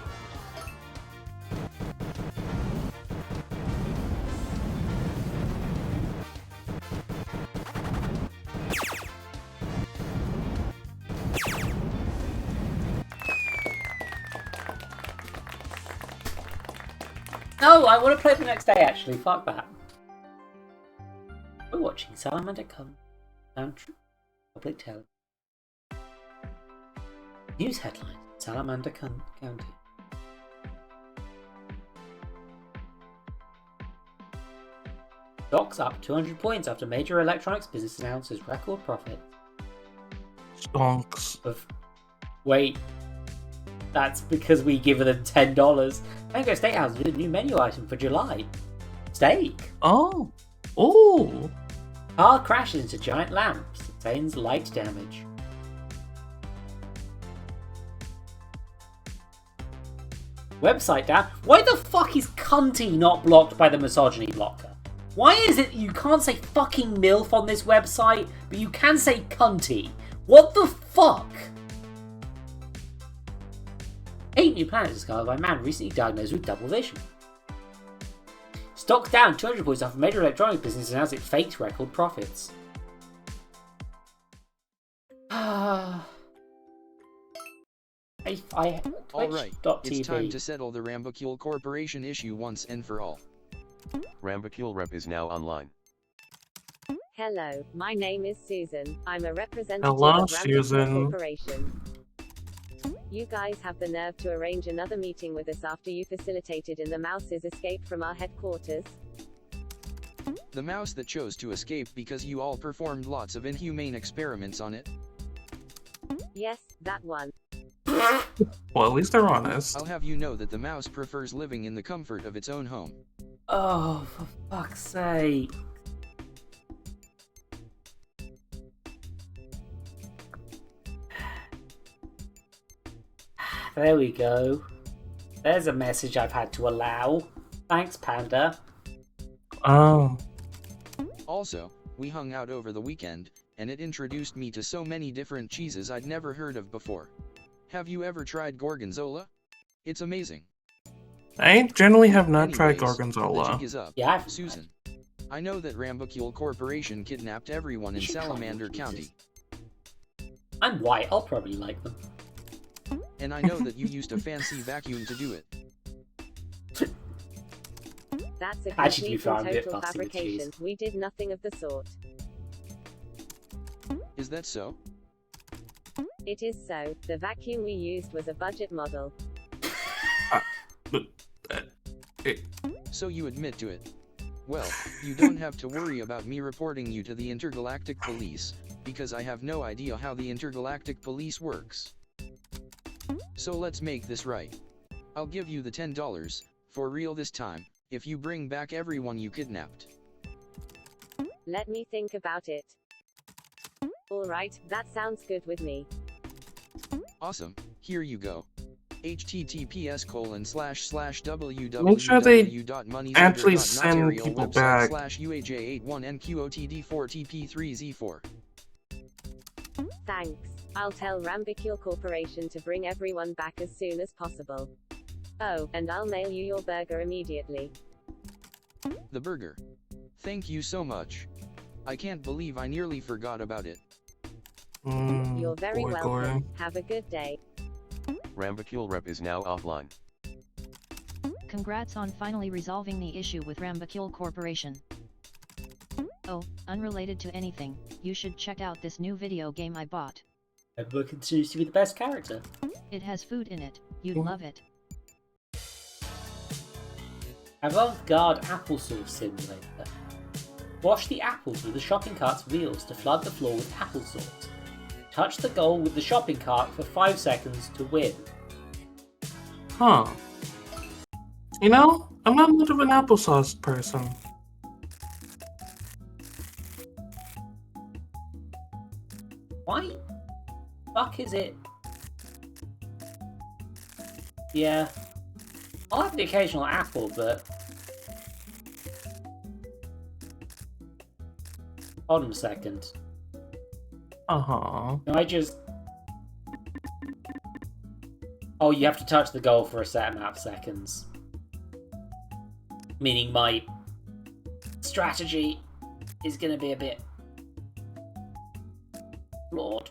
No, I want to play it the next day actually, fuck that. We're watching Salamander County Public Television. News headline: Salamander County. Stocks up 200 points after major electronics business announces record profit. Stonks. Wait, that's because we give them $10. Mango Steakhouse did a new menu item for July. Steak. Oh. Oh. Car crashes into giant lamp. Sustains light damage. Website down. Why the fuck is cunty not blocked by the misogyny blocker? Why is it you can't say fucking MILF on this website, but you can say cunty? What the fuck? 8 new planets discovered by man recently diagnosed with double vision. Stock down 200 points after major electronic business announced it faked record profits. Alright, it's time to settle the Rambacule Corporation issue once and for all. Rambacule Rep is now online. Hello, my name is Susan. I'm a representative Hello, of Rambacule Susan. Corporation. You guys have the nerve to arrange another meeting with us after you facilitated in the mouse's escape from our headquarters? The mouse that chose to escape because you all performed lots of inhumane experiments on it? Yes, that one. Well, at least they're honest. I'll have you know that the mouse prefers living in the comfort of its own home. Oh, for fuck's sake. There we go. There's a message I've had to allow. Thanks, Panda. Oh. Also, we hung out over the weekend, and it introduced me to so many different cheeses I'd never heard of before. Have you ever tried Gorgonzola? It's amazing. I generally have not tried Anyways, Gorgonzola. The jig is up. Yeah. Susan, I know that Rambacule Corporation kidnapped everyone in Salamander County. I'm white, I'll probably like them. And I know that you used a fancy vacuum to do it. That's a Actually, complete I'm a and bit total fussy with fabrication. cheese. We did nothing of the sort. Is that so? It is so. The vacuum we used was a budget model. So you admit to it. Well, you don't have to worry about me reporting you to the Intergalactic Police, because I have no idea how the Intergalactic Police works. So let's make this right. I'll give you the $10, for real this time, if you bring back everyone you kidnapped. Let me think about it. Alright, that sounds good with me. Awesome, here you go. https://www.moneyzender.material Make sure they actually send people back. /UAJ81NQOTD4TP3Z4. Thanks. I'll tell Rambacule Corporation to bring everyone back as soon as possible. Oh, and I'll mail you your burger immediately. The burger. Thank you so much. I can't believe I nearly forgot about it. You're very boy, welcome. Gory. Have a good day. Rambacule rep is now offline. Congrats on finally resolving the issue with Rambacule Corporation. Oh, unrelated to anything, you should check out this new video game I bought. Edward continues to be the best character. It has food in it, you'd love it. Avant-garde applesauce simulator. Wash the apples with the shopping cart's wheels to flood the floor with applesauce. Touch the goal with the shopping cart for 5 seconds to win. Huh. You know, I'm not much of an applesauce person. Why? Fuck is it? Yeah. I'll have the occasional apple, but... Hold on a second. Uh-huh. Can I just... Oh, you have to touch the goal for a set amount of seconds. Meaning my strategy is going to be a bit flawed.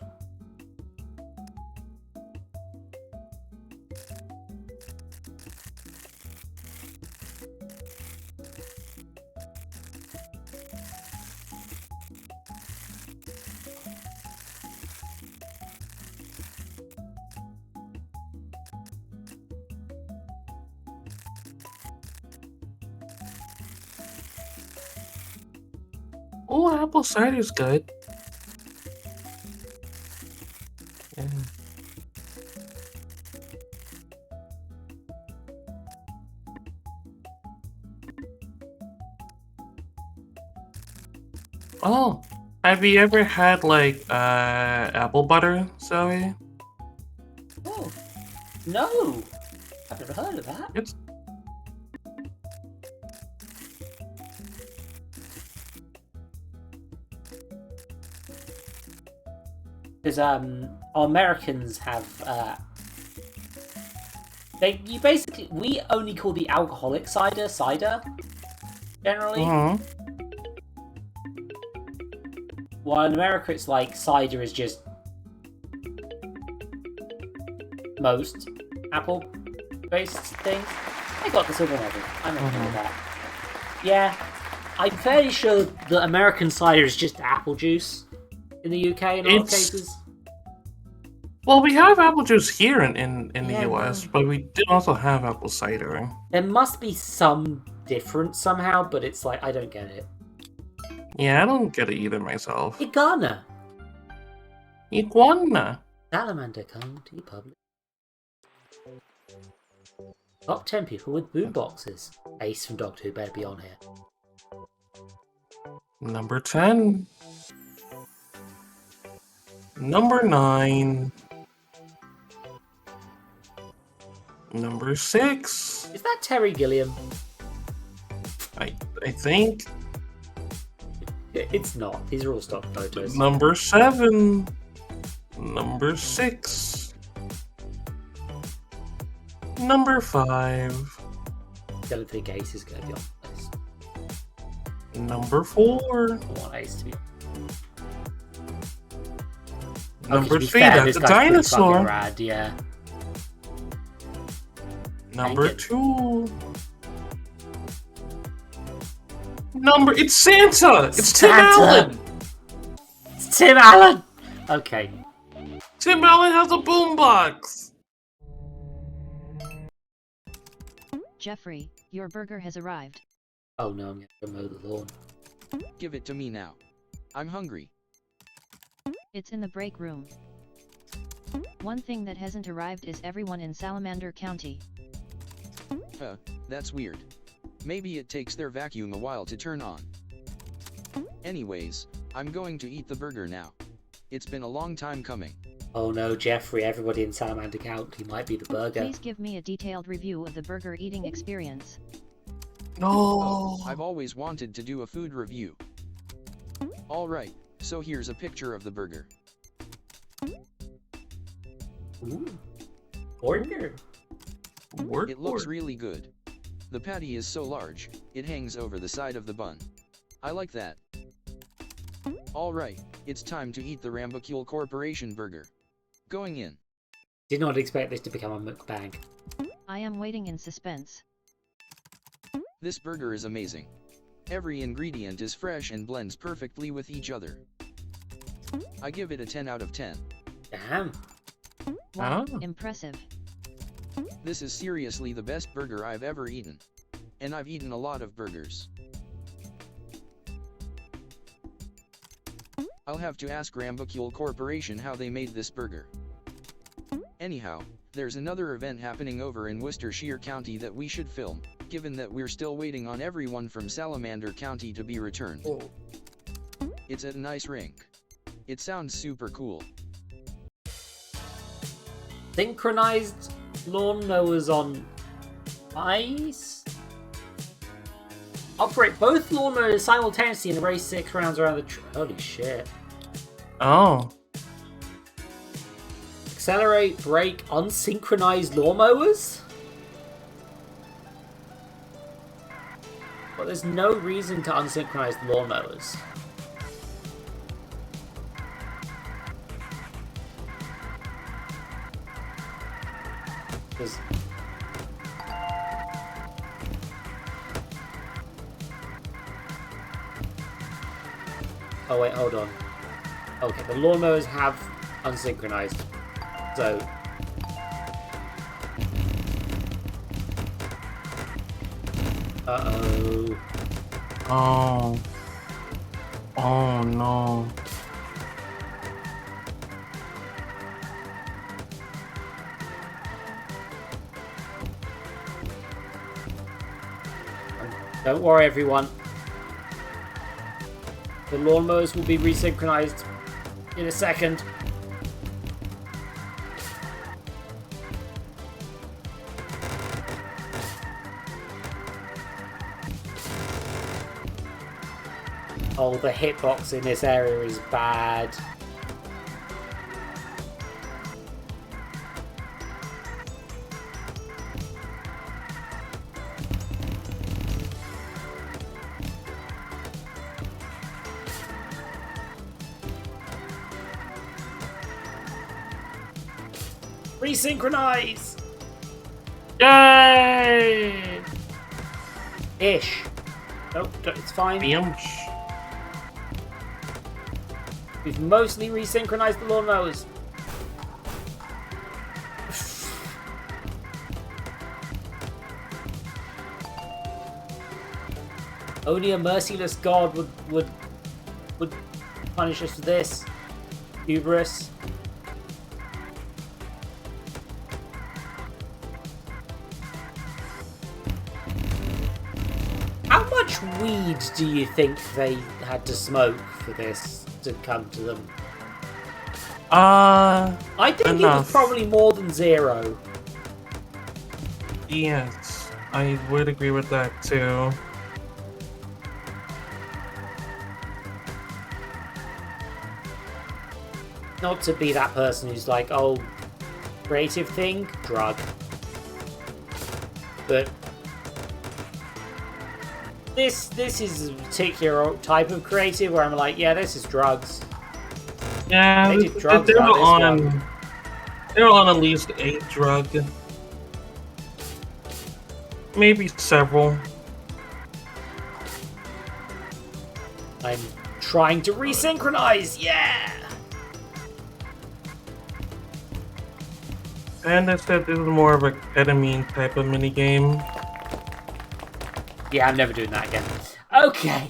Oh, apple cider is good. Yeah. Oh, have you ever had like apple butter, Zoe? Oh, no! I've never heard of that. It's Because Americans have we only call the alcoholic cider generally. While in America it's like cider is just most apple based things. I got the silver medal. I'm okay with that. Yeah, I'm fairly sure that American cider is just apple juice. In the UK, in a lot of cases. Well, we have apple juice here in the Yeah, US, but we did also have apple cider. There must be some difference somehow, but it's like, I don't get it. Yeah, I don't get it either myself. Iguana. Salamander County Public. Top 10 people with boomboxes. Ace from Doctor Who better be on here. Number 10. Number 9. Number 6. Is that Terry Gilliam? I think. It's not. These are all stock photos. Number 7. Number 6. Number 5. I don't think Ace is going to be on this. Number 4. I want Ace to be on. Number 3, fair, that's a dinosaur. Rad, yeah. Number 2. It's Santa! It's Tim Allen! It's Tim Allen! Okay. Tim Allen has a boombox! Jeffrey, your burger has arrived. Oh no, I'm gonna mow the lawn. Give it to me now. I'm hungry. It's in the break room. One thing that hasn't arrived is everyone in Salamander County. That's weird. Maybe it takes their vacuum a while to turn on. Anyways, I'm going to eat the burger now. It's been a long time coming. Oh no, Jeffrey, everybody in Salamander County might be the burger. Please give me a detailed review of the burger eating experience. No. Oh, I've always wanted to do a food review. Alright, so here's a picture of the burger. Ooh. Burger. It looks really good. The patty is so large, it hangs over the side of the bun. I like that. Alright, it's time to eat the Rambacule Corporation burger. Going in. Did not expect this to become a mukbang. I am waiting in suspense. This burger is amazing. Every ingredient is fresh and blends perfectly with each other. I give it a 10 out of 10. Damn. Wow, impressive. This is seriously the best burger I've ever eaten. And I've eaten a lot of burgers. I'll have to ask Rambacule Corporation how they made this burger. Anyhow, there's another event happening over in Worcestershire County that we should film, given that we're still waiting on everyone from Salamander County to be returned. It's at an ice rink. It sounds super cool. Synchronized lawnmowers on ice? Operate both lawnmowers simultaneously and race 6 rounds around the holy shit. Oh. Accelerate, brake, unsynchronized lawnmowers? But there's no reason to unsynchronize the lawnmowers. Because oh wait, hold on. Okay, the lawnmowers have unsynchronized. So uh-oh. Oh. Oh no. Don't worry, everyone. The lawnmowers will be resynchronized in a second. Oh, the hitbox in this area is bad. Resynchronize! Yay! Ish. Nope, it's fine. We've mostly resynchronized the lawnmowers. Only a merciless god would punish us for this. Hubris. How much weed do you think they had to smoke for this to come to them? I think it was probably more than 0. Yes, I would agree with that too. Not to be that person who's like, oh, creative thing, drug. But this is a particular type of creative where I'm like, yeah, this is drugs. Yeah, they did drugs they were on this one. They were on at least a drug. Maybe several. I'm trying to resynchronize, yeah! And I said this is more of a ketamine type of minigame. Yeah, I'm never doing that again. Okay.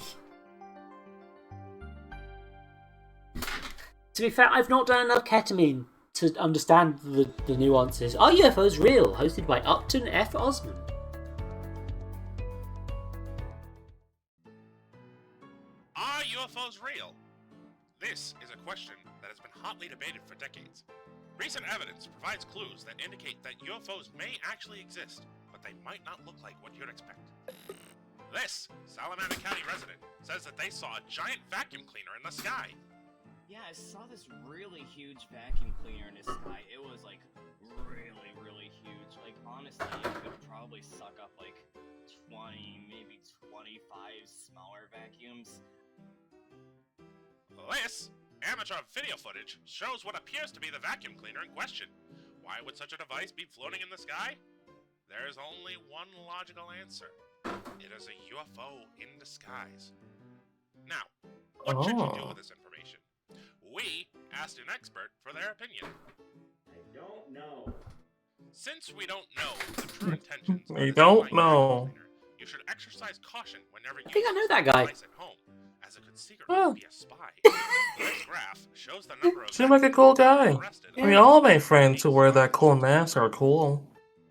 To be fair, I've not done enough ketamine to understand the nuances. Are UFOs real? Hosted by Upton F. Osmond. Are UFOs real? This is a question that has been hotly debated for decades. Recent evidence provides clues that indicate that UFOs may actually exist, but they might not look like what you'd expect. This Salamander County resident says that they saw a giant vacuum cleaner in the sky. Yeah, I saw this really huge vacuum cleaner in the sky. It was like really huge. Like honestly, it could probably suck up like 20, maybe 25 smaller vacuums. This amateur video footage shows what appears to be the vacuum cleaner in question. Why would such a device be floating in the sky? There's only one logical answer. It is a UFO in disguise. Now, what should you do with this information? We asked an expert for their opinion. I don't know. Since we don't know the true intentions of We this don't flying know. vacuum cleaner, you should exercise caution whenever you think I know use that this guy. device at home, as it could secretly be a spy. This graph shows the number of Seems like a cool guy. arrested. I mean, all my friends who wear that cool mask are cool.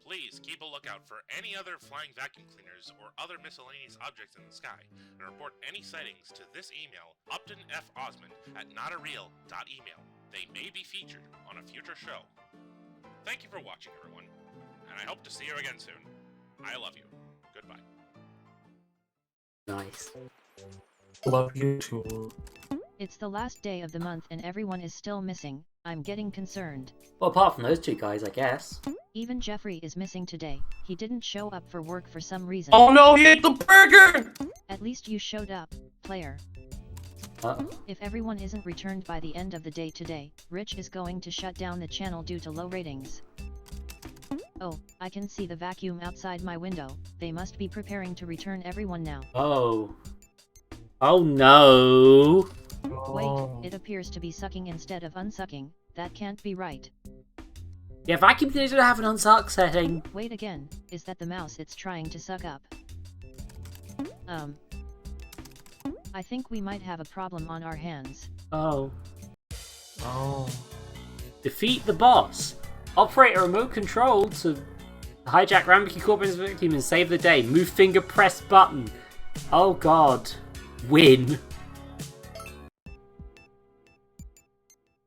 Please keep a lookout for any other flying vacuum cleaners or other miscellaneous objects in the sky, and report any sightings to this email, uptonfosmond@notareal.email. They may be featured on a future show. Thank you for watching, everyone, and I hope to see you again soon. I love you. Goodbye. Nice. Love you too. It's the last day of the month and everyone is still missing. I'm getting concerned. Well, apart from those two guys, I guess. Even Jeffrey is missing today. He didn't show up for work for some reason. Oh no, he ate the burger! At least you showed up, player. If everyone isn't returned by the end of the day today, Rich is going to shut down the channel due to low ratings. Oh, I can see the vacuum outside my window. They must be preparing to return everyone now. Oh. Oh no. Wait, it appears to be sucking instead of unsucking. That can't be right. Yeah, vacuum cleaners don't have an unsuck setting. Wait again, is that the mouse it's trying to suck up? I think we might have a problem on our hands. Oh. Oh. Defeat the boss. Operate a remote control to hijack Ramiki Corporation's vacuum and save the day. Move finger press button. Oh god. Win.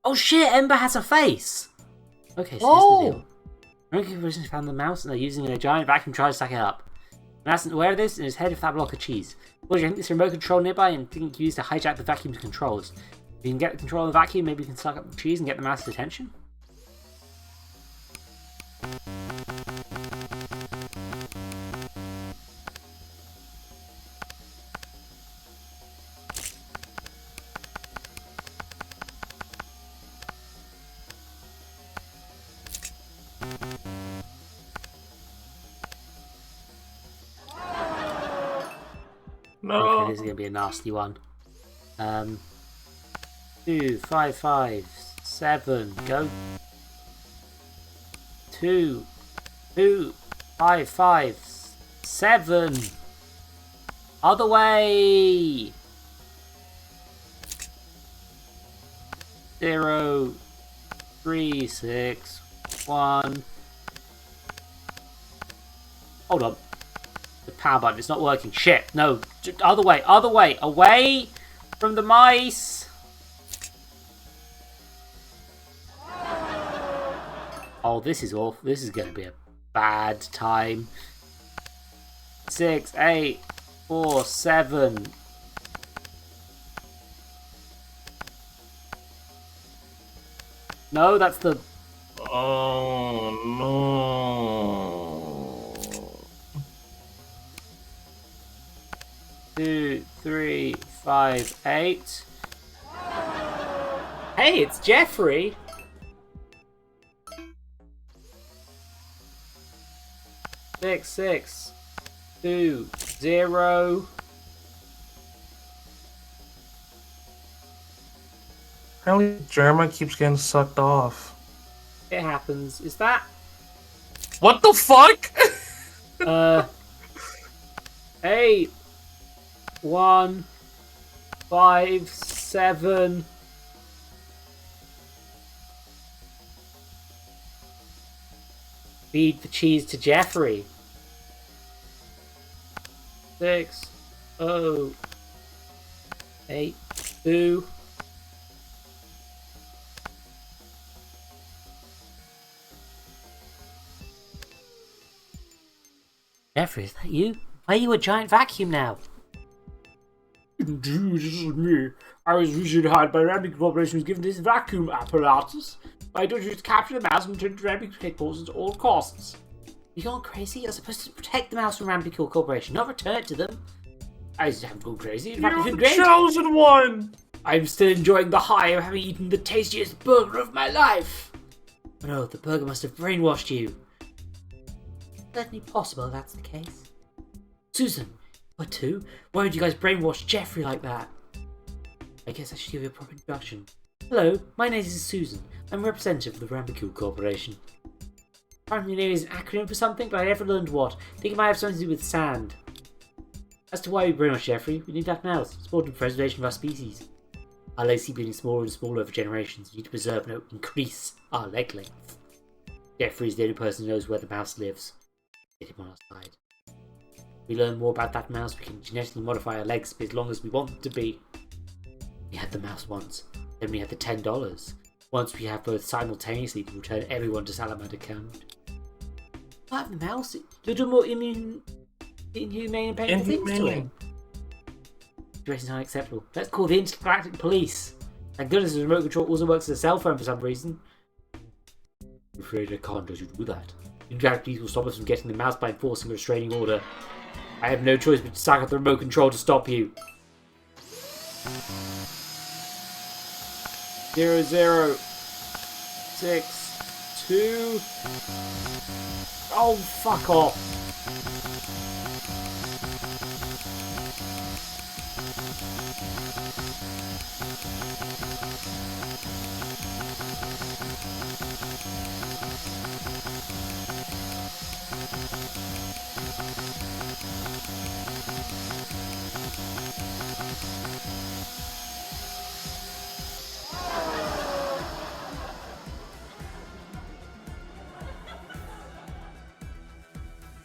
Oh shit, Ember has a face! Okay, so here's the deal. Ramiki Corporation found the mouse and they're using a giant vacuum trying to suck it up. The mouse isn't aware of this and is headed for that block of cheese. Well, do you think there's a remote control nearby and think you use to hijack the vacuum's controls? If you can get control of the vacuum, maybe you can suck up the cheese and get the mouse's attention? No. Okay, this is gonna be a nasty one. 2, 5, 5, 7, go. 2, 2, 5, 5, 7. Other way. 0, 3, 6, 1. Hold on. The power button is not working. Shit. No. Other way. Other way. Away from the mice. Oh, this is awful. This is going to be a bad time. 6, 8, 4, 7. No, that's the... Oh no. 2, 3, 5, 8. Hey, it's Jeffrey. Six, 6, 2, 0. Apparently Jerma keeps getting sucked off. It happens. Is that? What the fuck? 8, 1, 5, 7. Feed the cheese to Jeffrey. 6, 0, 8, 2. Jeffrey, is that you? Why are you a giant vacuum now? Dude, this is me. I was recently hired by Ramiki Corporation, was given this vacuum apparatus. My duty is to capture the mouse and return to Ramiki headquarters at all costs. You gone crazy? You're supposed to protect the mouse from Ramiki Corporation, not return it to them. I haven't gone crazy. In fact, You're the chosen one! I'm still enjoying the high of having eaten the tastiest burger of my life. Oh no, the burger must have brainwashed you. Certainly possible that's the case. Susan, what too? Why would you guys brainwash Jeffrey like that? I guess I should give you a proper introduction. Hello, my name is Susan. I'm a representative of the Rambacule Corporation. Apparently your name is an acronym for something, but I never learned what. I think it might have something to do with sand. As to why we brainwash Jeffrey, we need nothing else. It's important for the preservation of our species. Our legs keep getting smaller and smaller over generations. We need to preserve and increase our leg length. Jeffrey is the only person who knows where the mouse lives. Get him on our side. If we learn more about that mouse, we can genetically modify our legs to be as long as we want them to be. We had the mouse once, then we had the $10. Once we have both simultaneously to return everyone to Salamander County. What happened to the mouse? You're doing more inhumane and painful things to him. Situation is unacceptable. Let's call the Intergalactic Police. Thank goodness the remote control also works as a cell phone for some reason. I'm afraid I can't let you do that. The Intergalactic Police will stop us from getting the mouse by enforcing a restraining order. I have no choice but to sack up the remote control to stop you. 006 2. Oh, fuck off.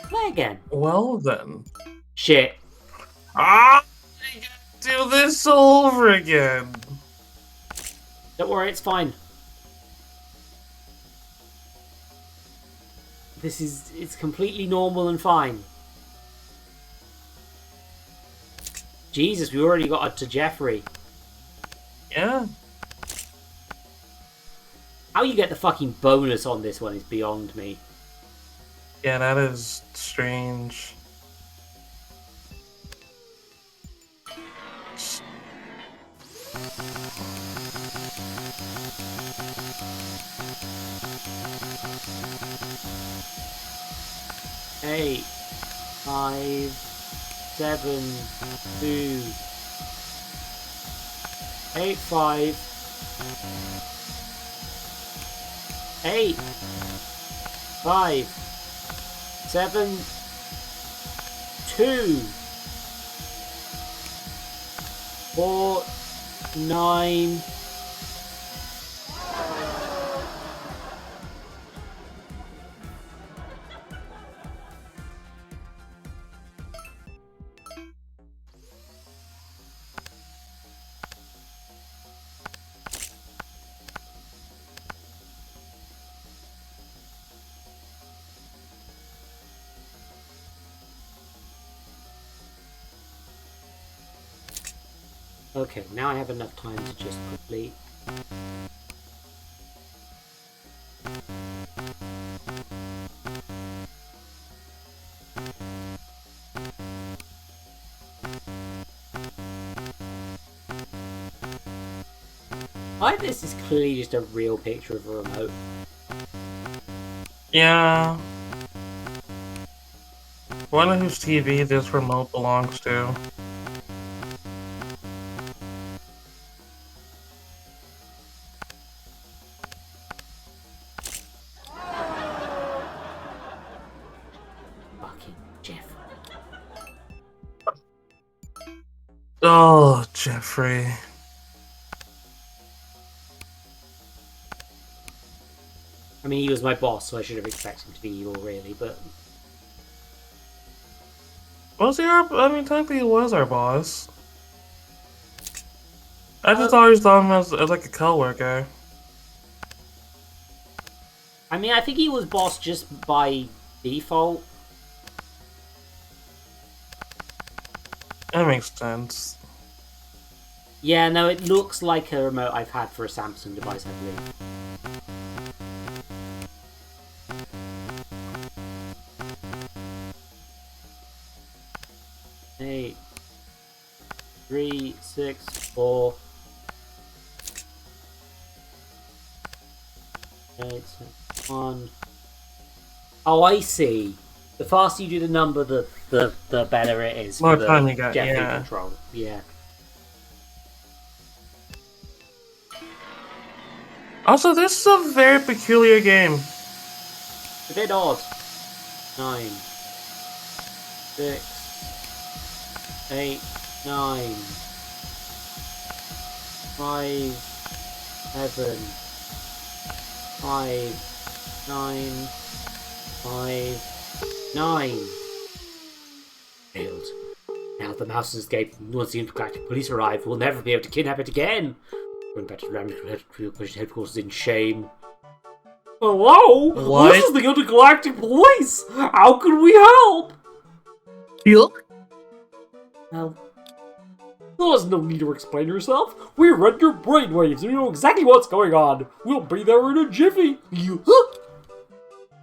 Play again. Well then. Shit. Ah! Do this all over again. Don't worry, it's fine. It's completely normal and fine. Jesus, we already got up to Jeffrey. Yeah. How you get the fucking bonus on this one is beyond me. Yeah, that is strange. Eight, 5, 7, 2, 8, 5, 8, 5, 7, 2, 4, 9. Okay, now I have enough time to just quickly... This is clearly just a real picture of a remote. Yeah. Wonder whose TV this remote belongs to. Fucking Jeff. Oh, Jeffrey. I mean, he was my boss, so I should have expected him to be evil, really, but... Was he our... I mean, technically he was our boss. I just always thought him as like a co-worker. I mean, I think he was boss just by default. That makes sense. Yeah, no, it looks like a remote I've had for a Samsung device, I believe. 8, 3, 6, 4. 8, 6. 1. Oh, I see. The faster you do the number, the better it is. More for the time you got, Jeffrey yeah. control. Yeah. Also, this is a very peculiar game. A bit odd. 9. 6. 8. 9. 5. 7. 5. 9. 5. 9. Failed. Now the mouse has escaped. Once the intergalactic police arrive, we'll never be able to kidnap it again. Going back to Ramsey headquarters in shame. Hello? What? This is the intergalactic police! How can we help? Look. Well, there's no need to explain yourself. We read your brainwaves and we know exactly what's going on. We'll be there in a jiffy.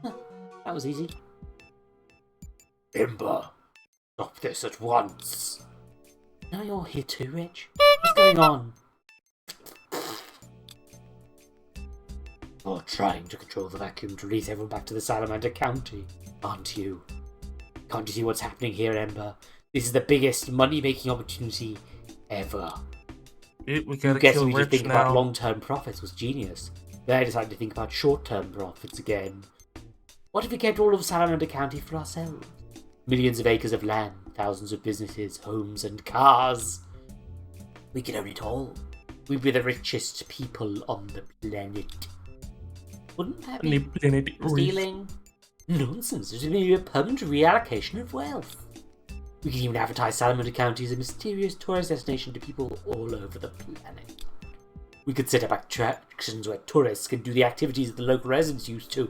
That was easy. Ember, stop this at once. Now you're here too, Rich. What's going on? You're trying to control the vacuum to release everyone back to the Salamander County, aren't you? Can't you see what's happening here, Ember? This is the biggest money-making opportunity ever. We gotta Guessing kill we just Rich think now. about long-term profits was genius. Then I decided to think about short-term profits again. What if we kept all of Salamander County for ourselves? Millions of acres of land, thousands of businesses, homes and cars. We could own it all. We'd be the richest people on the planet. Wouldn't that be stealing? Nonsense, it would be a permanent reallocation of wealth. We can even advertise Salamander County as a mysterious tourist destination to people all over the planet. We could set up attractions where tourists can do the activities that the local residents used to.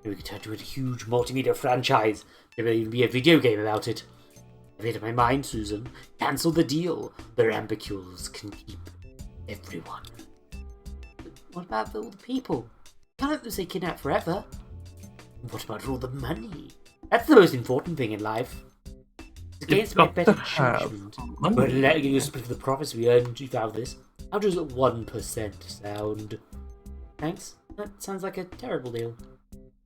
We could turn it into a huge multimedia franchise. There will even be a video game about it. I've made up my mind, Susan. Cancel the deal. The Rambicules can keep everyone. But what about all the people? Can't let them stay kidnapped forever. What about all the money? That's the most important thing in life. It's against my better judgment. We're letting you split the profits we earned out of this. How does 1% sound? Thanks. That sounds like a terrible deal.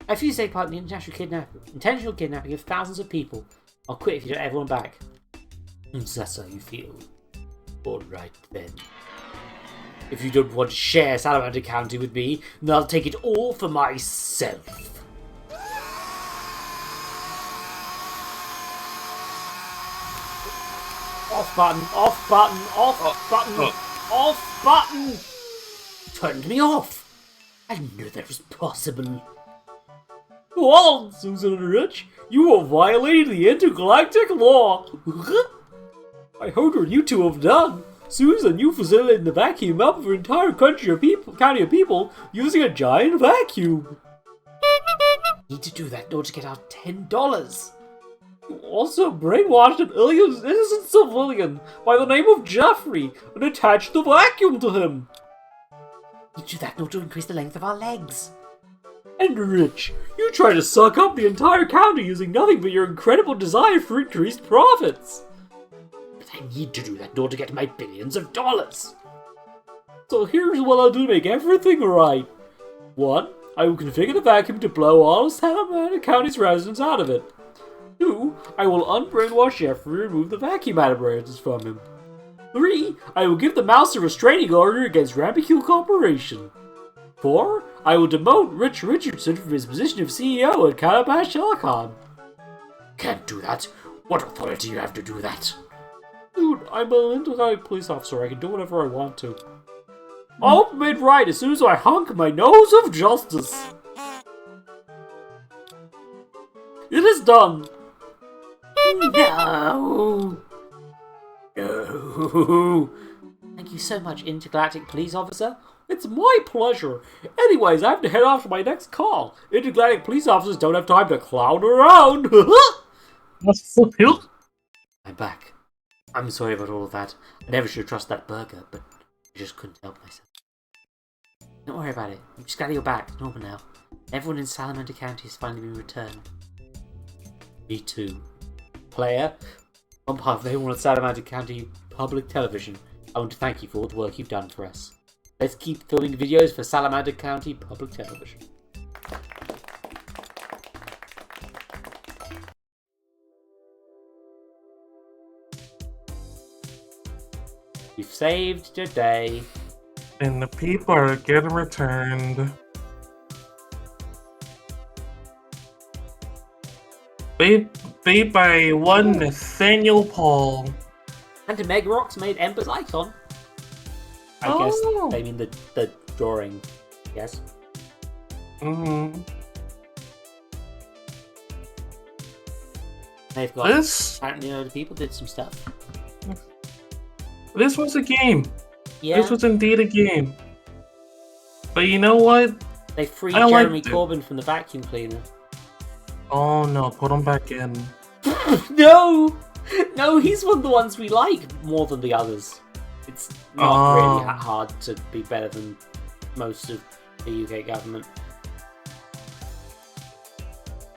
I refuse to take part in the intentional kidnapping of thousands of people. I'll quit if you don't have everyone back. So that's how you feel. Alright then. If you don't want to share Salamander County with me, then I'll take it all for myself. Off button, off button, off button, off button! Turned me off! I knew that was possible. Go on, Susan and Rich. You have violated the intergalactic law. I heard what you two have done. Susan, you facilitated the vacuum up of an entire county of people using a giant vacuum. You need to do that in order to get our $10. You also brainwashed an innocent civilian by the name of Jeffrey and attached the vacuum to him. You do that in order to increase the length of our legs. And Rich, you try to suck up the entire county using nothing but your incredible desire for increased profits. But I need to do that in order to get my billions of dollars. So here's what I'll do to make everything right. 1. I will configure the vacuum to blow all of Salamander County's residents out of it. 2. I will unbrainwash Jeffrey and remove the vacuum apparatus from him. 3. I will give the mouse a restraining order against Rambicule Corporation. 4. I will demote Rich Richardson from his position of CEO at Calabash Telecom. Can't do that. What authority do you have to do that? Dude, I'm an intergalactic police officer. I can do whatever I want to. I'll be made right as soon as I hunk my nose of justice. It is done. No. No. Thank you so much, intergalactic police officer. It's my pleasure. Anyways, I have to head off to my next call. Intergalactic police officers don't have time to clown around. I'm back. I'm sorry about all of that. I never should trust that burger, but I just couldn't help myself. Don't worry about it. I'm just glad you're back. Normal now. Everyone in Salamander County has finally been returned. Me too. Player, on behalf of everyone at Salamander County Public Television, I want to thank you for all the work you've done for us. Let's keep filming videos for Salamander County Public Television. You've saved your day. And the people are getting returned. Beat by one Nathaniel Paul. And Megarox made Ember's icon. I guess they mean the drawing. Yes. They've got apparently other people did some stuff. This was a game. Yeah. This was indeed a game. But you know what? They freed Jeremy Corbyn from the vacuum cleaner. Oh no, put him back in. No! No, he's one of the ones we like more than the others. It's not really that hard to be better than most of the UK government.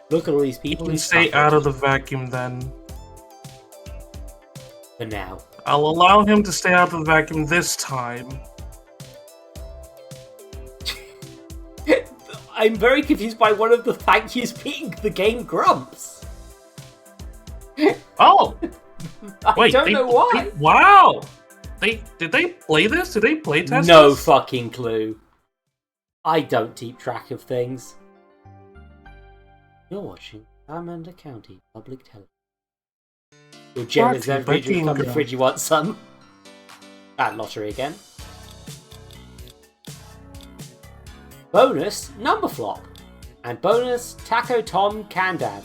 Look at all these people. You can stay out of the vacuum then. For now. I'll allow him to stay out of the vacuum this time. I'm very confused by one of the thank yous being the game Grumps. Oh! I don't know why. Wow! Did they play this? Did they play test No this? fucking clue. I don't keep track of things. You're watching Salamander County Public Television. Your generous individual come to fridge, you want some? Bad lottery again. Bonus number flop. And bonus Taco Tom Candad.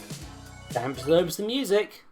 Damn disturbs the music.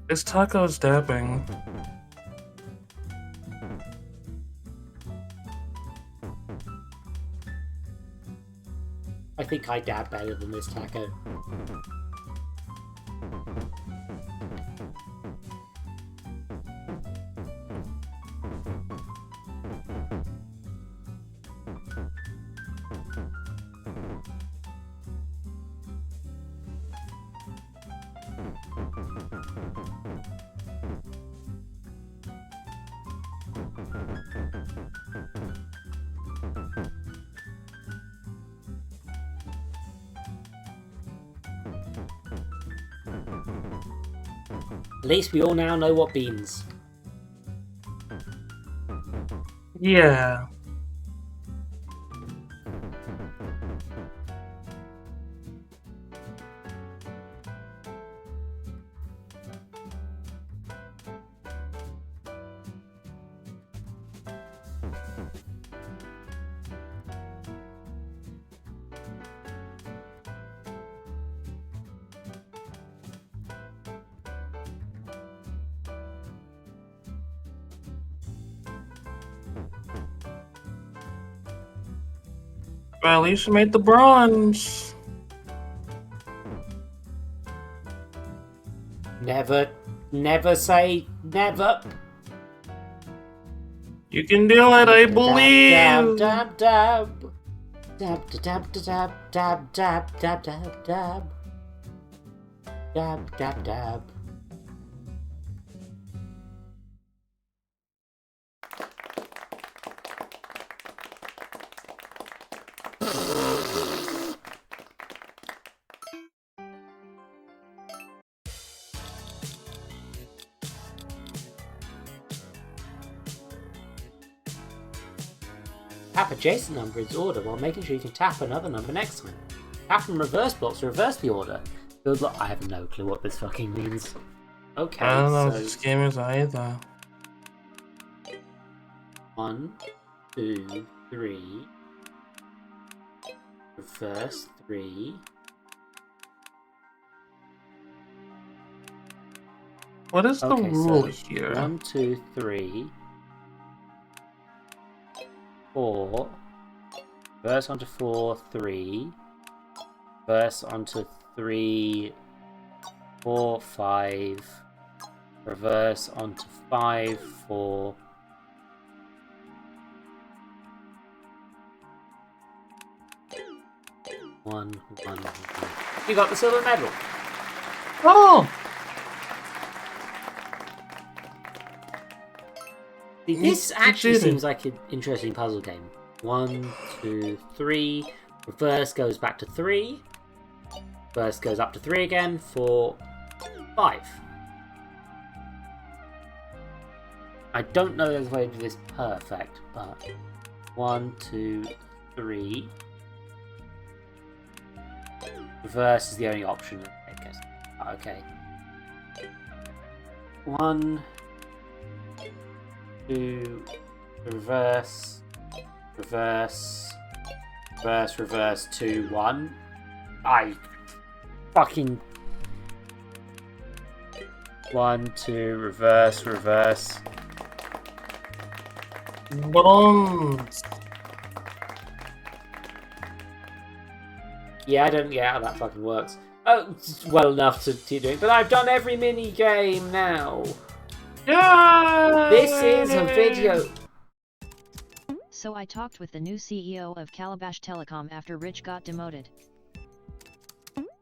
Is Taco's dabbing? I think I dab better than this taco. At least we all now know what beans. Yeah. Well, at least you made the bronze. Never say never. You can do it, I believe. Dab, dab, dab. Dab, dab, dab, dab, dab, dab, dab, dab. Dab, dab, dab. Tap adjacent number in order while making sure you can tap another number next time. Tap and reverse blocks to reverse the order. Good luck. I have no clue what this fucking means. Okay, I don't know what this game is either. 1, 2, 3. Reverse 3. What is the Okay, rule so here? 1, 2, 3, 4. Reverse onto 4, 3. Reverse onto 3, 4, 5. Reverse onto 5, 4. One. You got the silver medal. Oh! See, this actually seems like an interesting puzzle game. 1, 2, 3. Reverse goes back to 3. Reverse goes up to 3 again. 4, 5. I don't know there's a way to do this perfect, but 1, 2, 3. Reverse is the only option, I guess. Okay. 1, 2, reverse, reverse, reverse, reverse, 2, 1. I fucking 1, 2, reverse, reverse. Bones. Yeah, I don't get how that fucking works. Oh, it's well enough to keep doing, but I've done every mini game now. Yeah. This is a video. So I talked with the new CEO of Calabash Telecom after Rich got demoted.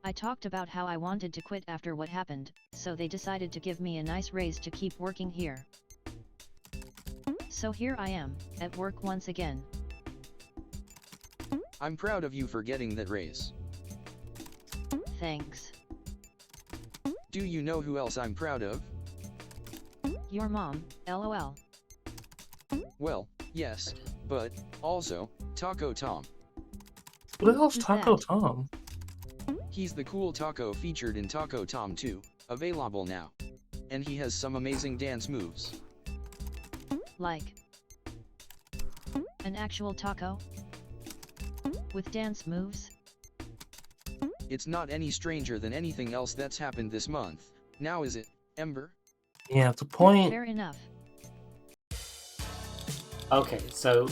I talked about how I wanted to quit after what happened, so they decided to give me a nice raise to keep working here. So here I am, at work once again. I'm proud of you for getting that raise. Thanks. Do you know who else I'm proud of? Your mom, LOL. Well, yes, but also Taco Tom. What the hell's Who's Taco that? Tom? He's the cool taco featured in Taco Tom 2, available now. And he has some amazing dance moves. Like an actual taco? With dance moves? It's not any stranger than anything else that's happened this month, now is it, Ember? Yeah, it's a point. Fair enough. Okay, so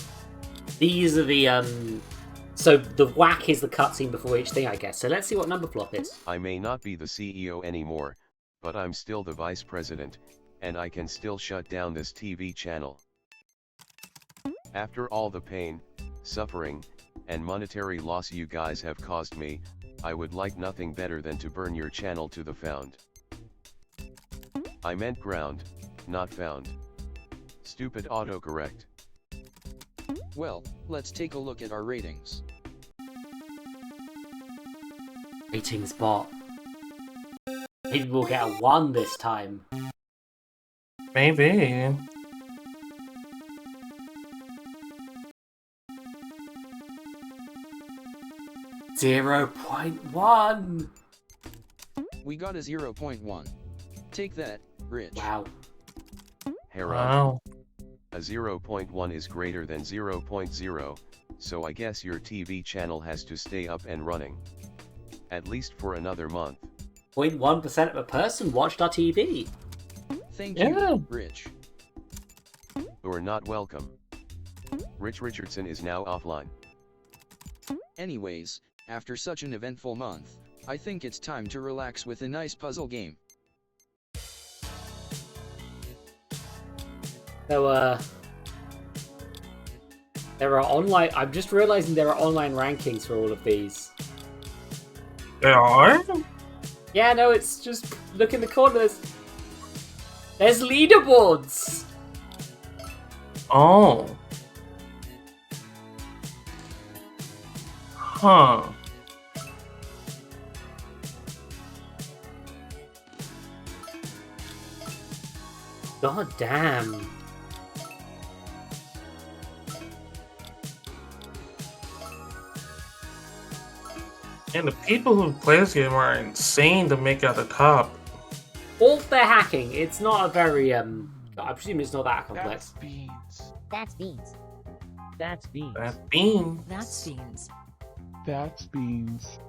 these are the so the whack is the cutscene before each thing, I guess. So let's see what number flop is. I may not be the CEO anymore, but I'm still the vice president, and I can still shut down this TV channel. After all the pain, suffering, and monetary loss you guys have caused me, I would like nothing better than to burn your channel to the found. I meant ground, not found. Stupid autocorrect. Well, let's take a look at our ratings. Ratings bot. Maybe we'll get a 1 this time. Maybe. $0.1. We got a 0.1. Take that, Rich. Wow. Heron. Wow. A 0.1 is greater than 0.0, so I guess your TV channel has to stay up and running. At least for another month. 0.1% of a person watched our TV. Thank Yeah. you, Rich. You're not welcome. Rich Richardson is now offline. Anyways, after such an eventful month, I think it's time to relax with a nice puzzle game. So, there are online. I'm just realizing there are online rankings for all of these. There are? Yeah, no, it's just look in the corners. There's leaderboards. Oh. Huh. God damn. And the people who play this game are insane to make out the top. All they're hacking. It's not a very I presume it's not that complex. That's beans. That's beans. That's beans. That's beans. That's beans. That's beans.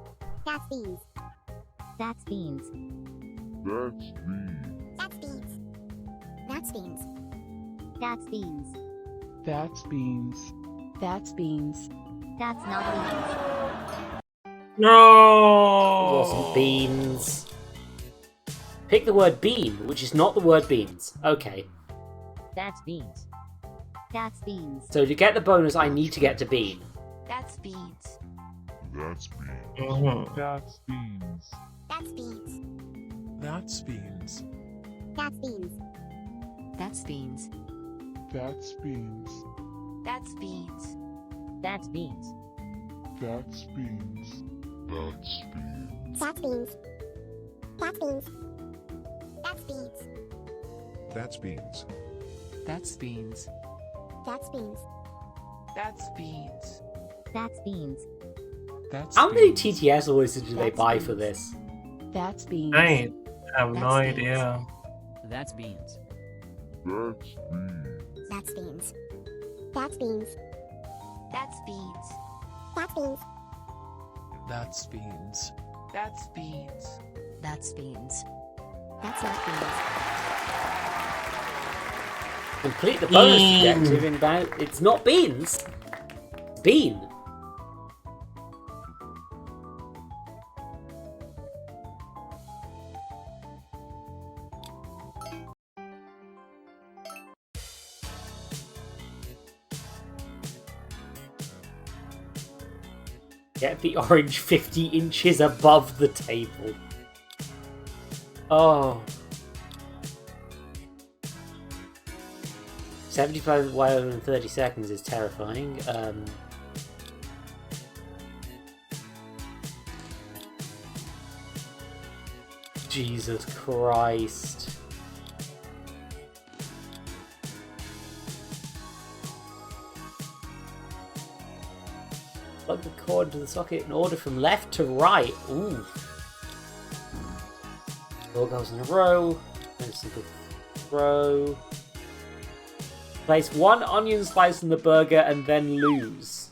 That's beans. That's me. That's beans. That's beans. That's beans. That's beans. That's beans. That's not beans. No! It wasn't beans. Pick the word bean, which is not the word beans. Okay. That's beans. That's beans. So to get the bonus, I need to get to bean. That's beans. That's beans. Mhm. That's beans. That's beans. That's beans. That's beans. That's beans. That's beans. That's beans. That's beans. That's beans. That's beans. That's beans. That's beans. That's beans. That's beans. That's beans. That's beans. That's beans. That's beans. That's How many beans. TTS voices do they That's buy beans. for this? That's beans. I have no That's idea. That's beans. That's beans. That's beans. That's beans. That's beans. That's That's beans. beans. That's beans. That's beans. That's not beans. Complete the bonus Bean. objective in about... It's not beans. Bean. Get the orange 50 inches above the table. Oh. 75 while in 30 seconds is terrifying. Jesus Christ. Plug the cord into the socket in order from left to right. Ooh. 4 goes in a row. Then simple throw. Place 1 onion slice in the burger and then lose.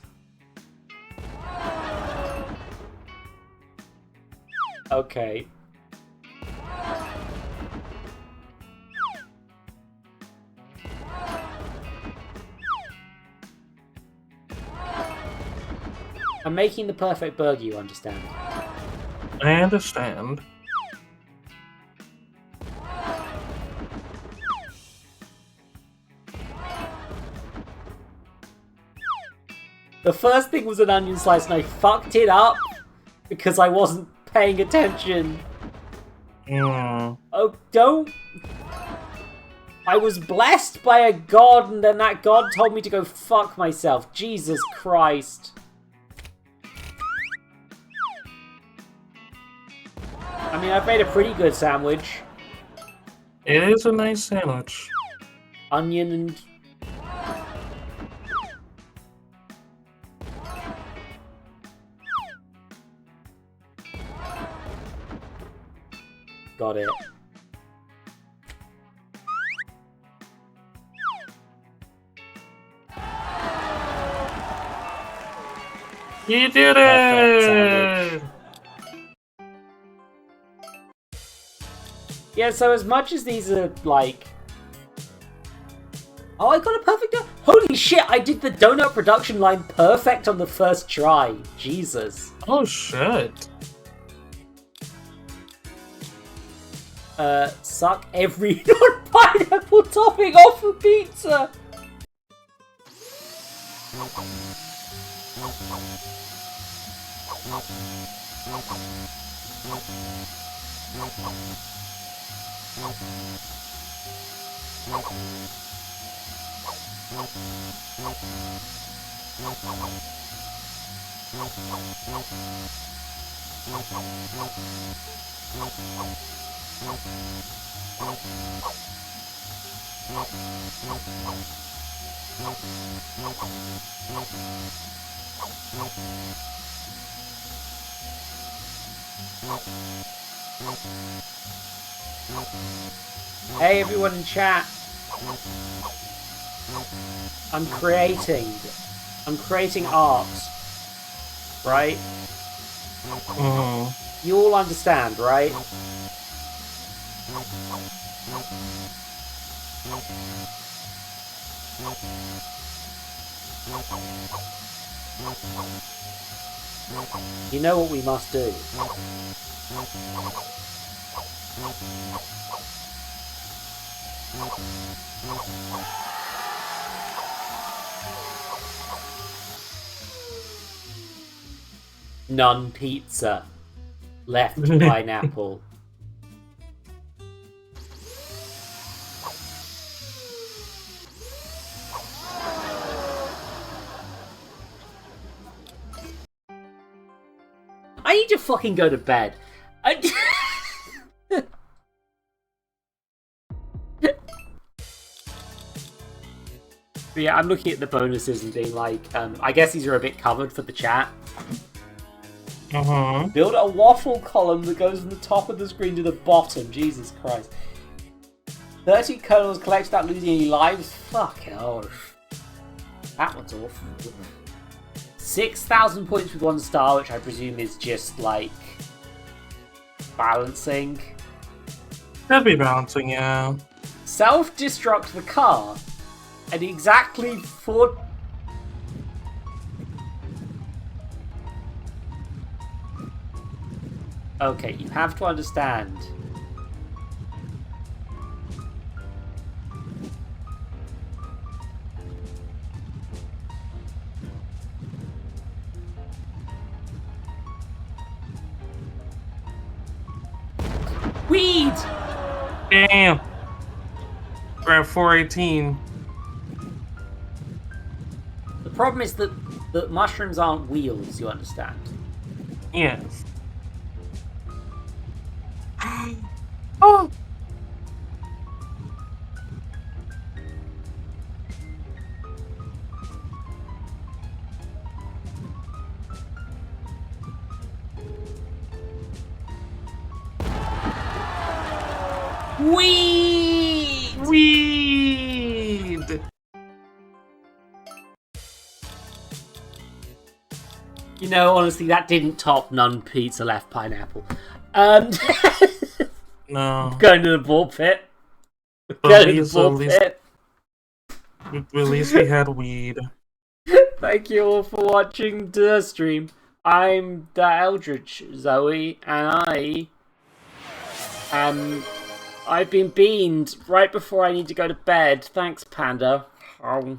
Okay. I'm making the perfect burger, you understand? I understand. The first thing was an onion slice and I fucked it up because I wasn't paying attention. Mm. Oh, don't... I was blessed by a god and then that god told me to go fuck myself. Jesus Christ. I mean, I've made a pretty good sandwich. It is a nice sandwich. Onion and... Got it. You did Perfect it! sandwich. Yeah, so as much as these are like... Oh, I got a perfect... Holy shit, I did the donut production line perfect on the first try. Jesus. Oh shit. Suck every non-pineapple topping off a pizza! Hey everyone in chat. I'm creating art. Right? You all understand, right? You know what we must do? None pizza. Left pineapple. I need to fucking go to bed. But yeah, I'm looking at the bonuses and being like, I guess these are a bit covered for the chat. Build a waffle column that goes from the top of the screen to the bottom. Jesus Christ. 30 kernels collected without losing any lives? Fuck hell. That one's awful. 6,000 points with 1 star, which I presume is just like balancing. Could be balancing, yeah. Self-destruct the car and exactly 4. Okay, you have to understand. Weed! Damn. We're at 418. The problem is that mushrooms aren't wheels, you understand? Yes. Oh! Weed! Weed! You know, honestly, that didn't top none pizza left pineapple. No. Going to the ball pit. At least we had weed. Thank you all for watching the stream. I'm the Eldritch Zoe, and I've been beamed right before I need to go to bed. Thanks, Panda. Ow.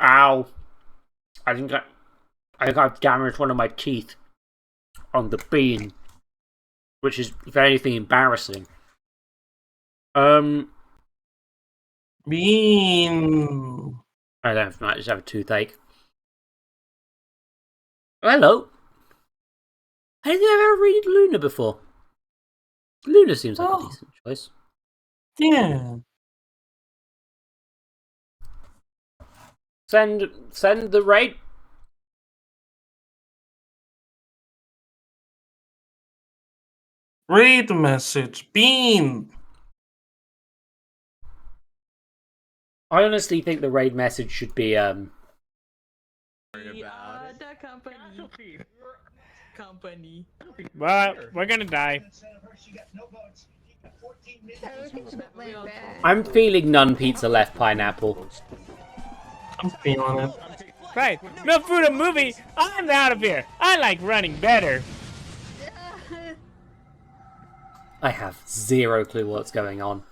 Ow. I think I've damaged one of my teeth on the bean, which is, if anything, embarrassing. Bean. I don't know, I just have a toothache. Hello. I don't think I've ever read Luna before. Luna seems like a decent choice. Yeah. Send the raid. Raid message. Bean. I honestly think the raid message should be The company. Well, we're gonna die. I'm feeling none pizza left pineapple. I'm feeling it. Right, no food or movie. I'm out of here. I like running better. I have zero clue what's going on.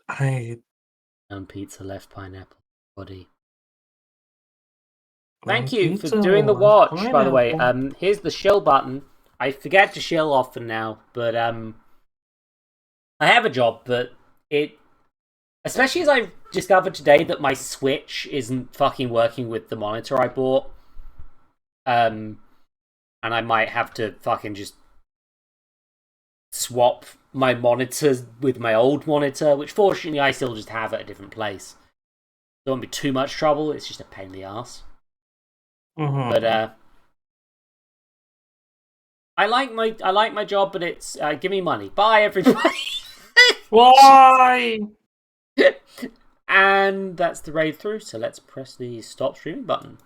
I none pizza left pineapple body. Thank you for doing the watch, by the way. Here's the shill button. I forget to shill often now, but I have a job, but it, especially as I've discovered today that my Switch isn't fucking working with the monitor I bought, and I might have to fucking just swap my monitors with my old monitor, which fortunately I still just have at a different place. Don't won't be too much trouble. It's just a pain in the ass. But I like my job, but it's give me money. Bye, everybody. Why? And that's the raid through. So let's press the stop streaming button.